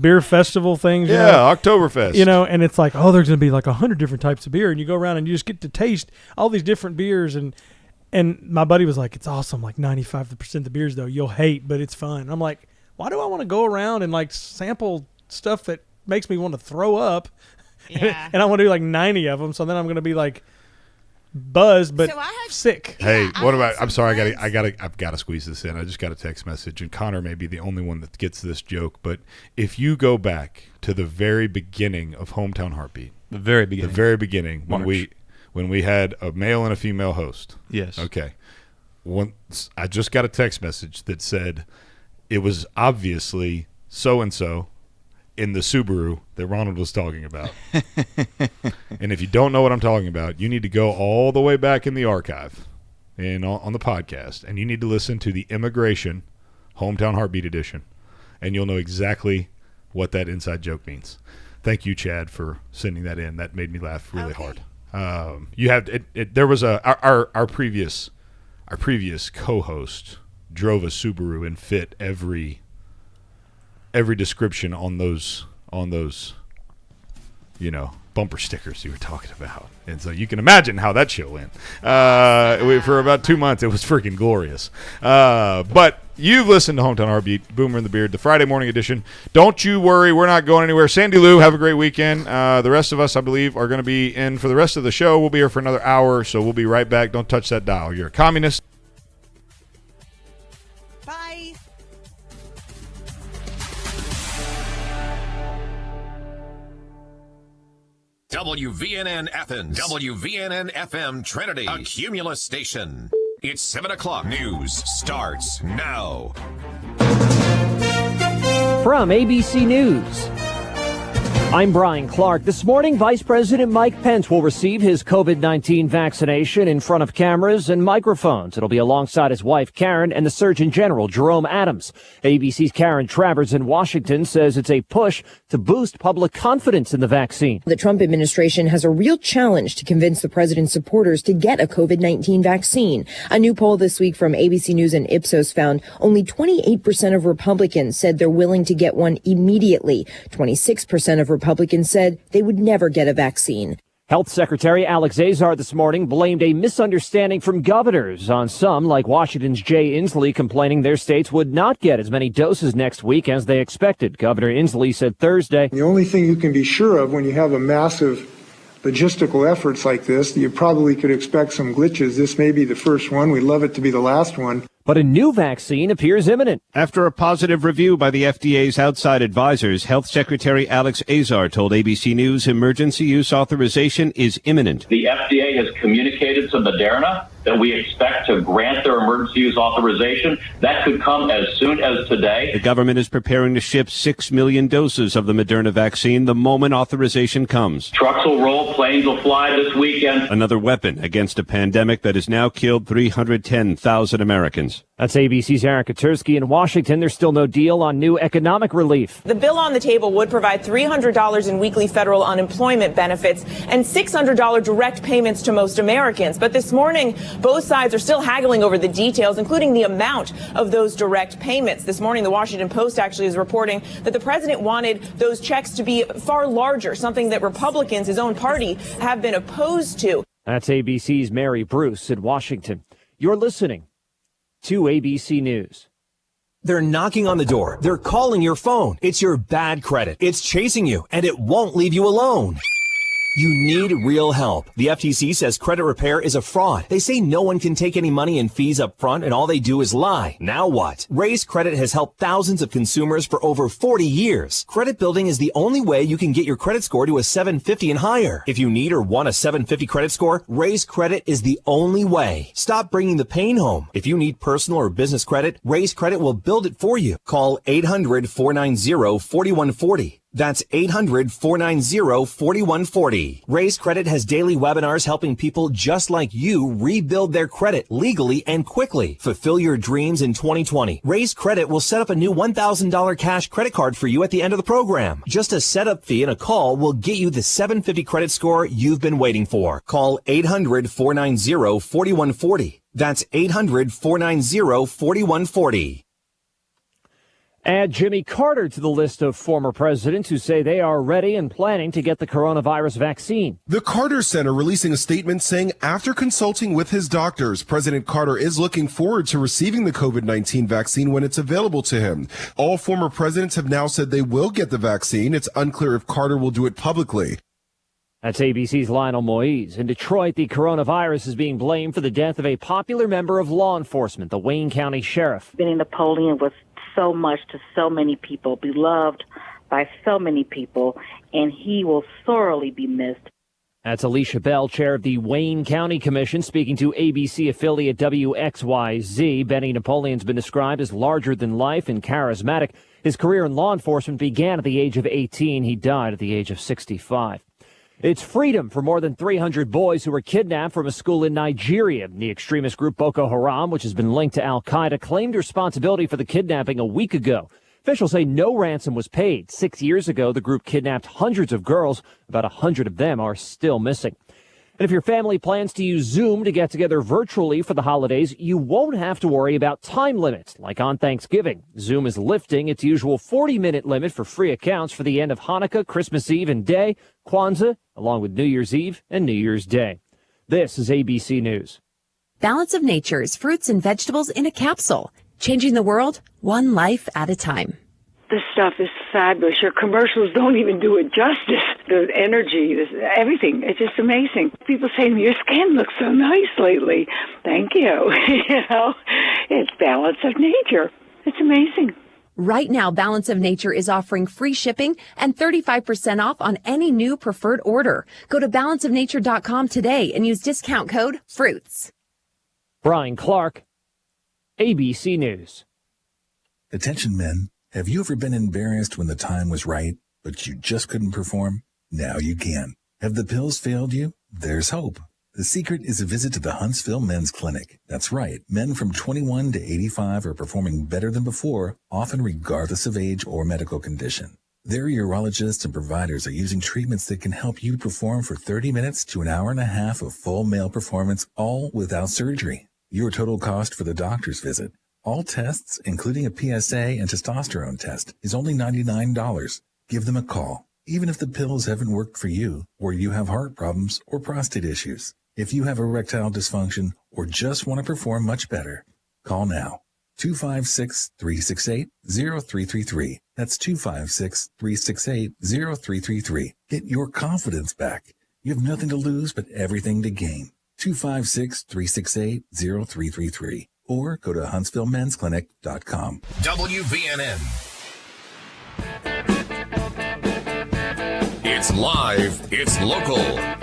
beer festival things. Oktoberfest. And it's like, there's going to be like 100 different types of beer, and you go around and you just get to taste all these different beers. And my buddy was like, it's awesome. Like 95% of the beers though you'll hate, but it's fun. I'm like, why do I want to go around and like sample stuff that makes me want to throw up? Yeah. And I want to do like 90 of them, so then I'm going to be like buzzed but sick. Hey, what about? I'm sorry, I've got to squeeze this in. I just got a text message, and Connor may be the only one that gets this joke. But if you go back to the very beginning of Hometown Heartbeat, the very beginning, when we had a male and a female host. Yes. Okay. Once I just got a text message that said it was obviously so and so in the Subaru that Ronald was talking about. And if you don't know what I'm talking about, you need to go all the way back in the archive and on the podcast, and you need to listen to the Immigration Hometown Heartbeat Edition, and you'll know exactly what that inside joke means. Thank you, Chad, for sending that in. That made me laugh really hard. You have there was our previous co-host drove a Subaru and fit every description on those bumper stickers you were talking about. And so you can imagine how that show went. For about 2 months, it was freaking glorious. But you've listened to Hometown Heartbeat, Boomer and the Beard, the Friday morning edition. Don't you worry, we're not going anywhere. Sandee Lou, have a great weekend. The rest of us, I believe, are going to be in for the rest of the show. We'll be here for another hour, so we'll be right back. Don't touch that dial. You're a communist. Bye. WVNN Athens, WVNN FM Trinity, a Cumulus station. It's 7 o'clock. News starts now. From ABC News, I'm Brian Clark. This morning, Vice President Mike Pence will receive his COVID-19 vaccination in front of cameras and microphones. It'll be alongside his wife, Karen, and the Surgeon General, Jerome Adams. ABC's Karen Travers in Washington says it's a push to boost public confidence in the vaccine. The Trump administration has a real challenge to convince the president's supporters to get a COVID-19 vaccine. A new poll this week from ABC News and Ipsos found only 28% of Republicans said they're willing to get one immediately. 26% of Republicans said they would never get a vaccine. Health Secretary Alex Azar this morning blamed a misunderstanding from governors on some, like Washington's Jay Inslee, complaining their states would not get as many doses next week as they expected. Governor Inslee said Thursday, "The only thing you can be sure of when you have a massive logistical efforts like this, you probably could expect some glitches. This may be the first one. We'd love it to be the last one." But a new vaccine appears imminent. After a positive review by the FDA's outside advisors, Health Secretary Alex Azar told ABC News emergency use authorization is imminent. The FDA has communicated to Moderna that we expect to grant their emergency use authorization. That could come as soon as today. The government is preparing to ship 6 million doses of the Moderna vaccine the moment authorization comes. Trucks will roll, planes will fly this weekend. Another weapon against a pandemic that has now killed 310,000 Americans. That's ABC's Aaron Katursky in Washington. There's still no deal on new economic relief. The bill on the table would provide $300 in weekly federal unemployment benefits and $600 direct payments to most Americans. But this morning, both sides are still haggling over the details, including the amount of those direct payments. This morning, the Washington Post actually is reporting that the president wanted those checks to be far larger, something that Republicans, his own party, have been opposed to. That's ABC's Mary Bruce in Washington. You're listening to ABC News. They're knocking on the door. They're calling your phone. It's your bad credit. It's chasing you, and it won't leave you alone. You need real help. The FTC says credit repair is a fraud. They say no one can take any money in fees up front and all they do is lie. Now what? Raise Credit has helped thousands of consumers for over 40 years. Credit building is the only way you can get your credit score to a 750 and higher. If you need or want a 750 credit score, Raise Credit is the only way. Stop bringing the pain home. If you need personal or business credit, Raise Credit will build it for you. Call 800-490-4140. That's 800-490-4140. Raise Credit has daily webinars helping people just like you rebuild their credit legally and quickly. Fulfill your dreams in 2020. Raise Credit will set up a new $1,000 cash credit card for you at the end of the program. Just a setup fee and a call will get you the 750 credit score you've been waiting for. Call 800-490-4140. That's 800-490-4140. Add Jimmy Carter to the list of former presidents who say they are ready and planning to get the coronavirus vaccine. The Carter Center releasing a statement saying after consulting with his doctors, President Carter is looking forward to receiving the COVID-19 vaccine when it's available to him. All former presidents have now said they will get the vaccine. It's unclear if Carter will do it publicly. That's ABC's Lionel Moise. In Detroit, the coronavirus is being blamed for the death of a popular member of law enforcement, the Wayne County Sheriff. Benny Napoleon was so much to so many people, beloved by so many people, and he will sorely be missed. That's Alicia Bell, chair of the Wayne County Commission, speaking to ABC affiliate WXYZ. Benny Napoleon's been described as larger than life and charismatic. His career in law enforcement began at the age of 18. He died at the age of 65. It's freedom for more than 300 boys who were kidnapped from a school in Nigeria. The extremist group Boko Haram, which has been linked to al-Qaeda, claimed responsibility for the kidnapping a week ago. Officials say no ransom was paid. 6 years ago, the group kidnapped hundreds of girls. About 100 of them are still missing. And if your family plans to use Zoom to get together virtually for the holidays, you won't have to worry about time limits, like on Thanksgiving. Zoom is lifting its usual 40-minute limit for free accounts for the end of Hanukkah, Christmas Eve and Day, Kwanzaa, along with New Year's Eve and New Year's Day. This is ABC News. Balance of Nature's fruits and vegetables in a capsule, changing the world one life at a time. This stuff is fabulous. Your commercials don't even do it justice. The energy, everything. It's just amazing. People say to me, your skin looks so nice lately. Thank you. It's Balance of Nature. It's amazing. Right now, Balance of Nature is offering free shipping and 35% off on any new preferred order. Go to balanceofnature.com today and use discount code FRUITS. Brian Clark, ABC News. Attention men. Have you ever been embarrassed when the time was right, but you just couldn't perform? Now you can. Have the pills failed you? There's hope. The secret is a visit to the Huntsville Men's Clinic. That's right. Men from 21 to 85 are performing better than before, often regardless of age or medical condition. Their urologists and providers are using treatments that can help you perform for 30 minutes to an hour and a half of full male performance, all without surgery. Your total cost for the doctor's visit, all tests, including a PSA and testosterone test, is only $99. Give them a call, even if the pills haven't worked for you, or you have heart problems or prostate issues. If you have erectile dysfunction or just want to perform much better, call now. 256-368-0333. That's 256-368-0333. Get your confidence back. You have nothing to lose but everything to gain. 256-368-0333. Or go to HuntsvilleMen'sClinic.com. WVNN. It's live, it's local,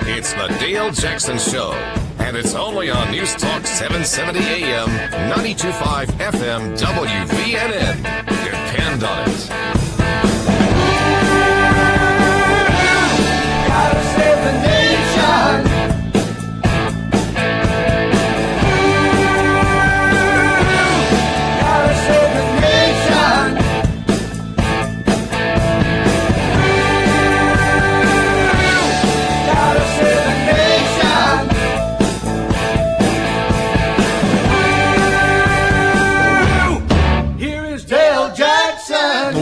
it's the Dale Jackson Show, and it's only on News Talk 770 AM, 92.5 FM, WVNN. Depend on it. Gotta save the nation.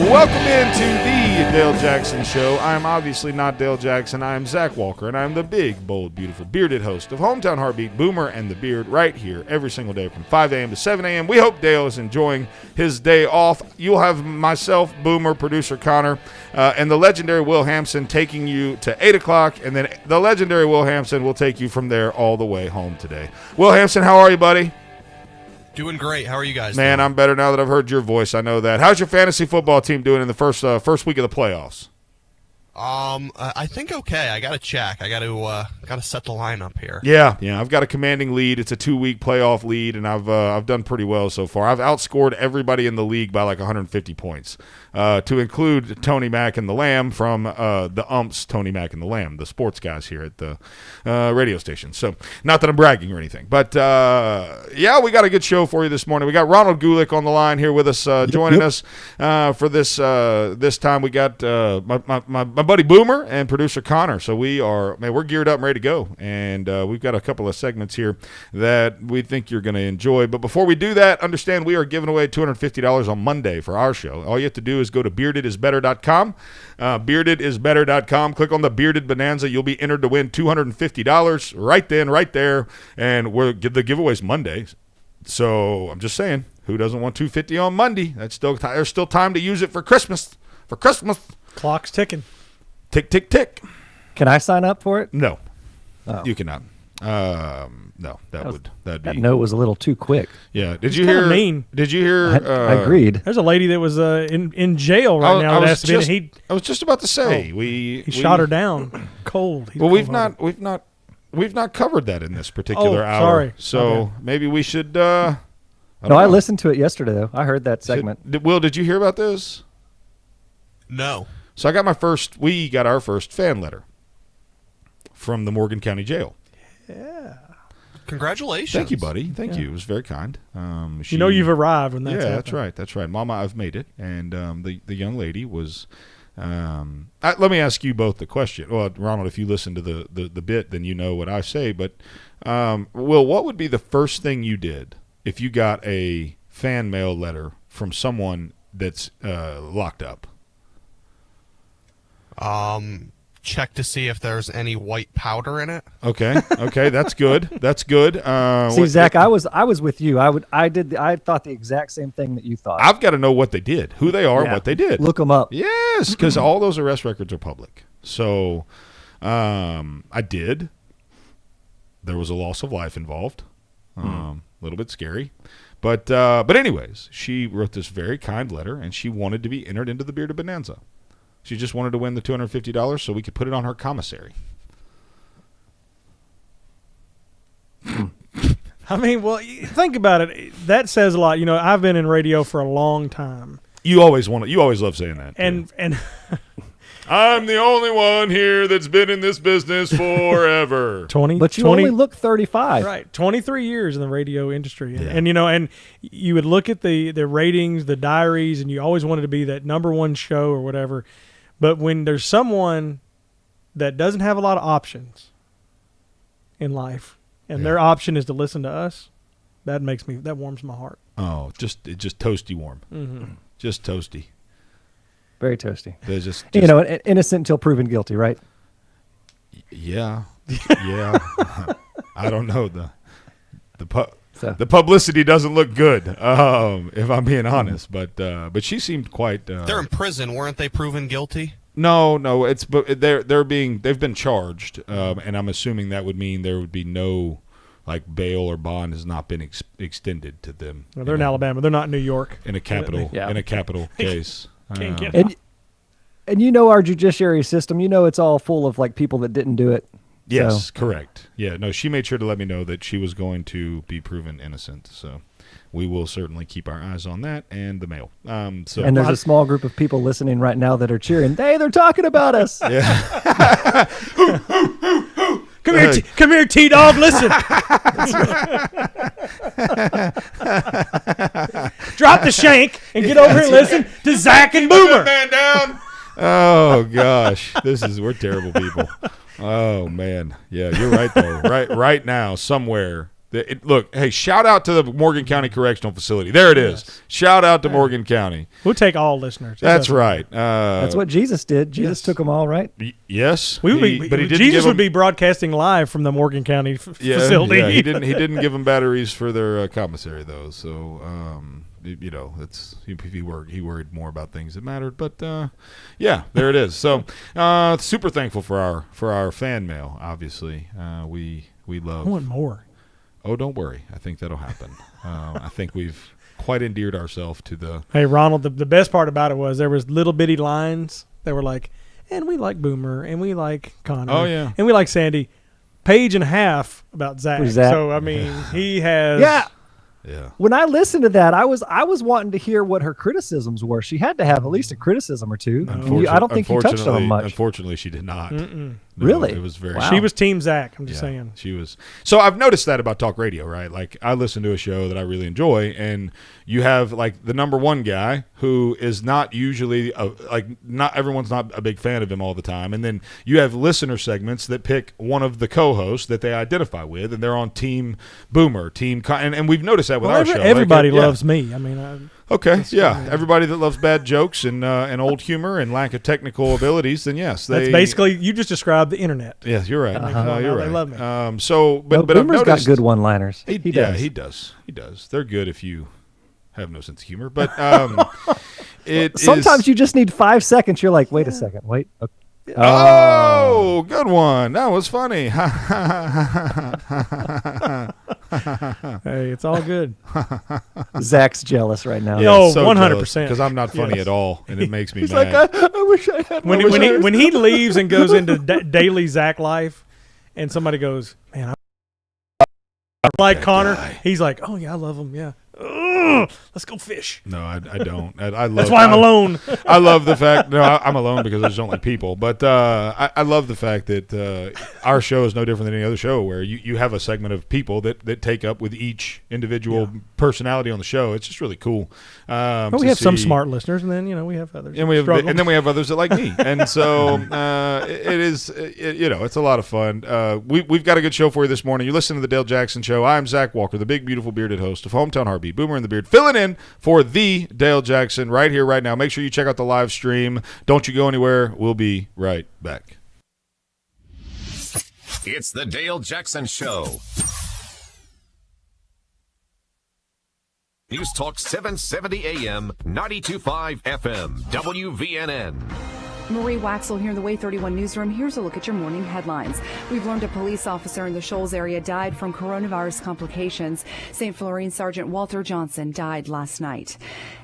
Welcome into the Dale Jackson Show. I'm obviously not Dale Jackson. I'm Zach Walker, and I'm the big, bold, beautiful, bearded host of Hometown Heartbeat, Boomer and the Beard, right here every single day from 5 a.m. to 7 a.m. We hope Dale is enjoying his day off. You'll have myself, Boomer, producer Connor, and the legendary Will Hampson taking you to 8 o'clock, and then the legendary Will Hampson will take you from there all the way home today. Will Hampson, how are you, buddy? Doing great. How are you guys Man, doing? I'm better now that I've heard your voice. I know that. How's your fantasy football team doing in the first week of the playoffs? I think okay. I got to check. I got to set the lineup here. Yeah. I've got a commanding lead. It's a 2-week playoff lead, and I've done pretty well so far. I've outscored everybody in the league by like 150 points, to include Tony Mack and the Lamb from the umps, Tony Mack and the Lamb, the sports guys here at the radio station. So not that I'm bragging or anything, but yeah, we got a good show for you this morning. We got Ronald Gulick on the line here with us, joining us for this time. We got my buddy Boomer and producer Connor. So we're geared up and ready to go, and we've got a couple of segments here that we think you're going to enjoy. But before we do that, understand we are giving away $250 on Monday for our show. All you have to do is go to beardedisbetter.com. Beardedisbetter.com. Click on the Bearded Bonanza. You'll be entered to win $250 right then, right there. And the giveaway's Monday. So I'm just saying, who doesn't want $250 on Monday? There's still time to use it for Christmas. Clock's ticking. Tick, tick, tick. Can I sign up for it? No. Oh. You cannot. No, that'd be. That note was a little too quick. Yeah. Did you hear? Mean. Did you hear? I agreed. There's a lady that was in jail right now. I was just about to say he shot her down cold. Well, we've not covered that in this particular hour. Sorry. So okay. Maybe we should. I listened to it yesterday though. I heard that segment. Will, did you hear about this? No. So we got our first fan letter from the Morgan County Jail. Yeah. Congratulations. Thank you, buddy. Thank you. It was very kind. You've arrived when that's happened. That's right. Mama, I've made it. And the young lady was let me ask you both the question. Well, Ronald, if you listen to the bit, then you know what I say. But, Will, what would be the first thing you did if you got a fan mail letter from someone that's locked up? Check to see if there's any white powder in it. Okay, that's good. That's good. See, Zach, I was with you. I thought the exact same thing that you thought. I've got to know what they did, who they are, and what they did. Look them up. Yes, because all those arrest records are public. So, I did. There was a loss of life involved. A little bit scary, but anyways, she wrote this very kind letter, and she wanted to be entered into the Bearded Bonanza. She just wanted to win the $250 so we could put it on her commissary. I mean, well, think about it. That says a lot. I've been in radio for a long time. You always love saying that. And I'm the only one here that's been in this business forever. But you only look 35. Right. 23 years in the radio industry. And and you would look at the ratings, the diaries, and you always wanted to be that number one show or whatever. But when there's someone that doesn't have a lot of options in life, and their option is to listen to us, that warms my heart. Oh, just toasty warm. Mm-hmm. Just toasty. Very toasty. They're just innocent until proven guilty, right? Yeah. I don't know. The publicity doesn't look good, if I'm being honest. But she seemed quite. They're in prison, weren't they? Proven guilty? No. They've been charged, and I'm assuming that would mean there would be no bail or bond has not been extended to them. Well, they're in Alabama. They're not in New York. In a capital case. And our judiciary system. It's all full of people that didn't do it. Yes, correct. Yeah, no, she made sure to let me know that she was going to be proven innocent. So we will certainly keep our eyes on that and the mail. And there's a small group of people listening right now that are cheering. Hey, they're talking about us. Yeah. Come here, T-Dog, listen. Drop the shank and get over here and listen to Zach and Boomer. Man down. Oh, gosh. We're terrible people. Oh, man. Yeah, you're right, though. Right now, somewhere, Look, hey, shout out to the Morgan County Correctional Facility. There it is. Shout out to Morgan County. We'll take all listeners. That's right. That's what Jesus did. Jesus took them all, right? Yes. But he didn't Jesus would be broadcasting live from the Morgan County facility. Yeah, he didn't give them batteries for their commissary though. So he worried more about things that mattered. But yeah, there it is. So super thankful for our fan mail. Obviously, we love. I want more. Oh, don't worry. I think that'll happen. I think we've quite endeared ourselves to the. Hey, Ronald, the best part about it was there was little bitty lines that were like, and we like Boomer, and we like Connor. Oh, yeah. And we like Sandee. Page and a half about Zach. So, I mean, he has. Yeah. Yeah. When I listened to that, I was wanting to hear what her criticisms were. She had to have at least a criticism or two. I don't think you touched on them much. Unfortunately, she did not. No, really? It was very. Wow. She was Team Zach. I'm just saying. She was. So I've noticed that about talk radio, right? Like I listen to a show that I really enjoy, and you have like the number one guy who is not usually not everyone's not a big fan of him all the time, and then you have listener segments that pick one of the co-hosts that they identify with, and they're on Team Boomer, and we've noticed that with our show. Everybody loves me. I mean. Okay, yeah. Everybody that loves bad jokes and old humor and lack of technical abilities, then yes, that's basically you just described the internet. Yes, you're right. You're right. They love me. But Boomer's I've got good one-liners. He does. They're good if you have no sense of humor. But sometimes you just need 5 seconds. You're like, wait a second, wait. Okay. Oh, good one. That was funny. Hey, it's all good. Zach's jealous right now. No, 100%. Because I'm not funny at all, and it makes me He's mad. like, I wish I had. When he leaves and goes into daily Zach life, and somebody goes, man, I like Connor. Guy. He's like, oh yeah, I love him. Yeah. Ugh, let's go fish. No, I don't. I love. That's why I'm alone. I love the fact. No, I'm alone because I just don't like people. But I love the fact that our show is no different than any other show, where you have a segment of people that take up with each individual personality on the show. It's just really cool. We have some smart listeners, and then we have others. And then we have others that like me. And so it is. It's a lot of fun. We've got a good show for you this morning. You're listening to the Dale Jackson Show. I'm Zach Walker, the big, beautiful, bearded host of Hometown Heartbeat. Boomer and the Beard, filling in for the Dale Jackson right here, right now. Make sure you check out the live stream. Don't you go anywhere. We'll be right back. It's the Dale Jackson Show. News Talk 770 AM, 92.5 FM, WVNN. Marie Waxel here in the Way 31 newsroom. Here's a look at your morning headlines. We've learned a police officer in the Shoals area died from coronavirus complications. St. Florine Sergeant Walter Johnson died last night.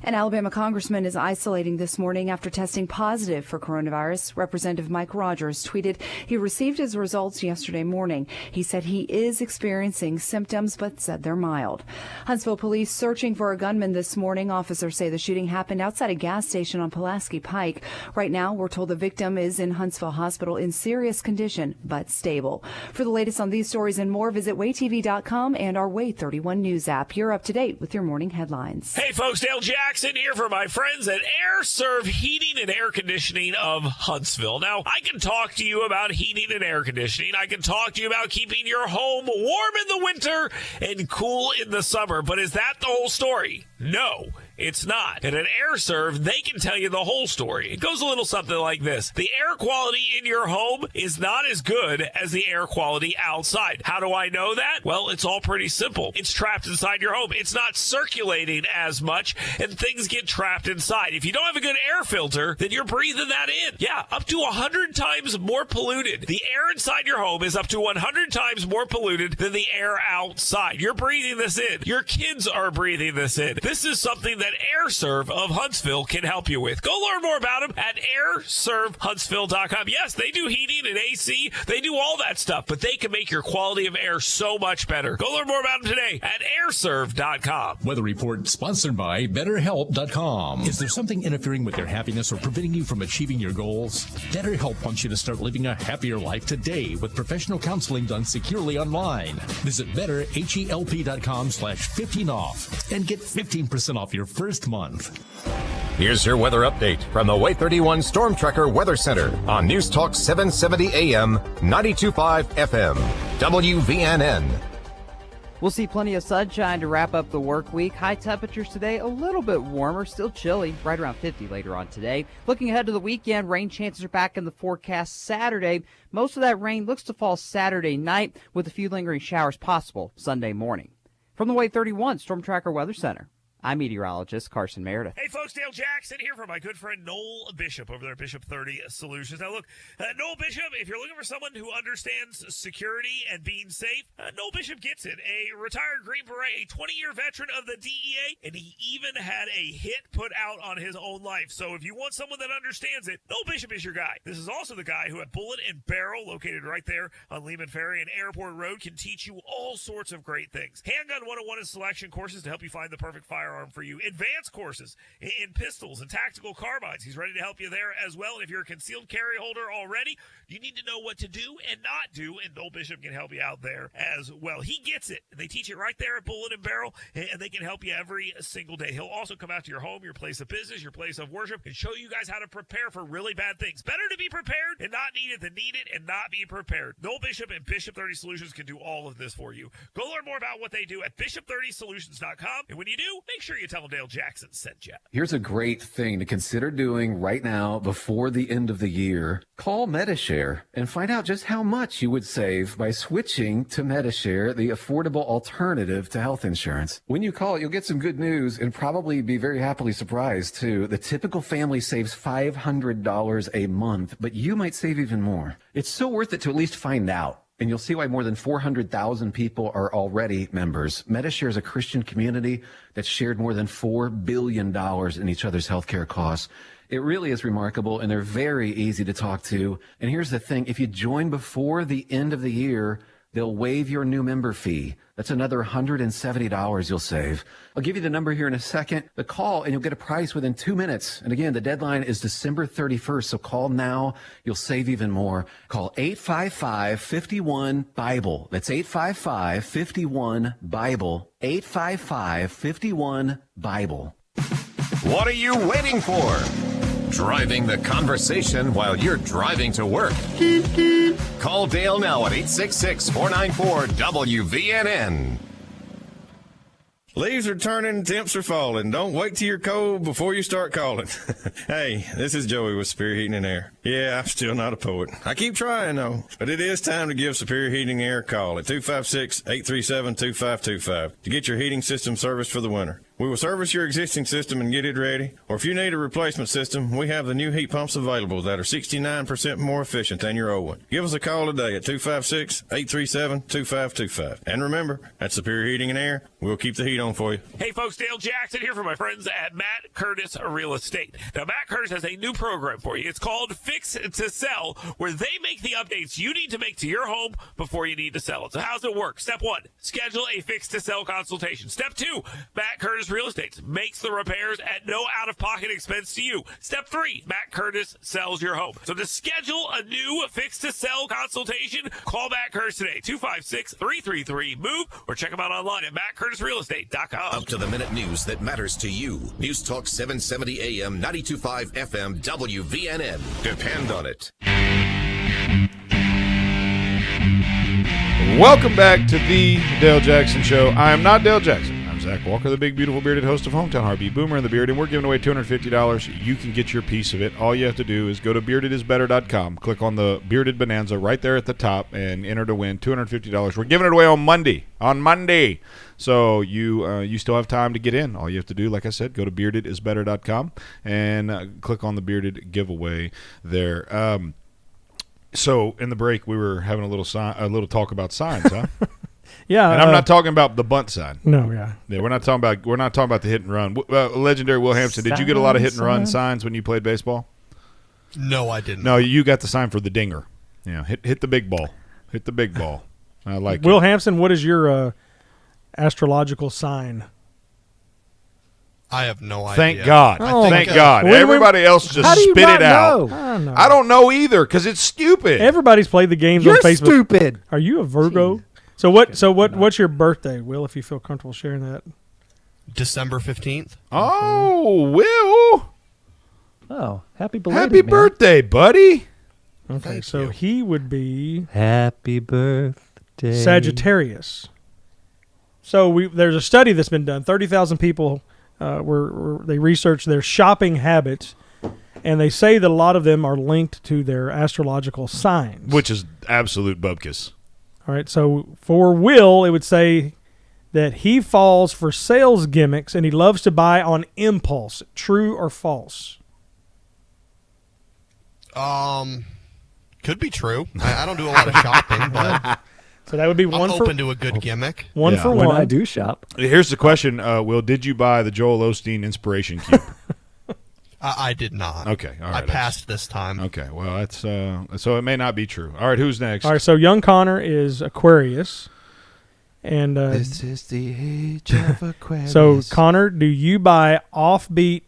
An Alabama congressman is isolating this morning after testing positive for coronavirus. Representative Mike Rogers tweeted he received his results yesterday morning. He said he is experiencing symptoms, but said they're mild. Huntsville police searching for a gunman this morning. Officers say the shooting happened outside a gas station on Pulaski Pike. Right now, we're told the victim is in Huntsville Hospital in serious condition, but stable. For the latest on these stories and more, visit waytv.com and our Way 31 News app. You're up to date with your morning headlines. Hey folks, Dale Jackson here for my friends at Air Serve Heating and Air Conditioning of Huntsville. Now, I can talk to you about heating and air conditioning. I can talk to you about keeping your home warm in the winter and cool in the summer, but is that the whole story? No, it's not. And at Air Serve, they can tell you the whole story. It goes a little something like this. The air quality in your home is not as good as the air quality outside. How do I know that? Well, it's all pretty simple. It's trapped inside your home. It's not circulating as much, and things get trapped inside. If you don't have a good air filter, then you're breathing that in. Yeah, up to 100 times more polluted. The air inside your home is up to 100 times more polluted than the air outside. You're breathing this in. Your kids are breathing this in. This is something that Air Serve of Huntsville can help you with. Go learn more about them at airservehuntsville.com. Yes, they do heating and AC. They do all that stuff, but they can make your quality of air so much better. Go learn more about them today at airserve.com. Weather report sponsored by BetterHelp.com. Is there something interfering with your happiness or preventing you from achieving your goals? BetterHelp wants you to start living a happier life today with professional counseling done securely online. Visit betterhelp.com/15off and get 15% off your first month. Here's your weather update from the Way 31 Storm Tracker Weather Center on News Talk 770 AM, 92.5 FM, WVNN. We'll see plenty of sunshine to wrap up the work week. High temperatures today, a little bit warmer, still chilly, right around 50 later on today. Looking ahead to the weekend, rain chances are back in the forecast Saturday. Most of that rain looks to fall Saturday night with a few lingering showers possible Sunday morning. From the Way 31 Storm Tracker Weather Center, I'm meteorologist Carson Meredith. Hey folks, Dale Jackson here for my good friend Noel Bishop over there at Bishop 30 Solutions. Now look, Noel Bishop, if you're looking for someone who understands security and being safe, Noel Bishop gets it. A retired Green Beret, a 20-year veteran of the DEA, and he even had a hit put out on his own life. So if you want someone that understands it, Noel Bishop is your guy. This is also the guy who at Bullet and Barrel, located right there on Lehman Ferry and Airport Road, can teach you all sorts of great things. Handgun 101 and selection courses to help you find the perfect firearm for you. Advanced courses in pistols and tactical carbines. He's ready to help you there as well. And if you're a concealed carry holder already, you need to know what to do and not do, and Noel Bishop can help you out there as well. He gets it. They teach it right there at Bullet and Barrel, and they can help you every single day. He'll also come out to your home, your place of business, your place of worship, and show you guys how to prepare for really bad things. Better to be prepared and not need it than need it and not be prepared. Noel Bishop and Bishop 30 Solutions can do all of this for you. Go learn more about what they do at bishop30solutions.com, and when you do, make sure you tell them Dale Jackson sent you. Here's a great thing to consider doing right now before the end of the year. Call MediShare and find out just how much you would save by switching to MediShare, the affordable alternative to health insurance. When you call, you'll get some good news and probably be very happily surprised, too. The typical family saves $500 a month, but you might save even more. It's so worth it to at least find out. And you'll see why more than 400,000 people are already members. MediShare is a Christian community that's shared more than $4 billion in each other's healthcare costs. It really is remarkable, and they're very easy to talk to. And here's the thing. If you join before the end of the year, they'll waive your new member fee. That's another $170 you'll save. I'll give you the number here in a second. The call, and you'll get a price within 2 minutes. And again, the deadline is December 31st, so call now. You'll save even more. Call 855-51-BIBLE. That's 855-51-BIBLE. 855-51-BIBLE. What are you waiting for? Driving the conversation while you're driving to work. Call Dale now at 866-494-WVNN. Leaves are turning, temps are falling. Don't wait till you're cold before you start calling. Hey, this is Joey with Superior Heating and Air. Yeah, I'm still not a poet. I keep trying, though. But it is time to give Superior Heating and Air a call at 256-837-2525 to get your heating system serviced for the winter. We will service your existing system and get it ready. Or if you need a replacement system, we have the new heat pumps available that are 69% more efficient than your old one. Give us a call today at 256-837-2525. And remember, at Superior Heating and Air, we'll keep the heat on for you. Hey folks, Dale Jackson here for my friends at Matt Curtis Real Estate. Now, Matt Curtis has a new program for you. It's called Fix to Sell, where they make the updates you need to make to your home before you need to sell it. So how's it work? Step 1, schedule a Fix to Sell consultation. Step 2, Matt Curtis Real Estate makes the repairs at no out-of-pocket expense to you. Step 3, Matt Curtis sells your home. So to schedule a new Fix to Sell consultation, call Matt Curtis today, 256-333-MOVE, or check him out online at mattcurtisrealestate.com. Up to the minute news that matters to you. News Talk 770 AM, 92.5 FM, WVNN. Depend on it. Welcome back to the Dale Jackson Show. I am not Dale Jackson. I'm Zach Walker, the big, beautiful, bearded host of Hometown Heartbeat Boomer and the Beard, and we're giving away $250. You can get your piece of it. All you have to do is go to beardedisbetter.com, click on the Bearded Bonanza right there at the top, and enter to win $250. We're giving it away on Monday. So you still have time to get in. All you have to do, like I said, go to beardedisbetter.com and click on the Bearded giveaway there. So in the break, we were having a little talk about signs, huh? Yeah, and I'm not talking about the bunt sign. No, yeah. We're not talking about the hit and run. Legendary Will Hampson, did you get a lot of hit and run signs when you played baseball? No, I didn't. No, you got the sign for the dinger. Yeah, hit the big ball. Hit the big ball. I like Will Hampson, what is your astrological sign? I have no idea. Thank God. Thank God. Well, Everybody else just spit it out. I don't know either because it's stupid. Everybody's played the games on Facebook. You're stupid. Are you a Virgo? Jeez. What's your birthday, Will, if you feel comfortable sharing that? December 15th. Oh, Will. Oh, happy belated, Happy birthday, buddy. Okay, Thank so you. he would be happy birthday, Sagittarius. So there's a study that's been done. 30,000 people where they researched their shopping habits, and they say that a lot of them are linked to their astrological signs. Which is absolute bupkis. All right, so for Will, it would say that he falls for sales gimmicks and he loves to buy on impulse. True or false? Could be true. I don't do a lot of shopping, but so that would be I'm open to a good gimmick. One for one. When I do shop. Here's the question, Will, did you buy the Joel Osteen Inspiration Cube? I did not. Okay, all right. I passed this time. Okay, well, that's so it may not be true. All right, who's next? All right, so young Connor is Aquarius. And this is the age of Aquarius. So, Connor, do you buy offbeat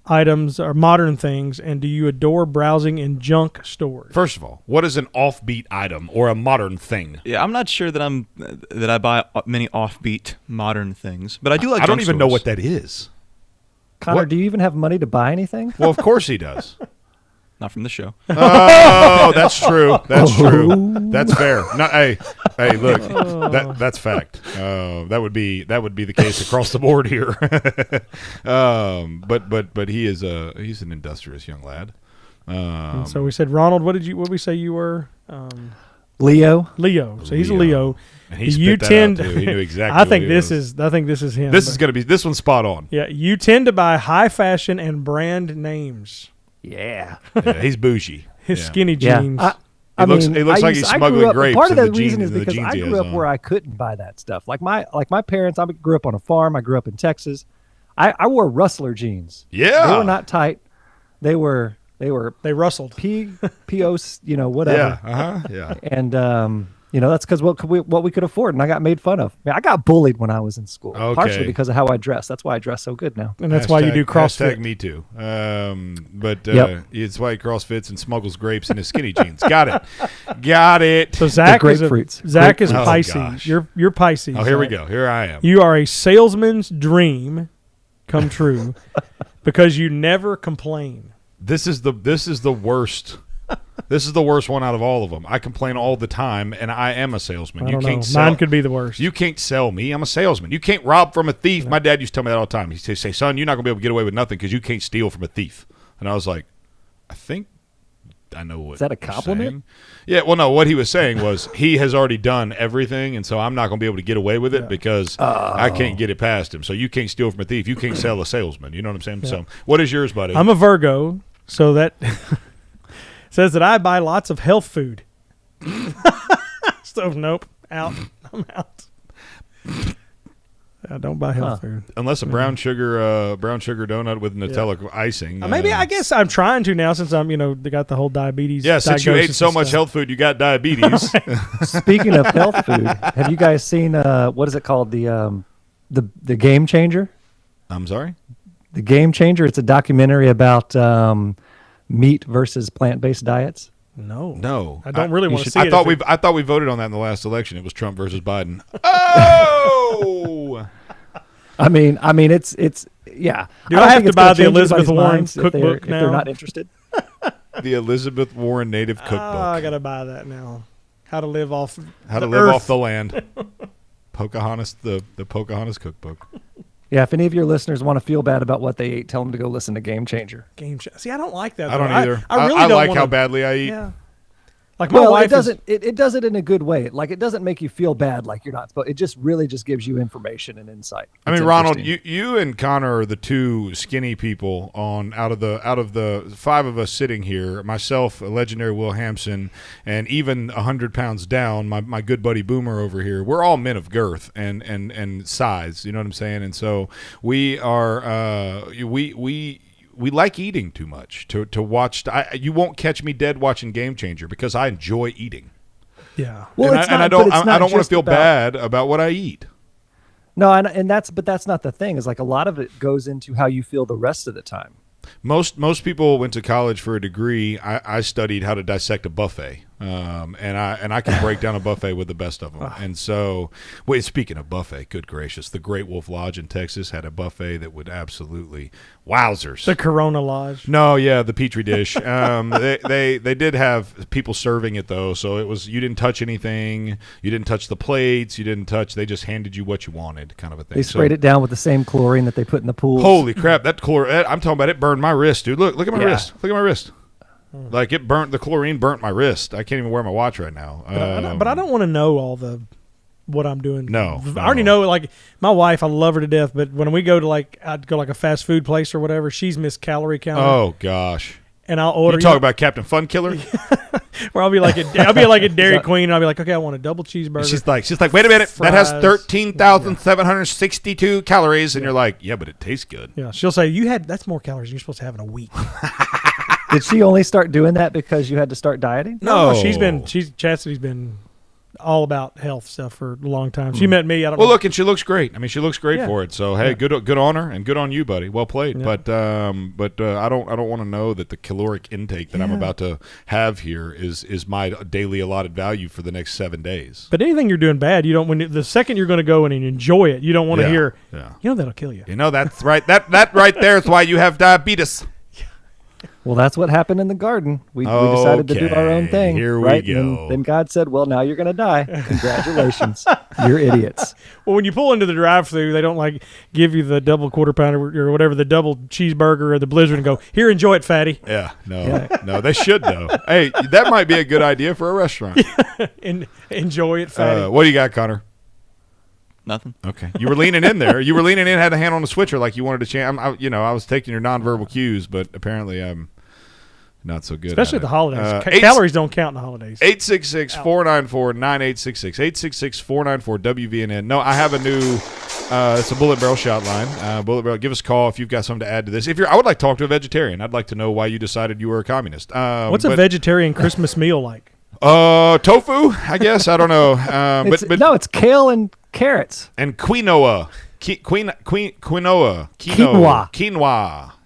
items or modern things, and do you adore browsing in junk stores? First of all, what is an offbeat item or a modern thing? Yeah, I'm not sure that I buy many offbeat modern things, but I do like. I don't junk even know stores. what that is. Connor, do you even have money to buy anything? Well, of course he does. Not from the show. Oh, that's true. That's true. That's fair. No, hey, look, that's fact. That would be the case across the board here. But he's an industrious young lad. And so we said, Ronald, what did we say you were? Leo. So he's a Leo. And he spit that out, too. He knew exactly. I think this is him. This one's spot on. Yeah, you tend to buy high fashion and brand names. Yeah. He's bougie. His skinny jeans. It looks like he's smuggling grapes. Part of in the reason is in the because jeans I he grew has up on. where I couldn't buy that stuff. Like my parents, I grew up on a farm. I grew up in Texas. I wore Rustler jeans. Yeah. They were not tight. They rustled. POs, whatever. Yeah. Yeah. And that's because what we could afford, and I got made fun of. I got bullied when I was in school, partially because of how I dress. That's why I dress so good now. And that's why you do CrossFit. Me too. It's why he CrossFits and smuggles grapes in his skinny jeans. Got it. So Zach is Oh, Pisces. gosh. You're Pisces. Oh, here we Zach. go. Here I am. You are a salesman's dream come true because you never complain. This is the worst. This is the worst one out of all of them. I complain all the time, and I am a salesman. I don't know. Mine could be the worst. You can't sell me. I'm a salesman. You can't rob from a thief. My dad used to tell me that all the time. He'd say, son, you're not going to be able to get away with nothing because you can't steal from a thief. And I was like, I think I know what. Is that a you're compliment? saying. Yeah, well, no, what he was saying was he has already done everything, and so I'm not going to be able to get away with it because I can't get it past him. So you can't steal from a thief. You can't sell a salesman. You know what I'm saying? Yeah. So what is yours, buddy? I'm a Virgo, so that says that I buy lots of health food. So nope, out. I'm out. I don't buy health food Unless a brown sugar donut with Nutella icing. Maybe I guess I'm trying to now since I'm they got the whole diabetes. Yeah, since you ate diagnosis so and much stuff. health food, you got diabetes. Speaking of health food, have you guys seen what is it called, the Game Changer? I'm sorry? The Game Changer. It's a documentary about meat versus plant-based diets. No, I don't really want to see I it. thought we voted on that in the last election. It was Trump versus Biden. Oh, I mean, it's yeah. Do I have think to it's buy gonna the change Elizabeth anybody's Warren minds cookbook if they're now? not interested. the Elizabeth Warren Native Cookbook. I gotta buy that now. How to live off the land. Pocahontas, the Pocahontas Cookbook. Yeah, if any of your listeners want to feel bad about what they ate, tell them to go listen to Game Changer. See, I don't like that. I don't though. either. I really I don't like wanna, how badly I eat. Yeah. Like my Well, wife it doesn't. It does it in a good way. Like it doesn't make you feel bad. Like you're not supposed. It just really just gives you information and insight. I It's mean, Ronald, interesting. you and Connor are the two skinny people out of the five of us sitting here. Myself, a legendary Will Hampson, and even 100 pounds down, my good buddy Boomer over here. We're all men of girth and size. You know what I'm saying? And so we are. We like eating too much to watch. You won't catch me dead watching Game Changer because I enjoy eating. Yeah. Well, I don't want to feel bad about what I eat. No, and that's not the thing. Is like a lot of it goes into how you feel the rest of the time. Most people went to college for a degree. I studied how to dissect a buffet. and I can break down a buffet with the best of them. And so, wait, speaking of buffet, good gracious, the Great Wolf Lodge in Texas had a buffet that would absolutely wowzers. The Corona Lodge. No, yeah, the Petri dish. They did have people serving it though, so it was, you didn't touch anything, you didn't touch the plates, you didn't touch. They just handed you what you wanted, kind of a thing. They sprayed it down with the same chlorine that they put in the pools. Holy crap, that chlorine! I'm talking about it burned my wrist, dude. Look at my wrist. Look at my wrist. Like it burnt, the chlorine burnt my wrist. I can't even wear my watch right now. But I don't want to know all what I'm doing. No, I already know. Like my wife, I love her to death. But when we go to I'd go like a fast food place or whatever. She's Miss Calorie Counter. Oh gosh. And I'll order. You talk about Captain Fun Killer. Where I'll be like at Dairy Queen, and I'll be like, okay, I want a double cheeseburger. She's like, wait a minute, that has 13,762 calories, and you're like, yeah, but it tastes good. Yeah, she'll say that's more calories than you're supposed to have in a week. Did she only start doing that because you had to start dieting? No, Chastity's been all about health stuff for a long time. She met me. I don't know. Well, look, and she looks great. I mean, she looks great for it. So hey, good on her and good on you, buddy. Well played. Yeah. But I don't want to know that the caloric intake that I'm about to have here is my daily allotted value for the next 7 days. But anything you're doing bad, you don't. The second you're going to go in and enjoy it, you don't want to hear. Yeah. That'll kill you. That's right. That right there is why you have diabetes. Well, that's what happened in the garden. We decided to do our own thing. Here right? we go. And then God said, well, now you're going to die. Congratulations. You're idiots. Well, when you pull into the drive-thru, they don't give you the double quarter pounder or whatever, the double cheeseburger or the blizzard and go, here, enjoy it, fatty. Yeah. No, they should, though. Hey, that might be a good idea for a restaurant. And enjoy it, fatty. What do you got, Connor? Nothing. Okay. You were leaning in there. You were leaning in, had a hand on the switcher like you wanted to change. I was taking your nonverbal cues, but apparently I'm not so good. Especially at the holidays. Calories don't count in the holidays. 866-494-9866. 866-494-WVNN. No, I have a new it's a bullet barrel shot line. Bullet barrel. Give us a call if you've got something to add to this. I would like to talk to a vegetarian. I'd like to know why you decided you were a communist. What's a vegetarian Christmas meal like? Tofu, I guess. I don't know. No, it's kale and carrots. And quinoa. Quinoa.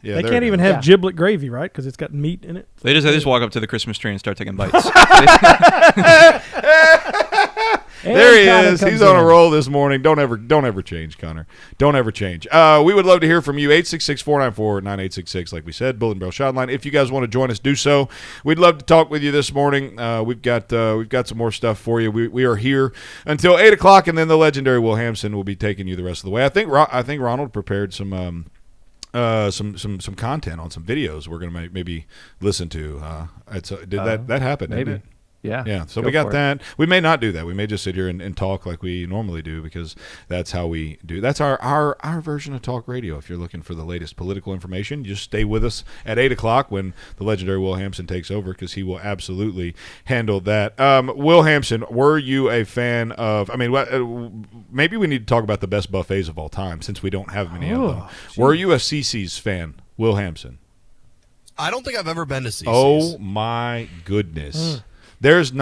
Yeah, they can't even have giblet gravy, right? Because it's got meat in it. They just walk up to the Christmas tree and start taking bites. There he is. He's on a roll this morning. Don't ever change, Connor. Don't ever change. We would love to hear from you. 866-494-9866. Like we said, Bullet and Barrel Shot Line. If you guys want to join us, do so. We'd love to talk with you this morning. We've got some more stuff for you. We are here until 8 o'clock, and then the legendary Will Hampson will be taking you the rest of the way. I think Ronald prepared some content on some videos we're going to maybe listen to. That happen? Maybe. Didn't it? Yeah. So we got that. We may not do that. We may just sit here and talk like we normally do because that's how we do. That's our version of talk radio. If you're looking for the latest political information, just stay with us at 8 o'clock when the legendary Will Hampson takes over because he will absolutely handle that. Will Hampson, were you a fan of? I mean, maybe we need to talk about the best buffets of all time since we don't have many of them. Geez. Were you a CC's fan, Will Hampson? I don't think I've ever been to CC's. Oh my goodness. There isn't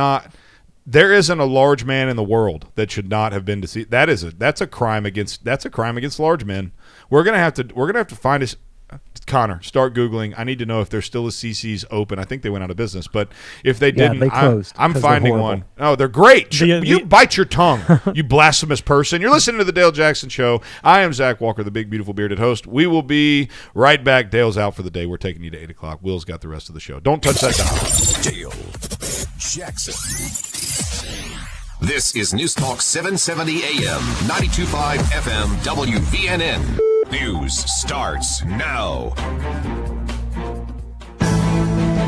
a large man in the world that should not have been to see. That's a crime against large men. We're gonna have to find us. Connor, start Googling. I need to know if there's still a CC's open. I think they went out of business, but if they didn't, they closed. I'm finding one. Oh, they're great. You bite your tongue, you blasphemous person. You're listening to the Dale Jackson Show. I am Zach Walker, the big, beautiful, bearded host. We will be right back. Dale's out for the day. We're taking you to 8 o'clock. Will's got the rest of the show. Don't touch that dial. Dale Jackson. This is News Talk 770 AM, 92.5 FM, WVNN. News starts now.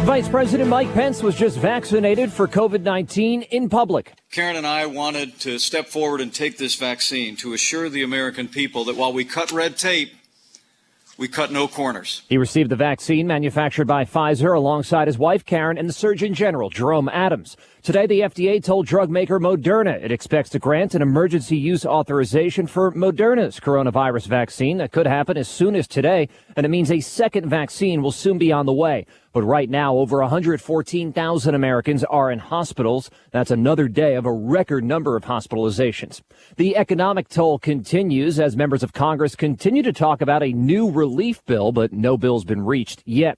Vice President Mike Pence was just vaccinated for COVID-19 in public. Karen and I wanted to step forward and take this vaccine to assure the American people that while we cut red tape, we cut no corners. He received the vaccine manufactured by Pfizer alongside his wife, Karen, and the Surgeon General, Jerome Adams. Today, the FDA told drug maker Moderna it expects to grant an emergency use authorization for Moderna's coronavirus vaccine. That could happen as soon as today, and it means a second vaccine will soon be on the way. But right now, over 114,000 Americans are in hospitals. That's another day of a record number of hospitalizations. The economic toll continues as members of Congress continue to talk about a new relief bill, but no bill's been reached yet.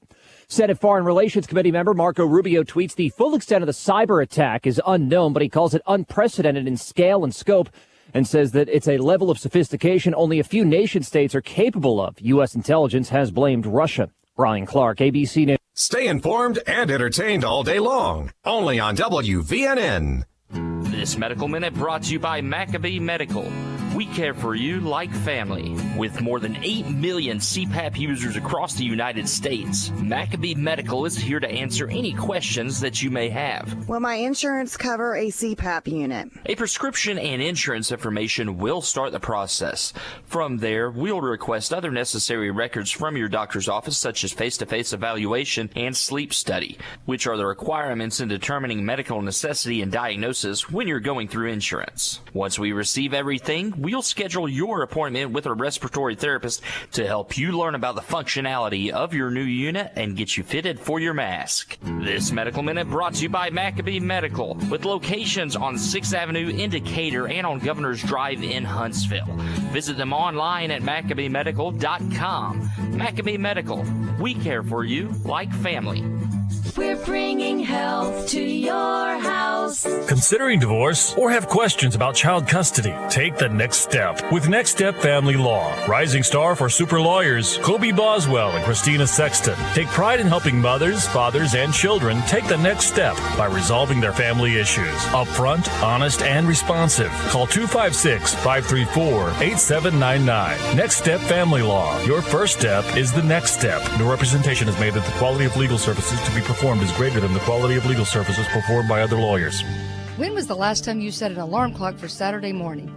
Senate Foreign Relations Committee member Marco Rubio tweets the full extent of the cyber attack is unknown, but he calls it unprecedented in scale and scope and says that it's a level of sophistication only a few nation states are capable of. U.S. intelligence has blamed Russia. Brian Clark, ABC News. Stay informed and entertained all day long. Only on WVNN. This Medical Minute brought to you by Maccabee Medical. We care for you like family. With more than 8 million CPAP users across the United States, Maccabee Medical is here to answer any questions that you may have. Will my insurance cover a CPAP unit? A prescription and insurance information will start the process. From there, we'll request other necessary records from your doctor's office, such as face-to-face evaluation and sleep study, which are the requirements in determining medical necessity and diagnosis when you're going through insurance. Once we receive everything, we'll schedule your appointment with a respiratory therapist to help you learn about the functionality of your new unit and get you fitted for your mask. This Medical Minute brought to you by Maccabee Medical, with locations on 6th Avenue in Decatur and on Governor's Drive in Huntsville. Visit them online at MaccabeeMedical.com. Maccabee Medical, we care for you like family. We're bringing health to your house. Considering divorce or have questions about child custody? Take the next step with Next Step Family Law. Rising star for super lawyers Kobe Boswell and Christina Sexton take pride in helping mothers, fathers, and children take the next step by resolving their family issues. Upfront, honest, and responsive. Call 256-534-8799. Next Step Family Law. Your first step is the next step. No representation is made that the quality of legal services to be performed is greater than the quality of legal services performed by other lawyers. When was the last time you set an alarm clock for Saturday morning?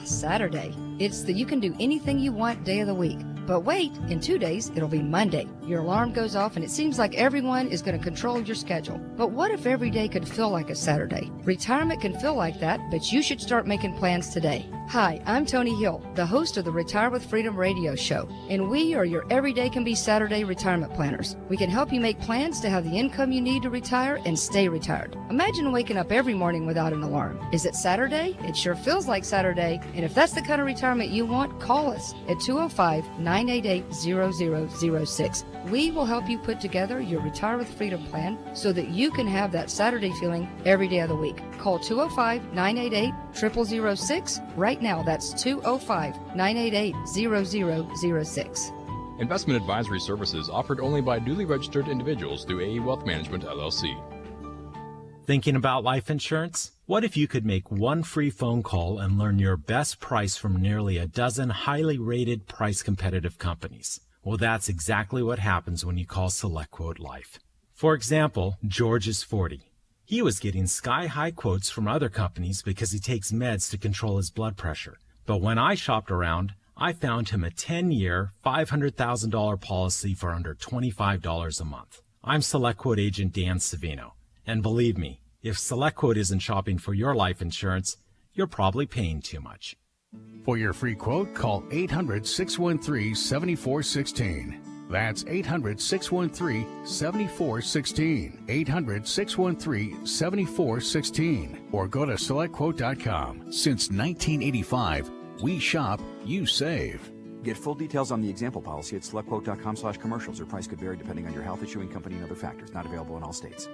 Saturday. It's the you can do anything you want day of the week. But wait, in 2 days, it'll be Monday. Your alarm goes off and it seems like everyone is going to control your schedule. But what if every day could feel like a Saturday? Retirement can feel like that, but you should start making plans today. Hi, I'm Tony Hill, the host of the Retire with Freedom radio show, and we are your everyday can be Saturday retirement planners. We can help you make plans to have the income you need to retire and stay retired. Imagine waking up every morning without an alarm. Is it Saturday? It sure feels like Saturday, and if that's the kind of retirement you want, call us at 205-988-0006. We will help you put together your Retire with Freedom plan so that you can have that Saturday feeling every day of the week. Call 205-988-0006 right now. That's 205-988-0006. Investment advisory services offered only by duly registered individuals through AE Wealth Management, LLC. Thinking about life insurance? What if you could make one free phone call and learn your best price from nearly a dozen highly rated, price-competitive companies? Well, that's exactly what happens when you call SelectQuote Life. For example, George is 40. He was getting sky-high quotes from other companies because he takes meds to control his blood pressure. But when I shopped around, I found him a 10-year, $500,000 policy for under $25 a month. I'm SelectQuote agent Dan Savino. And believe me, if SelectQuote isn't shopping for your life insurance, you're probably paying too much. For your free quote, call 800-613-7416. That's 800-613-7416. 800-613-7416. Or go to SelectQuote.com. Since 1985, we shop, you save. Get full details on the example policy at SelectQuote.com/commercials. Your price could vary depending on your health, issuing company, and other factors. Not available in all states.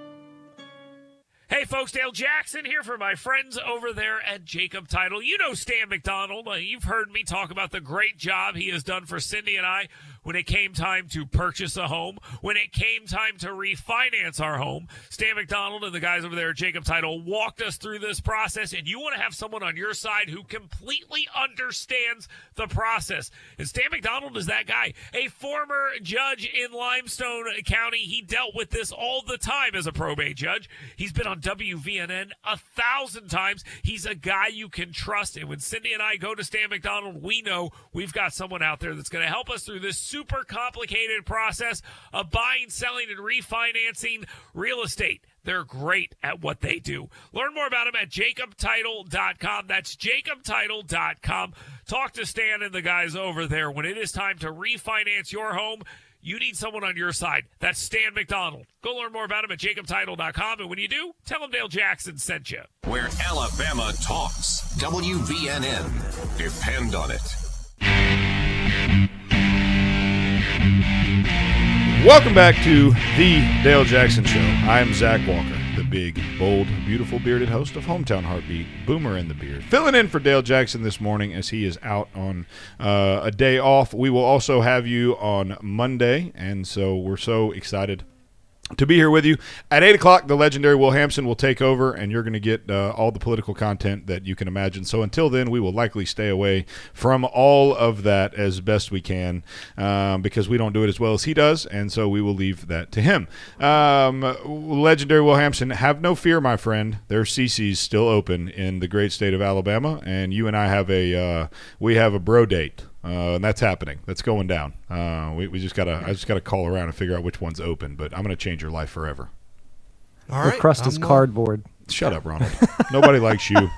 Hey folks, Dale Jackson here for my friends over there at Jacob Title. You know Stan McDonald. You've heard me talk about the great job he has done for Cindy and I when it came time to purchase a home, when it came time to refinance our home. Stan McDonald and the guys over there at Jacob Title walked us through this process, and you want to have someone on your side who completely understands the process. And Stan McDonald is that guy, a former judge in Limestone County. He dealt with this all the time as a probate judge. He's been on WVNN 1,000 times. He's a guy you can trust. And when Cindy and I go to Stan McDonald, we know we've got someone out there that's going to help us through this super complicated process of buying, selling, and refinancing real estate. They're great at what they do. Learn more about them at jacobtitle.com. That's jacobtitle.com. Talk to Stan and the guys over there. When it is time to refinance your home, you need someone on your side. That's Stan McDonald. Go learn more about him at jacobtitle.com. And when you do, tell him Dale Jackson sent you. Where Alabama talks. WVNN. Depend on it. Welcome back to the Dale Jackson Show. I am Zach Walker, the big, bold, beautiful, bearded host of Hometown Heartbeat, Boomer and the Beard. Filling in for Dale Jackson this morning as he is out on a day off. We will also have you on Monday, and so we're so excited to be here with you. At 8 o'clock, the legendary Will Hampson will take over, and you're going to get all the political content that you can imagine. So until then, we will likely stay away from all of that as best we can because we don't do it as well as he does, and so we will leave that to him. Legendary Will Hampson, have no fear, my friend. Their CC's still open in the great state of Alabama, and you and I have a bro date. And that's happening. That's going down. I just gotta call around and figure out which one's open. But I'm gonna change your life forever. All right. The crust is cardboard. Shut up, Ronald. Nobody likes you.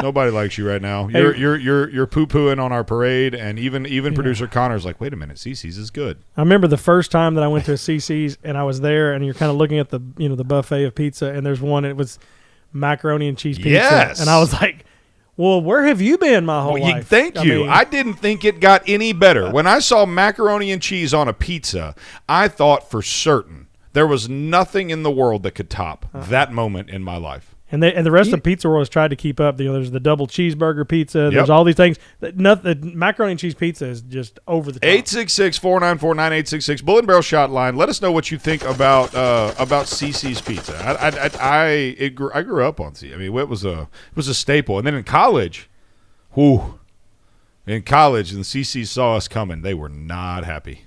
Nobody likes you right now. You're poo pooing on our parade, and even producer Connor's like, wait a minute, CC's is good. I remember the first time that I went to a CC's and I was there, and you're kind of looking at the the buffet of pizza, and there's one. It was macaroni and cheese pizza, Yes. and I was like, well, where have you been my whole life? Thank you. I didn't think it got any better. When I saw macaroni and cheese on a pizza, I thought for certain there was nothing in the world that could top that moment in my life. And the rest of the pizza world has tried to keep up. There's the double cheeseburger pizza. Yep. There's all these things. The macaroni and cheese pizza is just over the top. 866-494-9866. Bullet and Barrel Shot Line. Let us know what you think about CC's Pizza. I grew up on CC. I mean, it was a staple. And then in college, and CC saw us coming. They were not happy.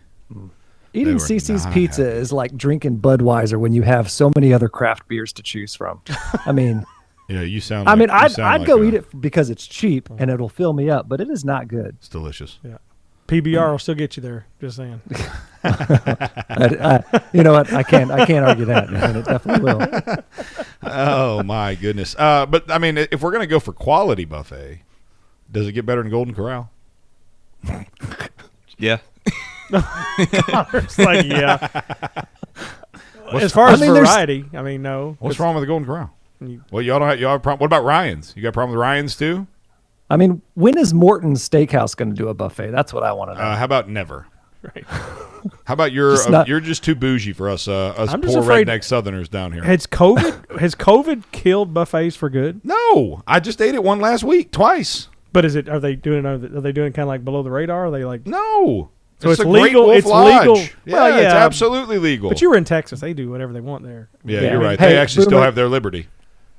Eating CC's pizza is like drinking Budweiser when you have so many other craft beers to choose from. I mean, yeah, you sound. I'd go eat it because it's cheap and it'll fill me up, but it is not good. It's delicious. Yeah, PBR will still get you there. Just saying. You know what? I can't argue that. Man. It definitely will. Oh my goodness! But I mean, if we're gonna go for quality buffet, does it get better than Golden Corral? Yeah. It's like, yeah. As far as variety, I mean, no. What's wrong with the Golden Corral? Well, y'all have a problem. What about Ryan's? You got a problem with Ryan's too? I mean, when is Morton's Steakhouse going to do a buffet? That's what I want to know. How about never? Right. How about you're just too bougie for us poor redneck Southerners down here. Has COVID killed buffets for good? No, I just ate at one last week twice. But are they doing kind of like below the radar? Are they like no? So it's a legal. Great Wolf It's Lodge. legal. Yeah, well, yeah, it's absolutely legal. But you were in Texas. They do whatever they want there. Yeah, you're right. They actually still have their liberty.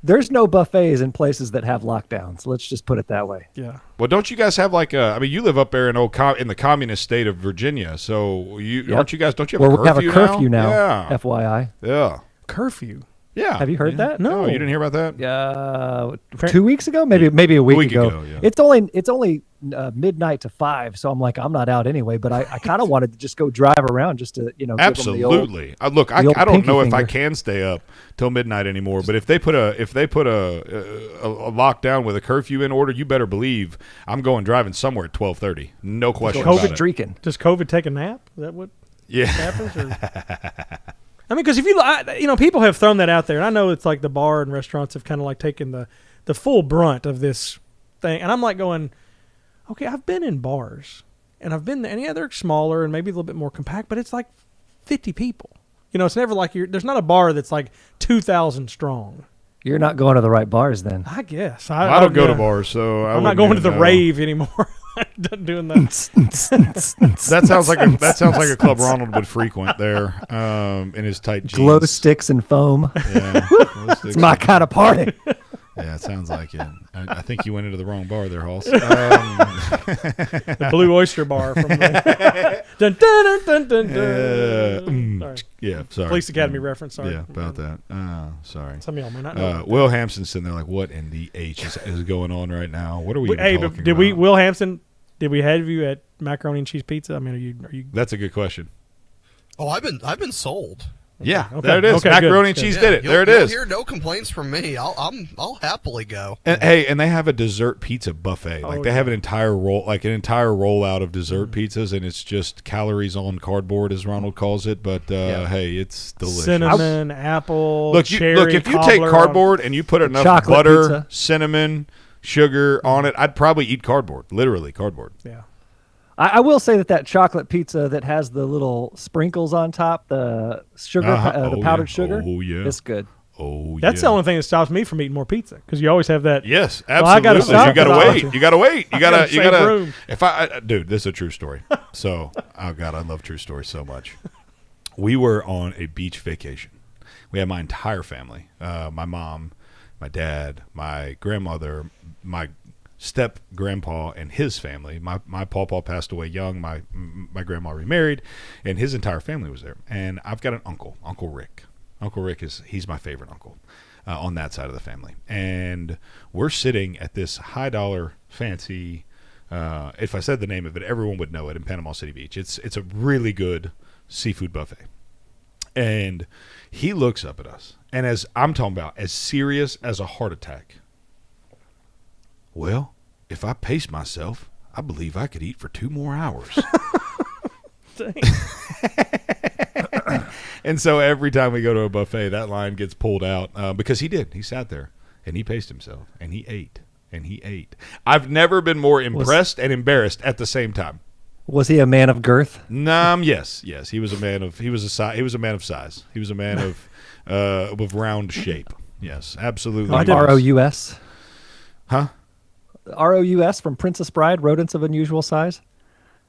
There's no buffets in places that have lockdowns. Let's just put it that way. Yeah. Well, don't you guys have you live up there in the communist state of Virginia, so aren't you guys? Don't you have a curfew now? We have a curfew now. Yeah. FYI. Yeah. Curfew. Yeah. Have you heard that? No, you didn't hear about that? 2 weeks ago, maybe a week ago. Yeah. It's only midnight to 5, so I'm like, I'm not out anyway. But I kind of wanted to just go drive around just to absolutely. Give them Look, I don't know if I finger. can stay up till midnight anymore. But if they put a lockdown with a curfew in order, you better believe I'm driving somewhere at 12:30. No question about it. Drinking. Does COVID take a nap? Is that what happens? Or? I mean, because if people have thrown that out there, and I know it's like the bar and restaurants have kind of like taken the full brunt of this thing, and I'm like going, okay, I've been in bars, and I've been there, and they're smaller and maybe a little bit more compact, but it's like 50 people. It's never like there's not a bar that's like 2,000 strong. You're not going to the right bars then. I guess. I don't go to bars, so I'm not going to the rave anymore. Doing that. That sounds like a club Ronald would frequent there in his tight jeans. Glow sticks and foam. Yeah, it's my kind of party. Yeah, it sounds like it. I think you went into the wrong bar there, Halls. The Blue Oyster Bar from the dun, dun, dun, dun, dun. Sorry. Yeah, sorry. Police Academy reference. Sorry. Yeah, about that. Sorry. Some of y'all may not know. Will Hampson's sitting there like, what in the H is going on right now? What are we talking about? Will Hampson, did we have you at macaroni and cheese pizza? I mean, are you? That's a good question. Oh, I've been sold. Yeah, okay. There it is. Okay, macaroni and cheese did it. There it is. You'll hear no complaints from me. I'll happily go. And they have a dessert pizza buffet. Like they have an entire rollout of dessert pizzas, and it's just calories on cardboard, as Ronald calls it. But hey, it's delicious. Cinnamon, apple, look, cherry, if you take cardboard and you put enough butter, pizza. cinnamon, sugar on it, I'd probably eat cardboard. Literally cardboard. Yeah. I will say that chocolate pizza that has the little sprinkles on top, the sugar, the powdered sugar, it's good. Oh, that's the only thing that stops me from eating more pizza because you always have that. Yes, Well, absolutely. I gotta stop you gotta 'cause I wait. want You gotta wait. You gotta. You save gotta. room. If dude, this is a true story. So, oh god, I love true stories so much. We were on a beach vacation. We had my entire family. My mom, my dad, my grandmother, my step grandpa, and his family. My pawpaw passed away young. My grandma remarried, and his entire family was there. And I've got an uncle, Uncle Rick. Uncle Rick he's my favorite uncle. On that side of the family, and we're sitting at this high dollar fancy, if I said the name of it, everyone would know it, in Panama City Beach. It's a really good seafood buffet. And he looks up at us, and as I'm talking about, as serious as a heart attack. Well, if I pace myself, I believe I could eat for 2 more hours. Dang. And so every time we go to a buffet, that line gets pulled out because he did. He sat there and he paced himself and he ate and he ate. I've never been more impressed and embarrassed at the same time. Was he a man of girth? Yes. He was a man of he was a man of size. He was a man of round shape. Yes, absolutely. ROUS? Huh? ROUS from Princess Bride, rodents of unusual size?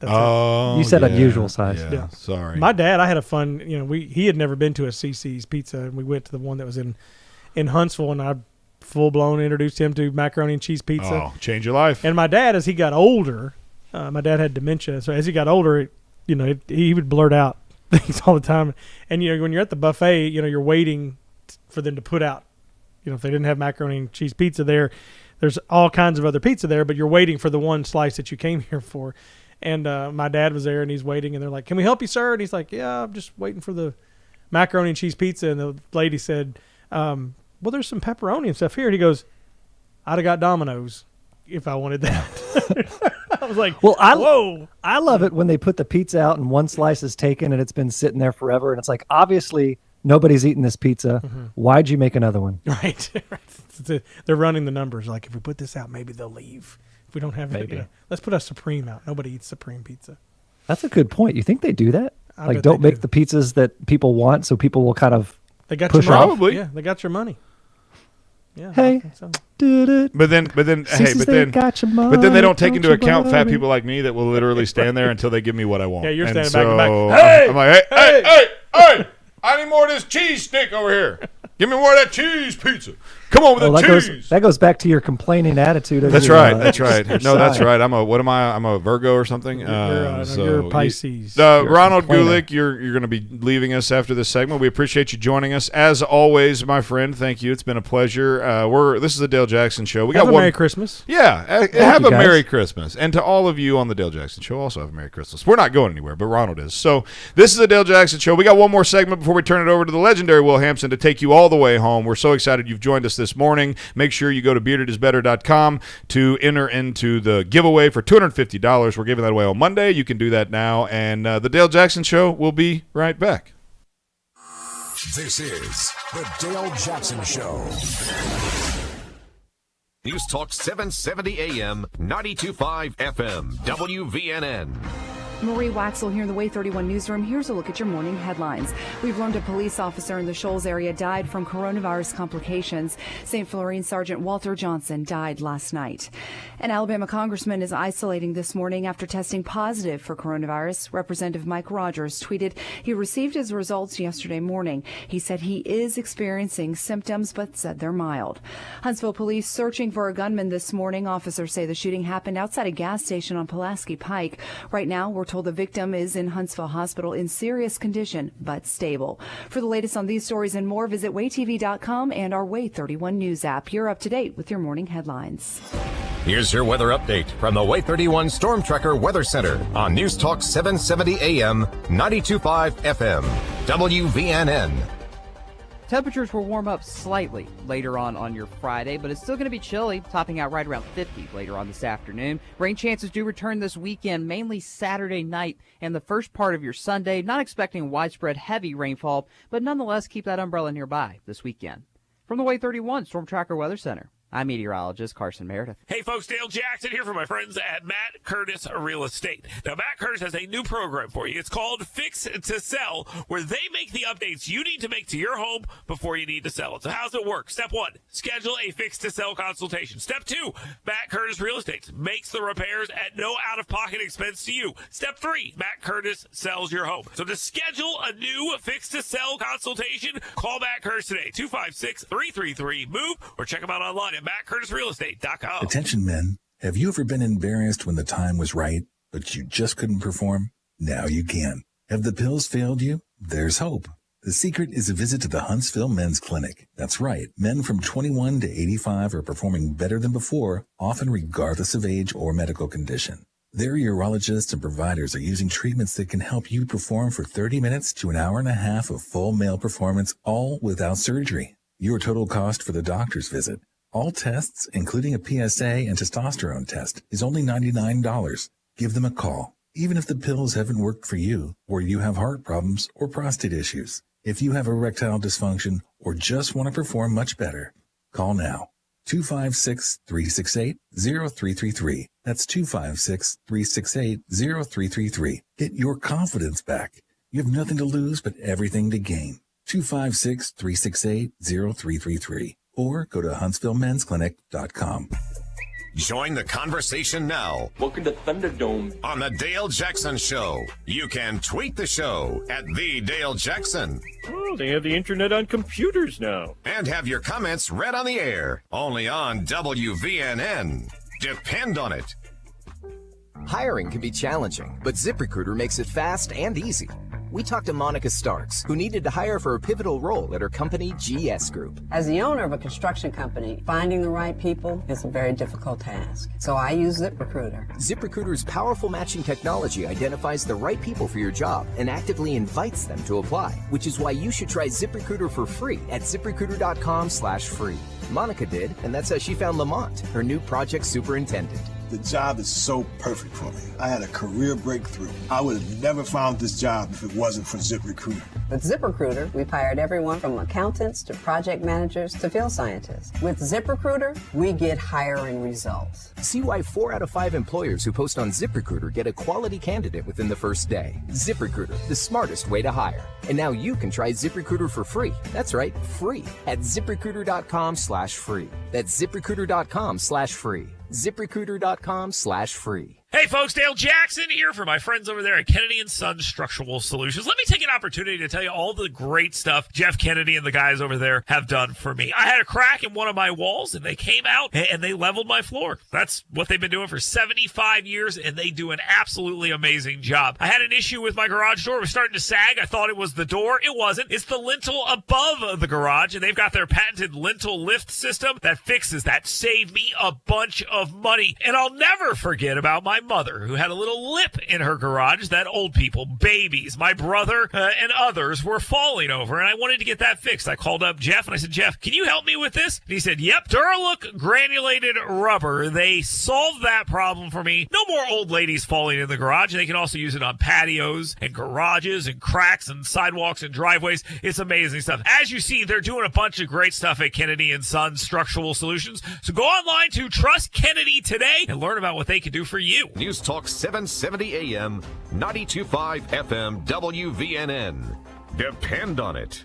You said unusual size. Yeah, sorry. My dad, I had a fun, he had never been to a CC's Pizza, and we went to the one that was in Huntsville, and I full-blown introduced him to macaroni and cheese pizza. Oh, change your life. And my dad, as he got older, my dad had dementia, so as he got older, he would blurt out things all the time. And, when you're at the buffet, you're waiting for them to put out, if they didn't have macaroni and cheese pizza there, there's all kinds of other pizza there, but you're waiting for the one slice that you came here for. And my dad was there, and he's waiting, and they're like, "Can we help you, sir?" And he's like, "Yeah, I'm just waiting for the macaroni and cheese pizza." And the lady said, "Well, there's some pepperoni and stuff here." And he goes, "I'd have got Domino's if I wanted that." I was like, "Well, whoa!" I love it when they put the pizza out and one slice is taken, and it's been sitting there forever, and it's like, obviously nobody's eating this pizza. Mm-hmm. Why'd you make another one? Right. They're running the numbers. Like, if we put this out, maybe they'll leave. If we don't have it, let's put a Supreme out. Nobody eats Supreme pizza. That's a good point. You think they do that? I Like, bet don't they make do. the pizzas that people want, so people will kind of They got push your money. off? Yeah, they got your money. Yeah. Hey, I think so. But then, but then they don't take into account fat people like me that will literally stand there until they give me what I want. Yeah, you're And standing back and so back. Hey! I'm like, hey! I need more of this cheese stick over here. Give me more of that cheese pizza. Come on with Well, the that cheese. that goes back to your complaining attitude. Of That's your, right. That's right. your No, that's side. right. I'm a Virgo or something. You're a Pisces. Ronald complainer. Gulick, you're going to be leaving us after this segment. We appreciate you joining us as always, my friend. Thank you. It's been a pleasure. This is the Dale Jackson Show. We Have got a one. Merry Christmas. Yeah, have you, a guys. Merry Christmas, and to all of you on the Dale Jackson Show, also have a Merry Christmas. We're not going anywhere, but Ronald is. So this is the Dale Jackson Show. We got one more segment before we turn it over to the legendary Will Hampson to take you all the way home. We're so excited you've joined us this morning. Make sure you go to beardedisbetter.com to enter into the giveaway for $250. We're giving that away on Monday. You can do that now, and the Dale Jackson Show will be right back. This is the Dale Jackson Show. News Talk 770 AM, 92.5 FM, WVNN. Marie Waxel here in the Way 31 newsroom. Here's a look at your morning headlines. We've learned a police officer in the Shoals area died from coronavirus complications. St. Florine Sergeant Walter Johnson died last night. An Alabama congressman is isolating this morning after testing positive for coronavirus. Representative Mike Rogers tweeted he received his results yesterday morning. He said he is experiencing symptoms but said they're mild. Huntsville police searching for a gunman this morning. Officers say the shooting happened outside a gas station on Pulaski Pike. Right now, we're told the victim is in Huntsville Hospital in serious condition but stable. For the latest on these stories and more, visit waytv.com and our Way 31 News app. You're up to date with your morning headlines. Here's your weather update from the Way 31 Storm Tracker Weather Center on News Talk 770 AM, 92.5 FM, WVNN. Temperatures will warm up slightly later on your Friday, but it's still going to be chilly, topping out right around 50 later on this afternoon. Rain chances do return this weekend, mainly Saturday night and the first part of your Sunday. Not expecting widespread heavy rainfall, but nonetheless keep that umbrella nearby this weekend. From the Way 31 Storm Tracker Weather Center, I'm meteorologist Carson Meredith. Hey folks, Dale Jackson here for my friends at Matt Curtis Real Estate. Now, Matt Curtis has a new program for you. It's called Fix to Sell, where they make the updates you need to make to your home before you need to sell it. So how's it work? Step 1, schedule a Fix to Sell consultation. Step 2, Matt Curtis Real Estate makes the repairs at no out-of-pocket expense to you. Step 3, Matt Curtis sells your home. So to schedule a new Fix to Sell consultation, call Matt Curtis today, 256-333-MOVE, or check them out online at mattcurtisrealestate.com. Attention men, have you ever been embarrassed when the time was right, but you just couldn't perform? Now you can. Have the pills failed you? There's hope. The secret is a visit to the Huntsville Men's Clinic. That's right. Men from 21 to 85 are performing better than before, often regardless of age or medical condition. Their urologists and providers are using treatments that can help you perform for 30 minutes to an hour and a half of full male performance, all without surgery. Your total cost for the doctor's visit, all tests, including a PSA and testosterone test, is only $99. Give them a call, even if the pills haven't worked for you, or you have heart problems or prostate issues. If you have erectile dysfunction or just want to perform much better, call now. 256-368-0333. That's 256-368-0333. Get your confidence back. You have nothing to lose but everything to gain. 256-368-0333. Or go to HuntsvilleMen'sClinic.com. Join the conversation now. Welcome to Thunderdome. On the Dale Jackson Show. You can tweet the show at The Dale Jackson. Oh, they have the internet on computers now. And have your comments read on the air. Only on WVNN. Depend on it. Hiring can be challenging, but ZipRecruiter makes it fast and easy. We talked to Monica Starks, who needed to hire for a pivotal role at her company, GS Group. As the owner of a construction company, finding the right people is a very difficult task. So I use ZipRecruiter. ZipRecruiter's powerful matching technology identifies the right people for your job and actively invites them to apply, which is why you should try ZipRecruiter for free at ZipRecruiter.com/free. Monica did, and that's how she found Lamont, her new project superintendent. The job is so perfect for me. I had a career breakthrough. I would have never found this job if it wasn't for ZipRecruiter. With ZipRecruiter, we've hired everyone from accountants to project managers to field scientists. With ZipRecruiter, we get hiring results. See why 4 out of 5 employers who post on ZipRecruiter get a quality candidate within the first day. ZipRecruiter, the smartest way to hire. And now you can try ZipRecruiter for free. That's right, free at ZipRecruiter.com/free. That's ZipRecruiter.com/free. ZipRecruiter.com/free. Hey folks, Dale Jackson here for my friends over there at Kennedy & Sons Structural Solutions. Let me take an opportunity to tell you all the great stuff Jeff Kennedy and the guys over there have done for me. I had a crack in one of my walls and they came out and they leveled my floor. That's what they've been doing for 75 years and they do an absolutely amazing job. I had an issue with my garage door. It was starting to sag. I thought it was the door. It wasn't. It's the lintel above the garage, and they've got their patented lintel lift system that fixes that. Saved me a bunch of money. And I'll never forget about my mother, who had a little lip in her garage that old people, babies, my brother, and others were falling over, and I wanted to get that fixed. I called up Jeff, and I said, Jeff, can you help me with this? And he said, yep, Duralook granulated rubber. They solved that problem for me. No more old ladies falling in the garage. They can also use it on patios and garages and cracks and sidewalks and driveways. It's amazing stuff. As you see, they're doing a bunch of great stuff at Kennedy & Sons Structural Solutions. So go online to Trust Kennedy today and learn about what they can do for you. News Talk 770 AM, 92.5 FM, WVNN. Depend on it.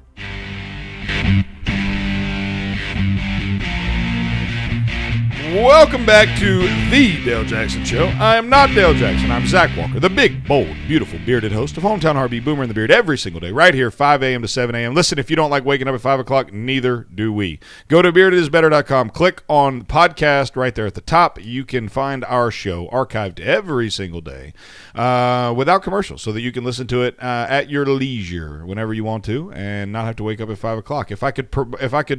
Welcome back to the Dale Jackson Show. I am not Dale Jackson. I'm Zach Walker, the big, bold, beautiful, bearded host of Hometown RB Boomer and the Beard every single day, right here, 5 a.m. to 7 a.m. Listen, if you don't like waking up at 5 o'clock, neither do we. Go to beardedisbetter.com. Click on podcast right there at the top. You can find our show archived every single day without commercials so that you can listen to it at your leisure whenever you want to and not have to wake up at 5 o'clock. If I could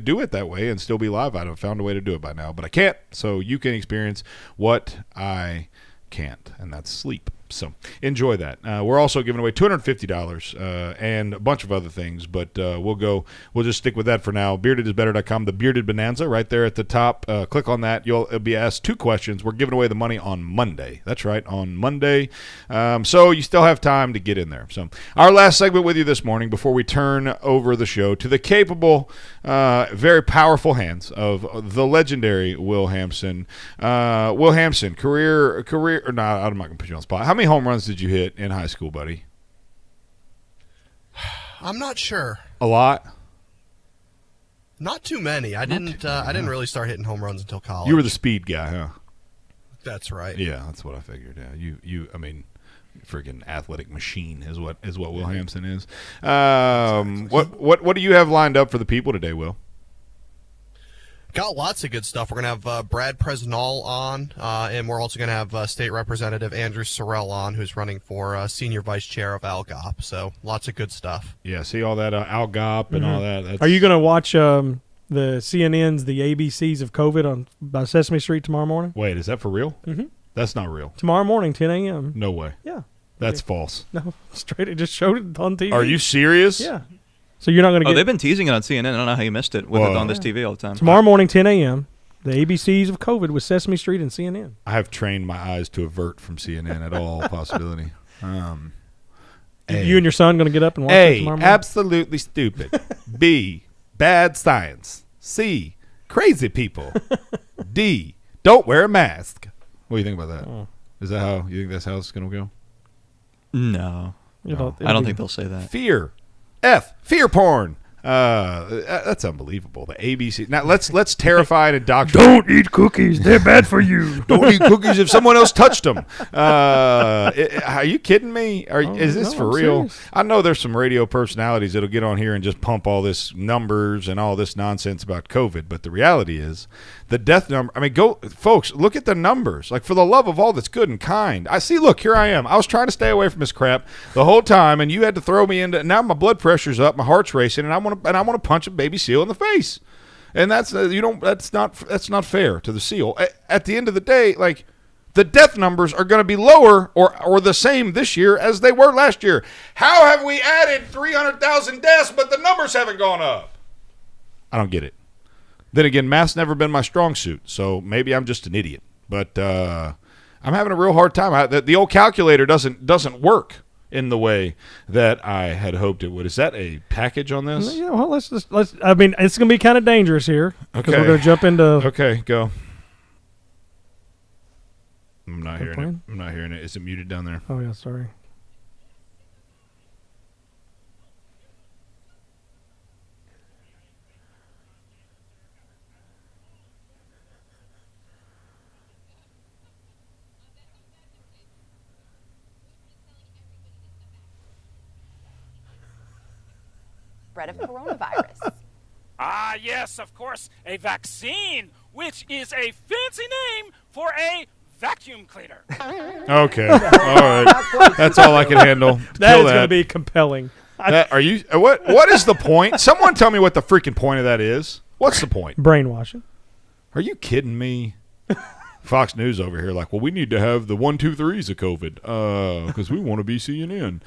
do it that way and still be live, I'd have found a way to do it by now, but I can't. So you can experience what I can't, and that's sleep. So enjoy that. We're also giving away $250 and a bunch of other things, but we'll just stick with that for now. BeardedIsBetter.com, the Bearded Bonanza, right there at the top. Click on that. You'll be asked 2 questions. We're giving away the money on Monday. That's right, on Monday. So you still have time to get in there. So our last segment with you this morning before we turn over the show to the capable, very powerful hands of the legendary Will Hampson. Will Hampson, career. No, I'm not going to put you on the spot. How many home runs did you hit in high school, buddy? I'm not sure. A lot. Not too many. I didn't really start hitting home runs until college. You were the speed guy, huh? That's right. Yeah, that's what I figured. Yeah, you. I mean, friggin' athletic machine is what Will Hampson is. What do you have lined up for the people today, Will? Got lots of good stuff. We're going to have Brad Presnall on, and we're also going to have State Representative Andrew Sorrell on, who's running for Senior Vice Chair of ALGOP. So lots of good stuff. Yeah, see all that ALGOP and all that. Are you going to watch the CNN's The ABCs of COVID by Sesame Street tomorrow morning? Wait, is that for real? Mm-hmm. That's not real. Tomorrow morning, 10 a.m. No way. Yeah. That's false. No, straight. It just showed it on TV. Are you serious? Yeah. So you're not going to get... they've been teasing it on CNN. I don't know how you missed it with it on this TV all the time. Tomorrow morning, 10 a.m., the ABCs of COVID with Sesame Street and CNN. I have trained my eyes to avert from CNN at all possibility. You and your son going to get up and watch it tomorrow morning? Absolutely stupid. B, bad science. C, crazy people. D, don't wear a mask. What do you think about that? Oh. Is that how you think that's how it's going to go? No. I don't think they'll say that. Fear. F, fear porn. That's unbelievable. The ABC. Now let's terrify and indoctrinate. Don't eat cookies. They're bad for you. Don't eat cookies if someone else touched them. Are you kidding me? Is this for real? Serious. I know there's some radio personalities that'll get on here and just pump all this numbers and all this nonsense about COVID, but the reality is the death number. I mean, folks, look at the numbers. Like, for the love of all that's good and kind. Look, here I am. I was trying to stay away from this crap the whole time, and you had to throw me into. Now my blood pressure's up, my heart's racing, and I want to punch a baby seal in the face. And that's not fair to the seal. At the end of the day, like, the death numbers are going to be lower or the same this year as they were last year. How have we added 300,000 deaths, but the numbers haven't gone up? I don't get it. Then again, math's never been my strong suit, so maybe I'm just an idiot. But I'm having a real hard time. The old calculator doesn't work in the way that I had hoped it would. Is that a package on this? Yeah, well, let's. I mean, it's going to be kind of dangerous here. Okay. We're going to jump into. Okay, go. I'm not hearing playing? it. I'm not hearing it. Is it muted down there? Oh, yeah, sorry. Spread of coronavirus. Ah, yes, of course, a vaccine, which is a fancy name for a vacuum cleaner. Okay, all right. That's all I can handle. That is going to be compelling. Are you? What is the point? Someone tell me what the freaking point of that is. What's the point? Brainwashing. Are you kidding me? Fox News over here, like, well, we need to have the 1, 2, 3s of COVID because we want to be CNN.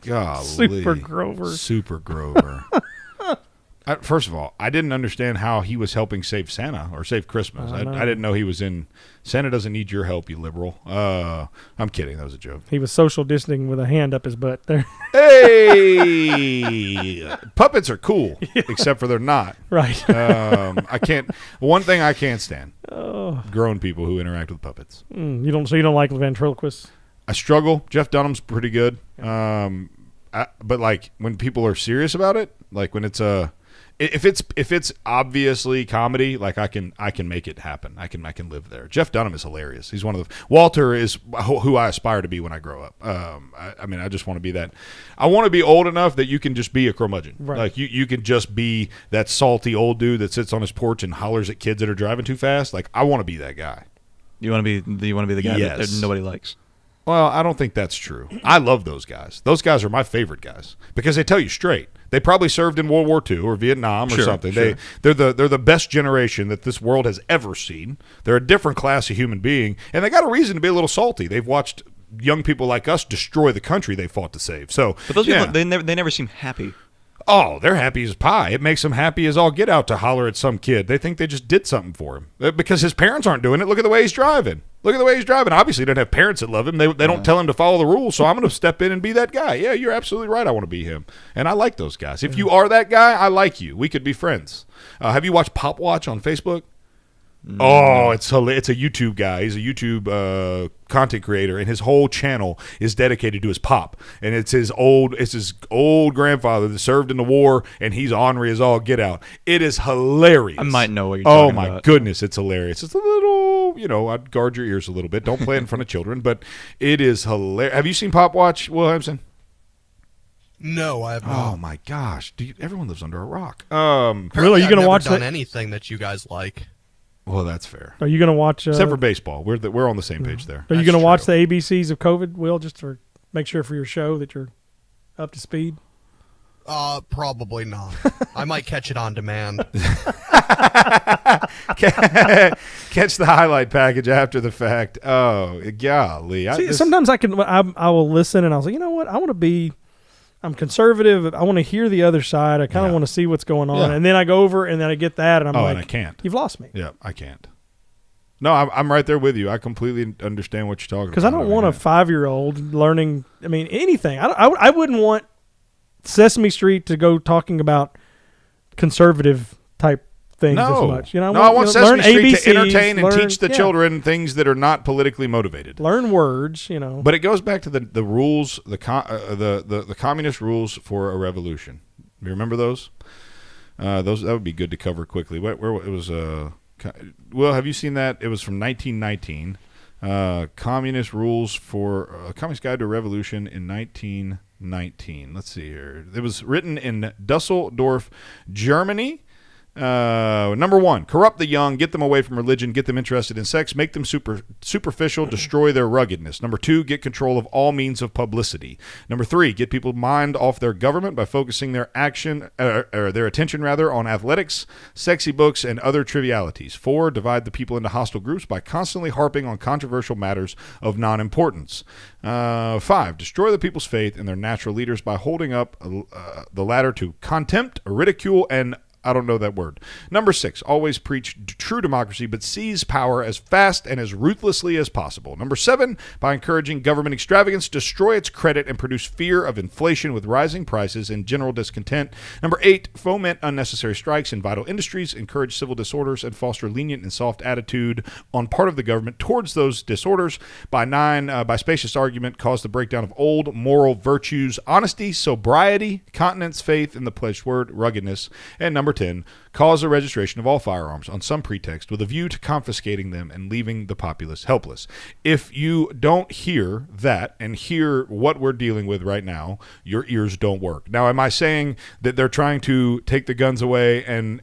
Golly. Super Grover. First of all, I didn't understand how he was helping save Santa or save Christmas. I didn't know he was in. Santa doesn't need your help, you liberal. I'm kidding. That was a joke. He was social distancing with a hand up his butt there. Hey! Puppets are cool, except for they're not. Right. I can't. One thing I can't stand: grown people who interact with puppets. You don't like ventriloquists? I struggle. Jeff Dunham's pretty good. But like when people are serious about it, like when it's if it's obviously comedy, like I can make it happen. I can live there. Jeff Dunham is hilarious. He's one of the. Walter is who I aspire to be when I grow up. I just want to be that. I want to be old enough that you can just be a curmudgeon. Right. Like you can just be that salty old dude that sits on his porch and hollers at kids that are driving too fast. Like I want to be that guy. You want to be the guy Yes. that nobody likes. Well, I don't think that's true. I love those guys. Those guys are my favorite guys because they tell you straight. They probably served in World War II or Vietnam or something. Sure. They're the best generation that this world has ever seen. They're a different class of human being, and they got a reason to be a little salty. They've watched young people like us destroy the country they fought to save. So, but those people, they never seem happy. Oh, they're happy as pie. It makes them happy as all get out to holler at some kid. They think they just did something for him because his parents aren't doing it. Look at the way he's driving. Obviously, he doesn't have parents that love him. They don't tell him to follow the rules, so I'm going to step in and be that guy. Yeah, you're absolutely right. I want to be him. And I like those guys. If you are that guy, I like you. We could be friends. Have you watched Pop Watch on Facebook? Oh, it's hilarious. It's a YouTube guy. He's a YouTube content creator, and his whole channel is dedicated to his pop. And it's his old grandfather that served in the war, and he's ornery as all get out. It is hilarious. I might know what you're talking about. Oh my goodness, it's hilarious. It's a little, I'd guard your ears a little bit. Don't play it in front of children, but it is hilarious. Have you seen Pop Watch, Will Hampson? No, I have not. Oh my gosh, everyone lives under a rock. Really, you going to watch done anything that you guys like? Well, that's fair. Are you going to watch? Except for baseball, we're on the same page there. Are you going to watch the ABCs of COVID, Will, just to make sure for your show that you're up to speed? Probably not. I might catch it on demand. Catch the highlight package after the fact. Oh, golly! Sometimes I will listen and I'll say, you know what, I'm conservative. I want to hear the other side. I kind of want to see what's going on. And then I go over and then I get that and I'm like, and I can't. You've lost me. Yeah, I can't. No, I'm right there with you. I completely understand what you're talking about. Because I don't want a 5-year-old learning, anything. I wouldn't want Sesame Street to go talking about conservative type things as much. I want Sesame Street to entertain and teach the children things that are not politically motivated. Learn words, But it goes back to the rules, the communist rules for a revolution. You remember those? That would be good to cover quickly. Where it was? Will, have you seen that? It was from 1919. Communist rules for Communist Guide to a Revolution in 1919. Let's see here. It was written in Dusseldorf, Germany. Number 1, corrupt the young, get them away from religion, get them interested in sex, make them superficial, destroy their ruggedness. Number 2, get control of all means of publicity. Number 3, get people's mind off their government by focusing their attention on athletics, sexy books, and other trivialities. 4, divide the people into hostile groups by constantly harping on controversial matters of non-importance. 5, destroy the people's faith in their natural leaders by holding up the latter to contempt, ridicule, and I don't know that word. Number 6, always preach true democracy, but seize power as fast and as ruthlessly as possible. Number 7, by encouraging government extravagance, destroy its credit and produce fear of inflation with rising prices and general discontent. Number 8, foment unnecessary strikes in vital industries, encourage civil disorders, and foster lenient and soft attitude on part of the government towards those disorders. By 9, by spacious argument, cause the breakdown of old moral virtues, honesty, sobriety, continence, faith in the pledged word, ruggedness. And number 10, cause the registration of all firearms on some pretext with a view to confiscating them and leaving the populace helpless. If you don't hear that and hear what we're dealing with right now, your ears don't work. Now, am I saying that they're trying to take the guns away and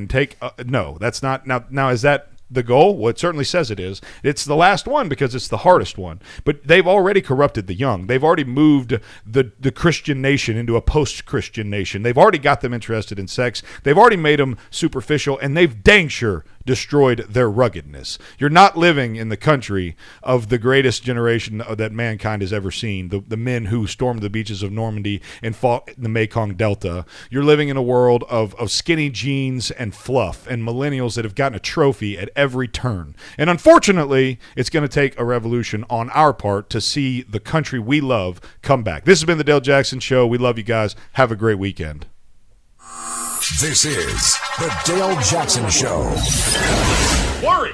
take no, that's not. Now is that the goal? Well, it certainly says it is. It's the last one because it's the hardest one. But they've already corrupted the young. They've already moved the Christian nation into a post-Christian nation. They've already got them interested in sex. They've already made them superficial, and they've dang sure destroyed their ruggedness. You're not living in the country of the greatest generation that mankind has ever seen, the men who stormed the beaches of Normandy and fought in the Mekong Delta. You're living in a world of skinny jeans and fluff and millennials that have gotten a trophy at every turn. And unfortunately, it's going to take a revolution on our part to see the country we love come back. This has been the Dale Jackson Show. We love you guys. Have a great weekend. This is the Dale Jackson Show. Worry.